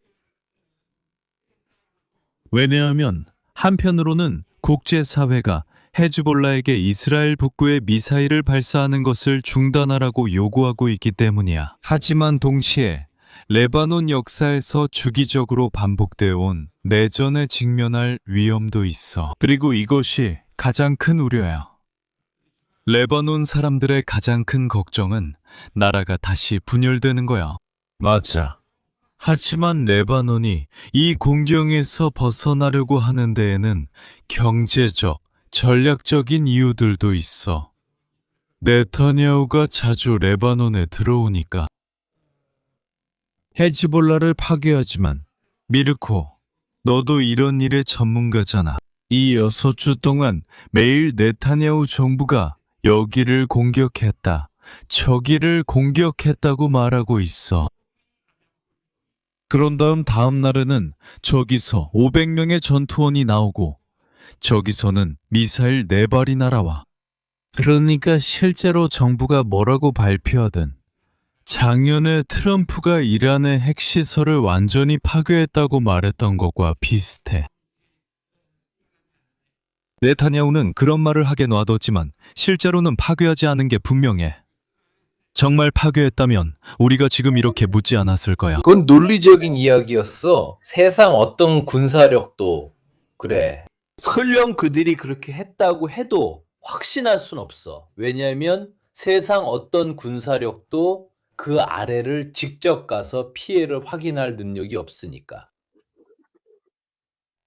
왜냐하면 한편으로는 국제사회가 헤즈볼라에게 이스라엘 북부에 미사일을 발사하는 것을 중단하라고 요구하고 있기 때문이야. 하지만 동시에 레바논 역사에서 주기적으로 반복되어 온 내전에 직면할 위험도 있어. 그리고 이것이 가장 큰 우려야. 레바논 사람들의 가장 큰 걱정은 나라가 다시 분열되는 거야. 맞아. 하지만 레바논이 이 공경에서 벗어나려고 하는 데에는 경제적, 전략적인 이유들도 있어. 네타냐후가 자주 레바논에 들어오니까. 헤즈볼라를 파괴하지만 미르코, 너도 이런 일의 전문가잖아. 이 6주 동안 매일 네타냐후 정부가 여기를 공격했다, 저기를 공격했다고 말하고 있어. 그런 다음 날에는 저기서 500명의 전투원이 나오고 저기서는 미사일 4발이 날아와. 그러니까 실제로 정부가 뭐라고 발표하든 작년에 트럼프가 이란의 핵시설을 완전히 파괴했다고 말했던 것과 비슷해. 네타냐후는 그런 말을 하게 놔뒀지만 실제로는 파괴하지 않은 게 분명해. 정말 파괴했다면 우리가 지금 이렇게 묻지 않았을 거야. 그건 논리적인 이야기였어. 세상 어떤 군사력도 그래. 설령 그들이 그렇게 했다고 해도 확신할 순 없어. 왜냐하면 세상 어떤 군사력도 그 아래를 직접 가서 피해를 확인할 능력이 없으니까.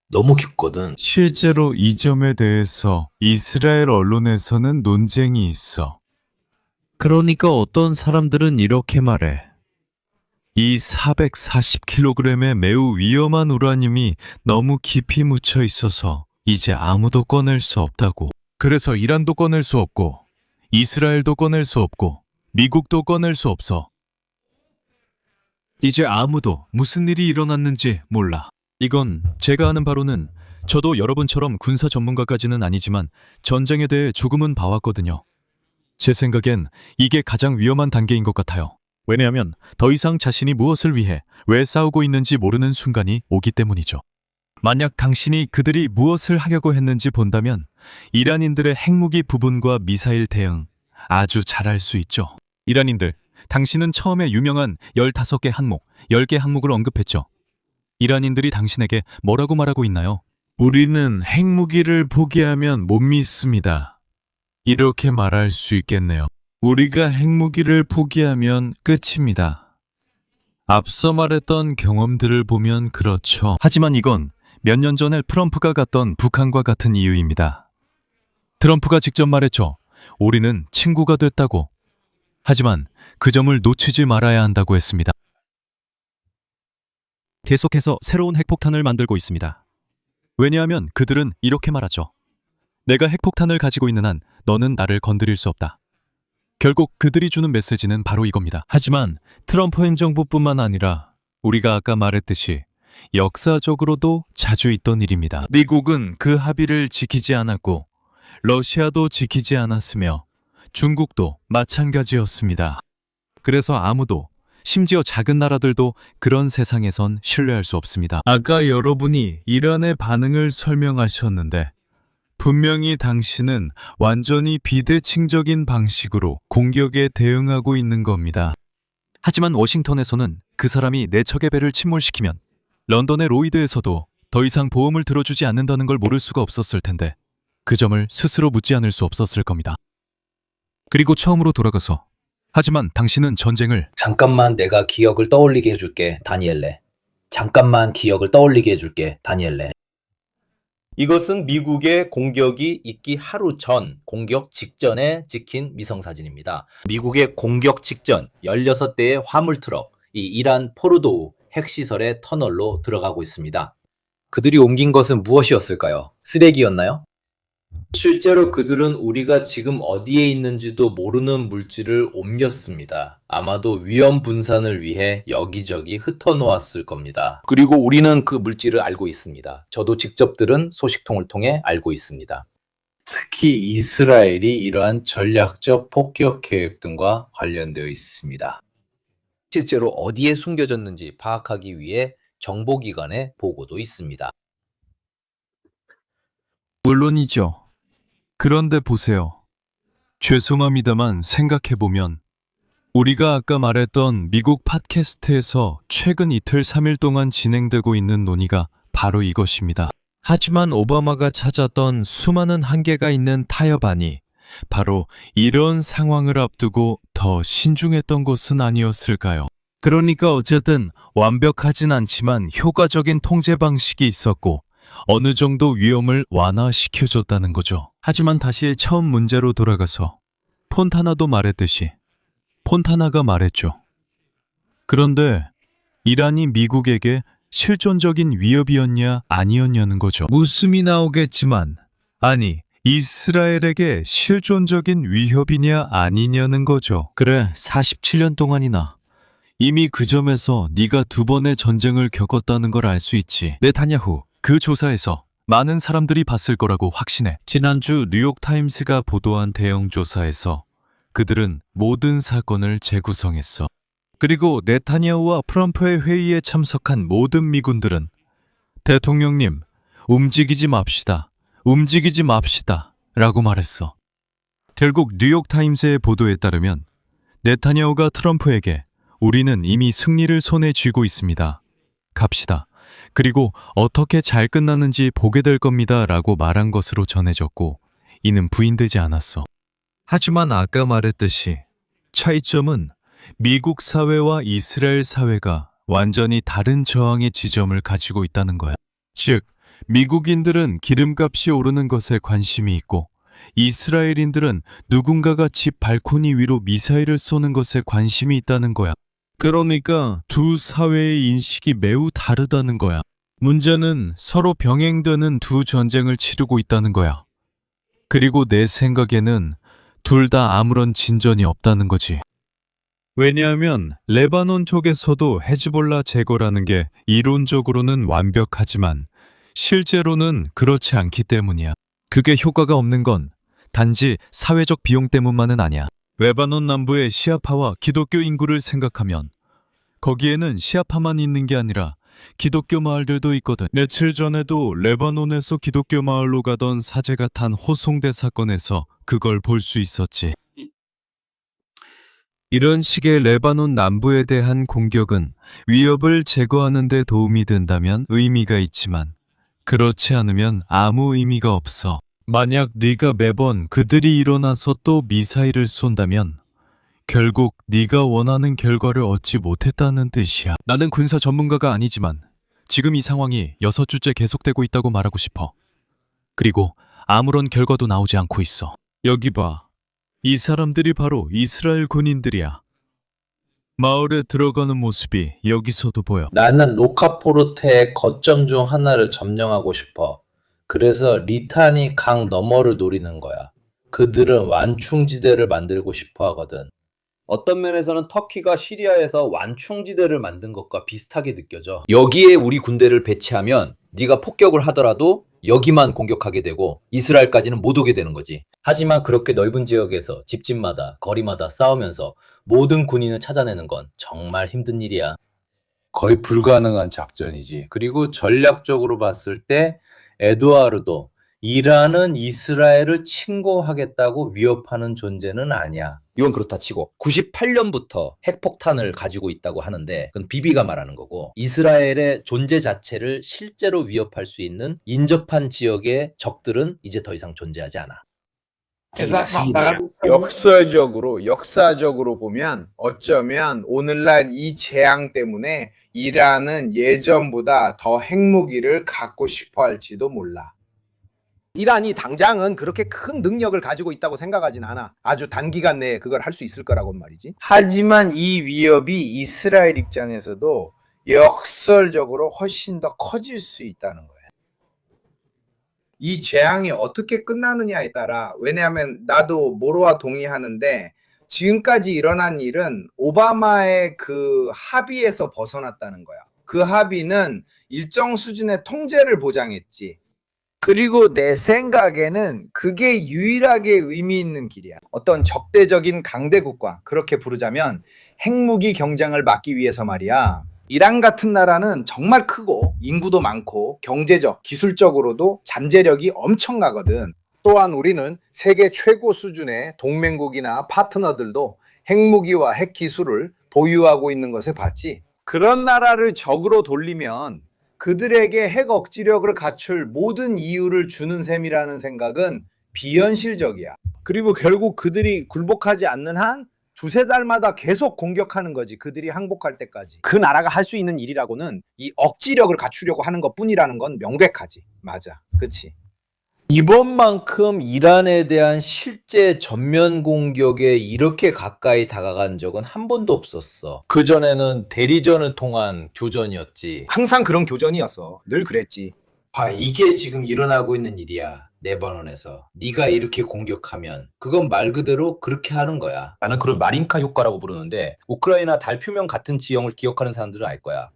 너무 깊거든. 실제로 이 점에 대해서 이스라엘 언론에서는 논쟁이 있어. 그러니까 어떤 사람들은 이렇게 말해. 이 440kg의 매우 위험한 우라늄이 너무 깊이 묻혀 있어서 이제 아무도 꺼낼 수 없다고. 그래서 이란도 꺼낼 수 없고 이스라엘도 꺼낼 수 없고 미국도 꺼낼 수 없어. 이제 아무도 무슨 일이 일어났는지 몰라. 이건 제가 아는 바로는 저도 여러분처럼 군사 전문가까지는 아니지만 전쟁에 대해 조금은 봐왔거든요. 제 생각엔 이게 가장 위험한 단계인 것 같아요. 왜냐하면 더 이상 자신이 무엇을 위해 왜 싸우고 있는지 모르는 순간이 오기 때문이죠. 만약 당신이 그들이 무엇을 하려고 했는지 본다면 이란인들의 핵무기 부분과 미사일 대응 아주 잘할 수 있죠. 이란인들, 당신은 처음에 유명한 15개 항목, 10개 항목을 언급했죠. 이란인들이 당신에게 뭐라고 말하고 있나요? 우리는 핵무기를 포기하면 못 믿습니다. 이렇게 말할 수 있겠네요. 우리가 핵무기를 포기하면 끝입니다. 앞서 말했던 경험들을 보면 그렇죠. 하지만 이건 몇 년 전에 트럼프가 갔던 북한과 같은 이유입니다. 트럼프가 직접 말했죠. 우리는 친구가 됐다고. 하지만 그 점을 놓치지 말아야 한다고 했습니다. 계속해서 새로운 핵폭탄을 만들고 있습니다. 왜냐하면 그들은 이렇게 말하죠. 내가 핵폭탄을 가지고 있는 한 너는 나를 건드릴 수 없다. 결국 그들이 주는 메시지는 바로 이겁니다. 하지만 트럼프 행정부뿐만 아니라 우리가 아까 말했듯이 역사적으로도 자주 있던 일입니다. 미국은 그 합의를 지키지 않았고 러시아도 지키지 않았으며 중국도 마찬가지였습니다. 그래서 아무도, 심지어 작은 나라들도 그런 세상에선 신뢰할 수 없습니다. 아까 여러분이 이란의 반응을 설명하셨는데 분명히 당신은 완전히 비대칭적인 방식으로 공격에 대응하고 있는 겁니다. 하지만 워싱턴에서는 그 사람이 내 척의 배를 침몰시키면 런던의 로이드에서도 더 이상 보험을 들어주지 않는다는 걸 모를 수가 없었을 텐데 그 점을 스스로 묻지 않을 수 없었을 겁니다. 그리고 처음으로 돌아가서 하지만 당신은 전쟁을 잠깐만 내가 기억을 떠올리게 해줄게, 다니엘레. 잠깐만 기억을 떠올리게 해줄게, 다니엘레. 이것은 미국의 공격이 있기 하루 전, 공격 직전에 찍힌 위성사진입니다. 미국의 공격 직전 16대의 화물트럭, 이 이란 포르도우 핵시설의 터널로 들어가고 있습니다. 그들이 옮긴 것은 무엇이었을까요? 쓰레기였나요? 실제로 그들은 우리가 지금 어디에 있는지도 모르는 물질을 옮겼습니다. 아마도 위험 분산을 위해 여기저기 흩어놓았을 겁니다. 그리고 우리는 그 물질을 알고 있습니다. 저도 직접 들은 소식통을 통해 알고 있습니다. 특히 이스라엘이 이러한 전략적 폭격 계획 등과 관련되어 있습니다. 실제로 어디에 숨겨졌는지 파악하기 위해 정보기관의 보고도 있습니다. 물론이죠. 그런데 보세요. 죄송합니다만 생각해보면 우리가 아까 말했던 미국 팟캐스트에서 최근 이틀 3일 동안 진행되고 있는 논의가 바로 이것입니다. 하지만 오바마가 찾았던 수많은 한계가 있는 타협안이 바로 이런 상황을 앞두고 더 신중했던 것은 아니었을까요? 그러니까 어쨌든 완벽하진 않지만 효과적인 통제 방식이 있었고 어느 정도 위험을 완화시켜줬다는 거죠. 하지만 다시 처음 문제로 돌아가서 폰타나도 말했듯이 폰타나가 말했죠. 그런데 이란이 미국에게 실존적인 위협이었냐 아니었냐는 거죠. 웃음이 나오겠지만 아니 이스라엘에게 실존적인 위협이냐 아니냐는 거죠. 그래, 47년 동안이나 이미 그 점에서 네가 2번의 전쟁을 겪었다는 걸 알 수 있지. 네타냐후, 그 조사에서 많은 사람들이 봤을 거라고 확신해. 지난주 뉴욕타임스가 보도한 대형 조사에서 그들은 모든 사건을 재구성했어. 그리고 네타냐후와 트럼프의 회의에 참석한 모든 미군들은 대통령님, 움직이지 맙시다. 움직이지 맙시다. 라고 말했어. 결국 뉴욕타임스의 보도에 따르면 네타냐후가 트럼프에게 우리는 이미 승리를 손에 쥐고 있습니다. 갑시다. 그리고 어떻게 잘 끝나는지 보게 될 겁니다. 라고 말한 것으로 전해졌고 이는 부인되지 않았어. 하지만 아까 말했듯이 차이점은 미국 사회와 이스라엘 사회가 완전히 다른 저항의 지점을 가지고 있다는 거야. 즉, 미국인들은 기름값이 오르는 것에 관심이 있고 이스라엘인들은 누군가가 집 발코니 위로 미사일을 쏘는 것에 관심이 있다는 거야. 그러니까 두 사회의 인식이 매우 다르다는 거야. 문제는 서로 병행되는 두 전쟁을 치르고 있다는 거야. 그리고 내 생각에는 둘 다 아무런 진전이 없다는 거지. 왜냐하면 레바논 쪽에서도 헤즈볼라 제거라는 게 이론적으로는 완벽하지만 실제로는 그렇지 않기 때문이야. 그게 효과가 없는 건 단지 사회적 비용 때문만은 아니야. 레바논 남부의 시아파와 기독교 인구를 생각하면 거기에는 시아파만 있는 게 아니라 기독교 마을들도 있거든. 며칠 전에도 레바논에서 기독교 마을로 가던 사제가 탄 호송대 사건에서 그걸 볼 수 있었지. 이런 식의 레바논 남부에 대한 공격은 위협을 제거하는 데 도움이 된다면 의미가 있지만 그렇지 않으면 아무 의미가 없어. 만약 네가 매번 그들이 일어나서 또 미사일을 쏜다면 결국 네가 원하는 결과를 얻지 못했다는 뜻이야. 나는 군사 전문가가 아니지만 지금 이 상황이 6주째 계속되고 있다고 말하고 싶어. 그리고 아무런 결과도 나오지 않고 있어. 여기 봐. 이 사람들이 바로 이스라엘 군인들이야. 마을에 들어가는 모습이 여기서도 보여. 나는 로카포르테의 거점 중 하나를 점령하고 싶어. 그래서 리타니 강 너머를 노리는 거야. 그들은 완충지대를 만들고 싶어 하거든. 어떤 면에서는 터키가 시리아에서 완충지대를 만든 것과 비슷하게 느껴져. 여기에 우리 군대를 배치하면 네가 폭격을 하더라도 여기만 공격하게 되고 이스라엘까지는 못 오게 되는 거지. 하지만 그렇게 넓은 지역에서 집집마다 거리마다 싸우면서 모든 군인을 찾아내는 건 정말 힘든 일이야. 거의 불가능한 작전이지. 그리고 전략적으로 봤을 때 에두아르도 이란은 이스라엘을 침공하겠다고 위협하는 존재는 아니야. 이건 그렇다 치고 98년부터 핵폭탄을 가지고 있다고 하는데 그건 비비가 말하는 거고 이스라엘의 존재 자체를 실제로 위협할 수 있는 인접한 지역의 적들은 이제 더 이상 존재하지 않아. 역사적으로 보면 어쩌면 오늘날 이 재앙 때문에 이란은 예전보다 더 핵무기를 갖고 싶어 할지도 몰라. 이란이 당장은 그렇게 큰 능력을 가지고 있다고 생각하진 않아. 아주 단기간 내에 그걸 할 수 있을 거라고 말이지. 하지만 이 위협이 이스라엘 입장에서도 역설적으로 훨씬 더 커질 수 있다는 거야. 이 재앙이 어떻게 끝나느냐에 따라, 왜냐하면 나도 모로와 동의하는데 지금까지 일어난 일은 오바마의 그 합의에서 벗어났다는 거야. 그 합의는 일정 수준의 통제를 보장했지. 그리고 내 생각에는 그게 유일하게 의미 있는 길이야. 어떤 적대적인 강대국과 그렇게 부르자면 핵무기 경쟁을 막기 위해서 말이야. 이란 같은 나라는 정말 크고 인구도 많고 경제적, 기술적으로도 잠재력이 엄청나거든. 또한 우리는 세계 최고 수준의 동맹국이나 파트너들도 핵무기와 핵기술을 보유하고 있는 것을 봤지. 그런 나라를 적으로 돌리면 그들에게 핵 억지력을 갖출 모든 이유를 주는 셈이라는 생각은 비현실적이야. 그리고 결국 그들이 굴복하지 않는 한 두세 달마다 계속 공격하는 거지. 그들이 항복할 때까지. 그 나라가 할 수 있는 일이라고는 이 억지력을 갖추려고 하는 것뿐이라는 건 명백하지. 맞아. 그치? 이번만큼 이란에 대한 실제 전면 공격에 이렇게 가까이 다가간 적은 한 번도 없었어. 그전에는 대리전을 통한 교전이었지. 항상 그런 교전이었어. 늘 그랬지. 이게 지금 일어나고 있는 일이야. 레바논에서 네가 이렇게 공격하면 그건 말 그대로 그렇게 하는 거야. 나는 그걸 마린카 효과라고 부르는데 우크라이나 달 표면 같은 지형을 기억하는 사람들은 알 거야.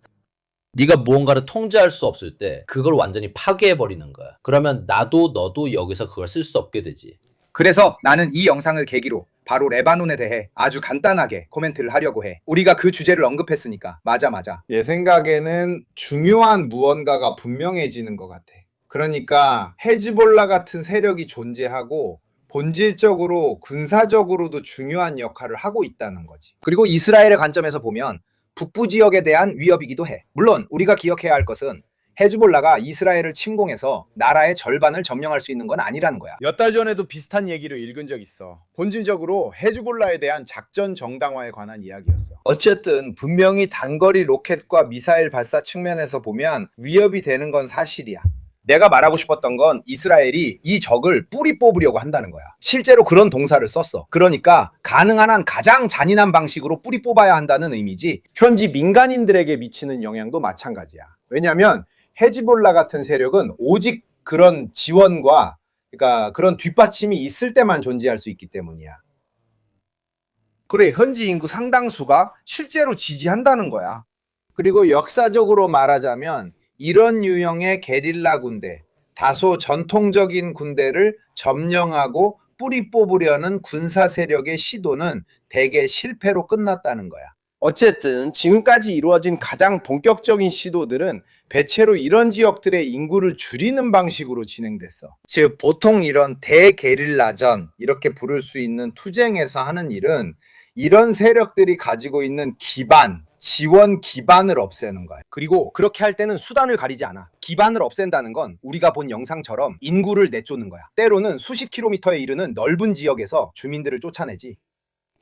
네가 무언가를 통제할 수 없을 때 그걸 완전히 파괴해버리는 거야. 그러면 나도 너도 여기서 그걸 쓸 수 없게 되지. 그래서 나는 이 영상을 계기로 바로 레바논에 대해 아주 간단하게 코멘트를 하려고 해. 우리가 그 주제를 언급했으니까. 맞아. 내 생각에는 중요한 무언가가 분명해지는 것 같아. 그러니까 헤즈볼라 같은 세력이 존재하고 본질적으로 군사적으로도 중요한 역할을 하고 있다는 거지. 그리고 이스라엘의 관점에서 보면 북부 지역에 대한 위협이기도 해. 물론 우리가 기억해야 할 것은 헤즈볼라가 이스라엘을 침공해서 나라의 절반을 점령할 수 있는 건 아니라는 거야. 몇 달 전에도 비슷한 얘기를 읽은 적 있어. 본질적으로 헤즈볼라에 대한 작전 정당화에 관한 이야기였어. 어쨌든 분명히 단거리 로켓과 미사일 발사 측면에서 보면 위협이 되는 건 사실이야. 내가 말하고 싶었던 건 이스라엘이 이 적을 뿌리 뽑으려고 한다는 거야. 실제로 그런 동사를 썼어. 그러니까 가능한 한 가장 잔인한 방식으로 뿌리 뽑아야 한다는 의미지. 현지 민간인들에게 미치는 영향도 마찬가지야. 왜냐하면 헤즈볼라 같은 세력은 오직 그런 지원과 그러니까 그런 뒷받침이 있을 때만 존재할 수 있기 때문이야. 그래, 현지 인구 상당수가 실제로 지지한다는 거야. 그리고 역사적으로 말하자면 이런 유형의 게릴라 군대, 다소 전통적인 군대를 점령하고 뿌리 뽑으려는 군사 세력의 시도는 대개 실패로 끝났다는 거야. 어쨌든 지금까지 이루어진 가장 본격적인 시도들은 대체로 이런 지역들의 인구를 줄이는 방식으로 진행됐어. 즉 보통 이런 대게릴라전 이렇게 부를 수 있는 투쟁에서 하는 일은 이런 세력들이 가지고 있는 기반, 지원 기반을 없애는 거야. 그리고 그렇게 할 때는 수단을 가리지 않아. 기반을 없앤다는 건 우리가 본 영상처럼 인구를 내쫓는 거야. 때로는 수십 킬로미터에 이르는 넓은 지역에서 주민들을 쫓아내지.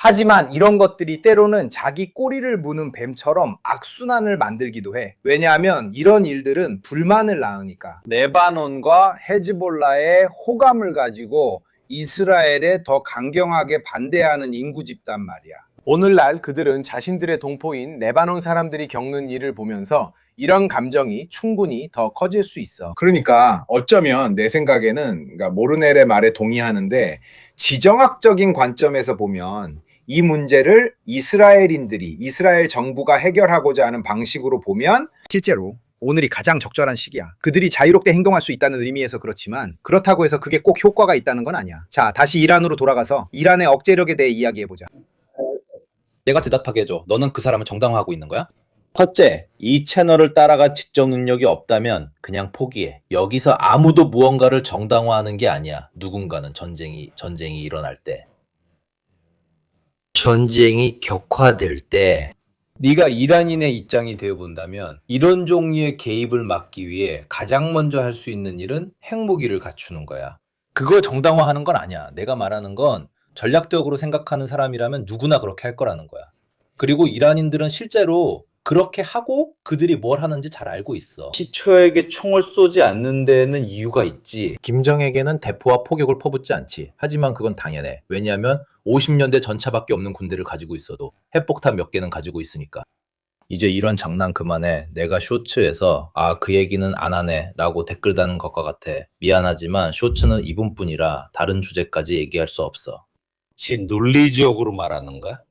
하지만 이런 것들이 때로는 자기 꼬리를 무는 뱀처럼 악순환을 만들기도 해. 왜냐하면 이런 일들은 불만을 낳으니까. 레바논과 헤즈볼라의 호감을 가지고 이스라엘에 더 강경하게 반대하는 인구 집단 말이야. 오늘날 그들은 자신들의 동포인 레바논 사람들이 겪는 일을 보면서 이런 감정이 충분히 더 커질 수 있어. 그러니까 어쩌면 내 생각에는 그러니까 모르넬의 말에 동의하는데 지정학적인 관점에서 보면 이 문제를 이스라엘인들이 이스라엘 정부가 해결하고자 하는 방식으로 보면 실제로 오늘이 가장 적절한 시기야. 그들이 자유롭게 행동할 수 있다는 의미에서 그렇지만 그렇다고 해서 그게 꼭 효과가 있다는 건 아니야. 자, 다시 이란으로 돌아가서 이란의 억제력에 대해 이야기해보자. 내가 대답하게 해줘. 너는 그 사람을 정당화하고 있는 거야? 첫째, 이 채널을 따라갈 지적 능력이 없다면 그냥 포기해. 여기서 아무도 무언가를 정당화하는 게 아니야. 누군가는 전쟁이 일어날 때. 전쟁이 격화될 때 네가 이란인의 입장이 되어본다면 이런 종류의 개입을 막기 위해 가장 먼저 할 수 있는 일은 핵무기를 갖추는 거야. 그걸 정당화하는 건 아니야. 내가 말하는 건 전략적으로 생각하는 사람이라면 누구나 그렇게 할 거라는 거야. 그리고 이란인들은 실제로 그렇게 하고 그들이 뭘 하는지 잘 알고 있어. 시초에게 총을 쏘지 않는 데는 이유가 있지. 김정에게는 대포와 포격을 퍼붓지 않지. 하지만 그건 당연해. 왜냐하면 50년대 전차밖에 없는 군대를 가지고 있어도 핵폭탄 몇 개는 가지고 있으니까. 이제 이런 장난 그만해. 내가 쇼츠에서 그 얘기는 안 하네 라고 댓글 다는 것과 같아. 미안하지만 쇼츠는 이분뿐이라 다른 주제까지 얘기할 수 없어. 논리적으로 말하는가?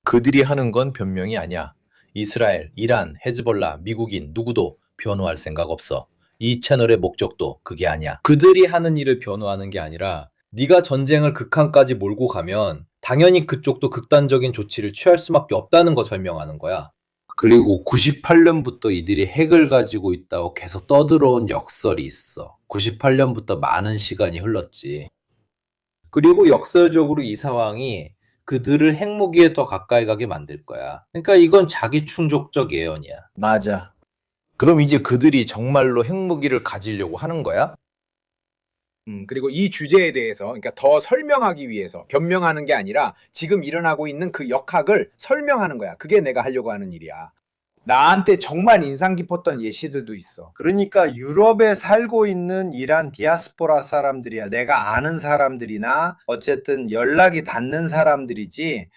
그들이 하는 건 변명이 아니야. 이스라엘, 이란, 헤즈볼라, 미국인 누구도 변호할 생각 없어. 이 채널의 목적도 그게 아니야. 그들이 하는 일을 변호하는 게 아니라 네가 전쟁을 극한까지 몰고 가면 당연히 그쪽도 극단적인 조치를 취할 수밖에 없다는 거 설명하는 거야. 그리고 98년부터 이들이 핵을 가지고 있다고 계속 떠들어온 역설이 있어. 98년부터 많은 시간이 흘렀지. 그리고 역설적으로 이 상황이 그들을 핵무기에 더 가까이 가게 만들 거야. 그러니까 이건 자기 충족적 예언이야. 맞아. 그럼 이제 그들이 정말로 핵무기를 가지려고 하는 거야? 그리고 이 주제에 대해서 그러니까 더 설명하기 위해서 변명하는 게 아니라 지금 일어나고 있는 그 역학을 설명하는 거야. 그게 내가 하려고 하는 일이야. 나한테 정말 인상 깊었던 예시들도 있어. 그러니까 유럽에 살고 있는 이란 디아스포라 사람들이야. 내가 아는 사람들이나 어쨌든 연락이 닿는 사람들이지.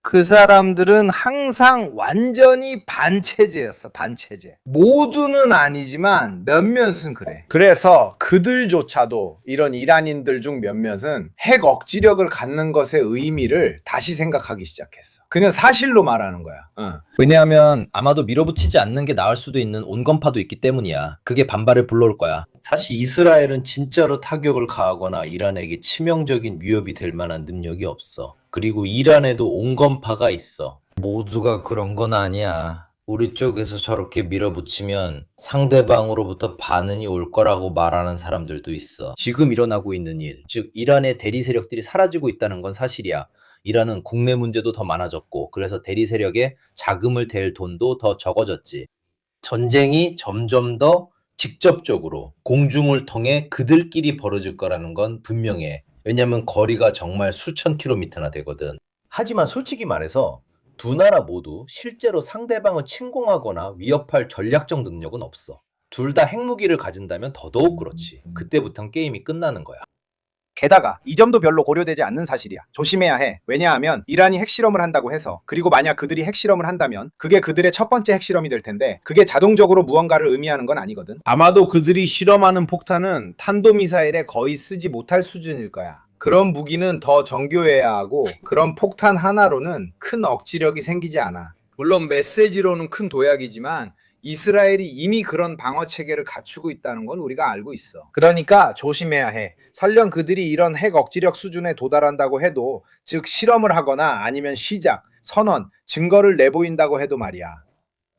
그 사람들은 항상 완전히 반체제였어, 반체제. 모두는 아니지만 몇몇은 그래. 그래서 그들조차도 이런 이란인들 중 몇몇은 핵 억지력을 갖는 것의 의미를 다시 생각하기 시작했어. 그냥 사실로 말하는 거야. 왜냐하면 아마도 밀어붙이지 않는 게 나을 수도 있는 온건파도 있기 때문이야. 그게 반발을 불러올 거야. 사실 이스라엘은 진짜로 타격을 가하거나 이란에게 치명적인 위협이 될 만한 능력이 없어. 그리고 이란에도 온건파가 있어. 모두가 그런 건 아니야. 우리 쪽에서 저렇게 밀어붙이면 상대방으로부터 반응이 올 거라고 말하는 사람들도 있어. 지금 일어나고 있는 일, 즉 이란의 대리 세력들이 사라지고 있다는 건 사실이야. 이란은 국내 문제도 더 많아졌고 그래서 대리 세력에 자금을 댈 돈도 더 적어졌지. 전쟁이 점점 더 직접적으로 공중을 통해 그들끼리 벌어질 거라는 건 분명해. 왜냐면 거리가 정말 수천 킬로미터나 되거든. 하지만 솔직히 말해서 두 나라 모두 실제로 상대방을 침공하거나 위협할 전략적 능력은 없어. 둘 다 핵무기를 가진다면 더더욱 그렇지. 그때부턴 게임이 끝나는 거야. 게다가 이 점도 별로 고려되지 않는 사실이야. 조심해야 해. 왜냐하면 이란이 핵실험을 한다고 해서, 그리고 만약 그들이 핵실험을 한다면 그게 그들의 첫 번째 핵실험이 될 텐데 그게 자동적으로 무언가를 의미하는 건 아니거든. 아마도 그들이 실험하는 폭탄은 탄도미사일에 거의 쓰지 못할 수준일 거야. 그런 무기는 더 정교해야 하고 그런 폭탄 하나로는 큰 억지력이 생기지 않아. 물론 메시지로는 큰 도약이지만 이스라엘이 이미 그런 방어 체계를 갖추고 있다는 건 우리가 알고 있어. 그러니까 조심해야 해. 설령 그들이 이런 핵 억지력 수준에 도달한다고 해도, 즉 실험을 하거나 아니면 시작, 선언, 증거를 내보인다고 해도 말이야.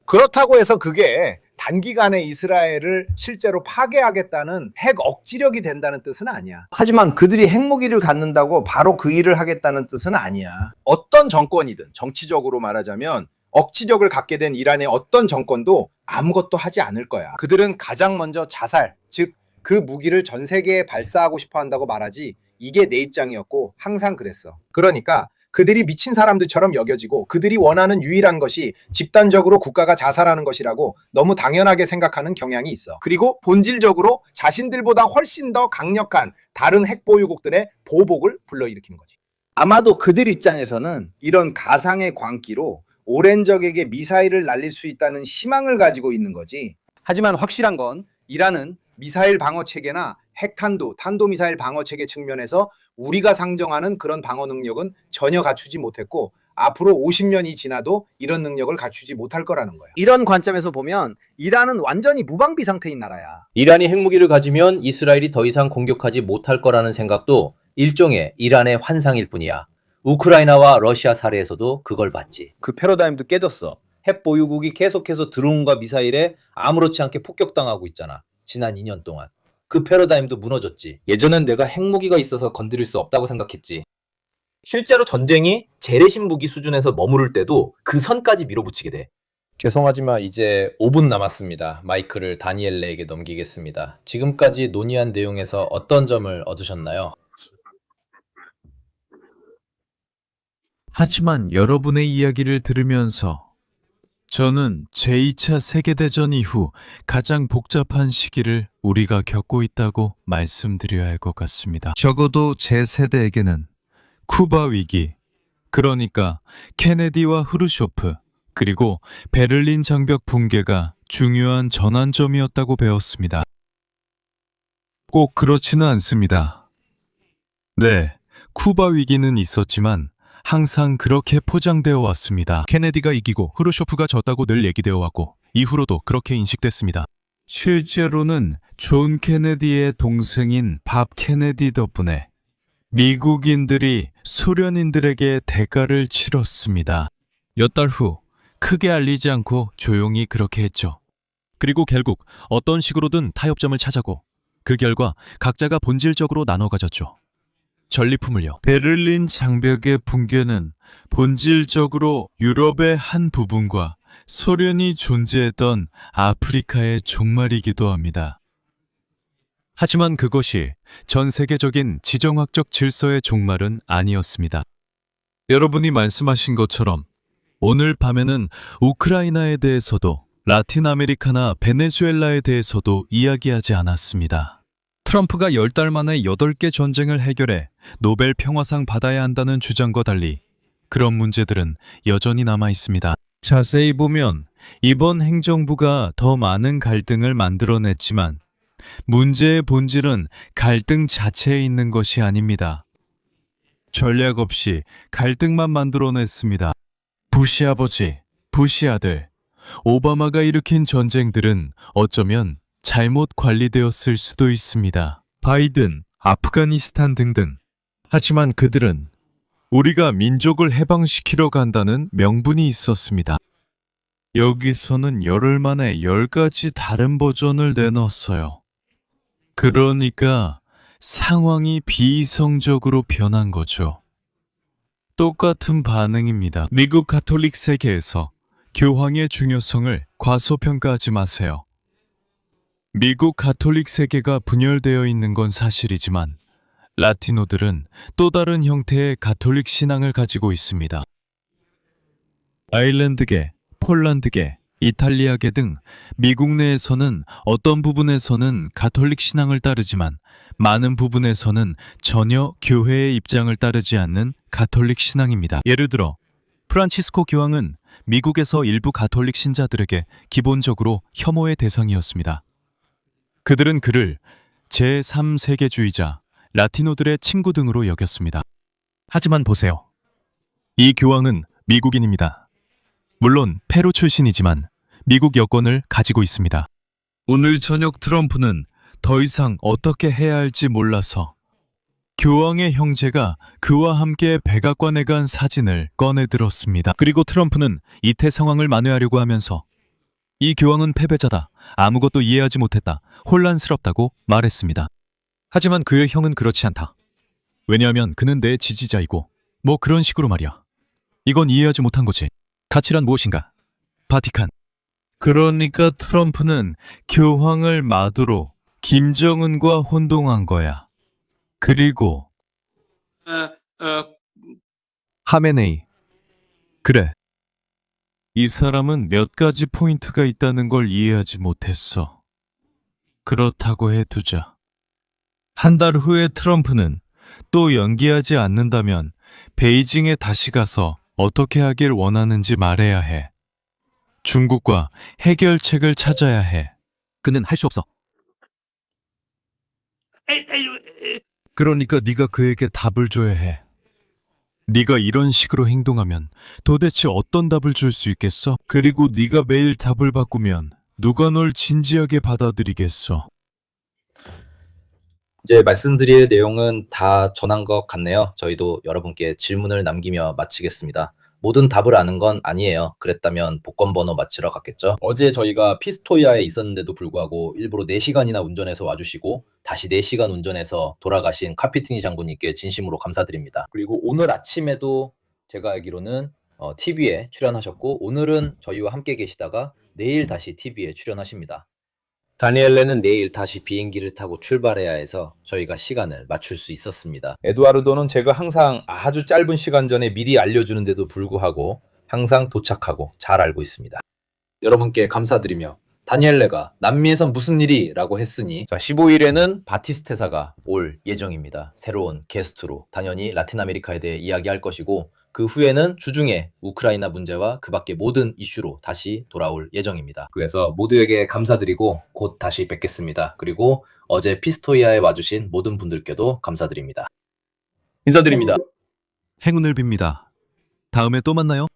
그렇다고 해서 그게 단기간에 이스라엘을 실제로 파괴하겠다는 핵 억지력이 된다는 뜻은 아니야. 하지만 그들이 핵무기를 갖는다고 바로 그 일을 하겠다는 뜻은 아니야. 어떤 정권이든, 정치적으로 말하자면 억지력을 갖게 된 이란의 어떤 정권도 아무것도 하지 않을 거야. 그들은 가장 먼저 자살, 즉 그 무기를 전 세계에 발사하고 싶어 한다고 말하지, 이게 내 입장이었고 항상 그랬어. 그러니까 그들이 미친 사람들처럼 여겨지고 그들이 원하는 유일한 것이 집단적으로 국가가 자살하는 것이라고 너무 당연하게 생각하는 경향이 있어. 그리고 본질적으로 자신들보다 훨씬 더 강력한 다른 핵 보유국들의 보복을 불러일으키는 거지. 아마도 그들 입장에서는 이런 가상의 광기로 오랜 적에게 미사일을 날릴 수 있다는 희망을 가지고 있는 거지. 하지만 확실한 건 이란은 미사일 방어 체계나 핵탄두, 탄도미사일 방어 체계 측면에서 우리가 상정하는 그런 방어 능력은 전혀 갖추지 못했고 앞으로 50년이 지나도 이런 능력을 갖추지 못할 거라는 거야. 이런 관점에서 보면 이란은 완전히 무방비 상태인 나라야. 이란이 핵무기를 가지면 이스라엘이 더 이상 공격하지 못할 거라는 생각도 일종의 이란의 환상일 뿐이야. 우크라이나와 러시아 사례에서도 그걸 봤지. 그 패러다임도 깨졌어. 핵 보유국이 계속해서 드론과 미사일에 아무렇지 않게 폭격당하고 있잖아. 지난 2년 동안. 그 패러다임도 무너졌지. 예전엔 내가 핵무기가 있어서 건드릴 수 없다고 생각했지. 실제로 전쟁이 재래식 무기 수준에서 머무를 때도 그 선까지 밀어붙이게 돼. 죄송하지만 이제 5분 남았습니다. 마이크를 다니엘레에게 넘기겠습니다. 지금까지 논의한 내용에서 어떤 점을 얻으셨나요? 하지만 여러분의 이야기를 들으면서 저는 제2차 세계대전 이후 가장 복잡한 시기를 우리가 겪고 있다고 말씀드려야 할 것 같습니다. 적어도 제 세대에게는 쿠바 위기, 그러니까 케네디와 후르쇼프, 그리고 베를린 장벽 붕괴가 중요한 전환점이었다고 배웠습니다. 꼭 그렇지는 않습니다. 네, 쿠바 위기는 있었지만 항상 그렇게 포장되어 왔습니다. 케네디가 이기고 후르쇼프가 졌다고 늘 얘기되어 왔고 이후로도 그렇게 인식됐습니다. 실제로는 존 케네디의 동생인 밥 케네디 덕분에 미국인들이 소련인들에게 대가를 치렀습니다. 몇 달 후 크게 알리지 않고 조용히 그렇게 했죠. 그리고 결국 어떤 식으로든 타협점을 찾았고 그 결과 각자가 본질적으로 나눠 가졌죠. 전리품을요. 베를린 장벽의 붕괴는 본질적으로 유럽의 한 부분과 소련이 존재했던 아프리카의 종말이기도 합니다. 하지만 그것이 전 세계적인 지정학적 질서의 종말은 아니었습니다. 여러분이 말씀하신 것처럼 오늘 밤에는 우크라이나에 대해서도 라틴 아메리카나 베네수엘라에 대해서도 이야기하지 않았습니다. 트럼프가 10달 만에 8개 전쟁을 해결해 노벨 평화상 받아야 한다는 주장과 달리 그런 문제들은 여전히 남아 있습니다. 자세히 보면 이번 행정부가 더 많은 갈등을 만들어냈지만 문제의 본질은 갈등 자체에 있는 것이 아닙니다. 전략 없이 갈등만 만들어냈습니다. 부시 아버지, 부시 아들, 오바마가 일으킨 전쟁들은 어쩌면 잘못 관리되었을 수도 있습니다. 바이든, 아프가니스탄 등등. 하지만 그들은 우리가 민족을 해방시키러 간다는 명분이 있었습니다. 여기서는 열흘 만에 10가지 다른 버전을 내놨어요. 그러니까 상황이 비이성적으로 변한 거죠. 똑같은 반응입니다. 미국 가톨릭 세계에서 교황의 중요성을 과소평가하지 마세요. 미국 가톨릭 세계가 분열되어 있는 건 사실이지만 라티노들은 또 다른 형태의 가톨릭 신앙을 가지고 있습니다. 아일랜드계, 폴란드계, 이탈리아계 등 미국 내에서는 어떤 부분에서는 가톨릭 신앙을 따르지만 많은 부분에서는 전혀 교회의 입장을 따르지 않는 가톨릭 신앙입니다. 예를 들어 프란치스코 교황은 미국에서 일부 가톨릭 신자들에게 기본적으로 혐오의 대상이었습니다. 그들은 그를 제3세계주의자, 라티노들의 친구 등으로 여겼습니다. 하지만 보세요. 이 교황은 미국인입니다. 물론 페루 출신이지만 미국 여권을 가지고 있습니다. 오늘 저녁 트럼프는 더 이상 어떻게 해야 할지 몰라서 교황의 형제가 그와 함께 백악관에 간 사진을 꺼내들었습니다. 그리고 트럼프는 이태 상황을 만회하려고 하면서 이 교황은 패배자다, 아무것도 이해하지 못했다, 혼란스럽다고 말했습니다. 하지만 그의 형은 그렇지 않다. 왜냐하면 그는 내 지지자이고 뭐 그런 식으로 말이야. 이건 이해하지 못한 거지. 가치란 무엇인가? 바티칸. 그러니까 트럼프는 교황을 마두로 김정은과 혼동한 거야. 그리고 하메네이. 그래. 이 사람은 몇 가지 포인트가 있다는 걸 이해하지 못했어. 그렇다고 해두자. 한 달 후에 트럼프는 또 연기하지 않는다면 베이징에 다시 가서 어떻게 하길 원하는지 말해야 해. 중국과 해결책을 찾아야 해. 그는 할 수 없어. 그러니까 네가 그에게 답을 줘야 해. 네가 이런 식으로 행동하면 도대체 어떤 답을 줄 수 있겠어? 그리고 네가 매일 답을 바꾸면 누가 널 진지하게 받아들이겠어? 이제 말씀드릴 내용은 다 전한 것 같네요. 저희도 여러분께 질문을 남기며 마치겠습니다. 모든 답을 아는 건 아니에요. 그랬다면 복권 번호 맞히러 갔겠죠? 어제 저희가 피스토이아에 있었는데도 불구하고 일부러 4시간이나 운전해서 와주시고 다시 4시간 운전해서 돌아가신 카피티니 장군님께 진심으로 감사드립니다. 그리고 오늘 아침에도 제가 알기로는 TV에 출연하셨고 오늘은 저희와 함께 계시다가 내일 다시 TV에 출연하십니다. 다니엘레는 내일 다시 비행기를 타고 출발해야 해서 저희가 시간을 맞출 수 있었습니다. 에두아르도는 제가 항상 아주 짧은 시간 전에 미리 알려주는데도 불구하고 항상 도착하고 잘 알고 있습니다. 여러분께 감사드리며 다니엘레가 남미에선 무슨 일이? 라고 했으니 자 15일에는 바티스테사가 올 예정입니다. 새로운 게스트로 당연히 라틴 아메리카에 대해 이야기할 것이고 그 후에는 주중에 우크라이나 문제와 그 밖의 모든 이슈로 다시 돌아올 예정입니다. 그래서 모두에게 감사드리고 곧 다시 뵙겠습니다. 그리고 어제 피스토이아에 와주신 모든 분들께도 감사드립니다. 인사드립니다. 행운을 빕니다. 다음에 또 만나요.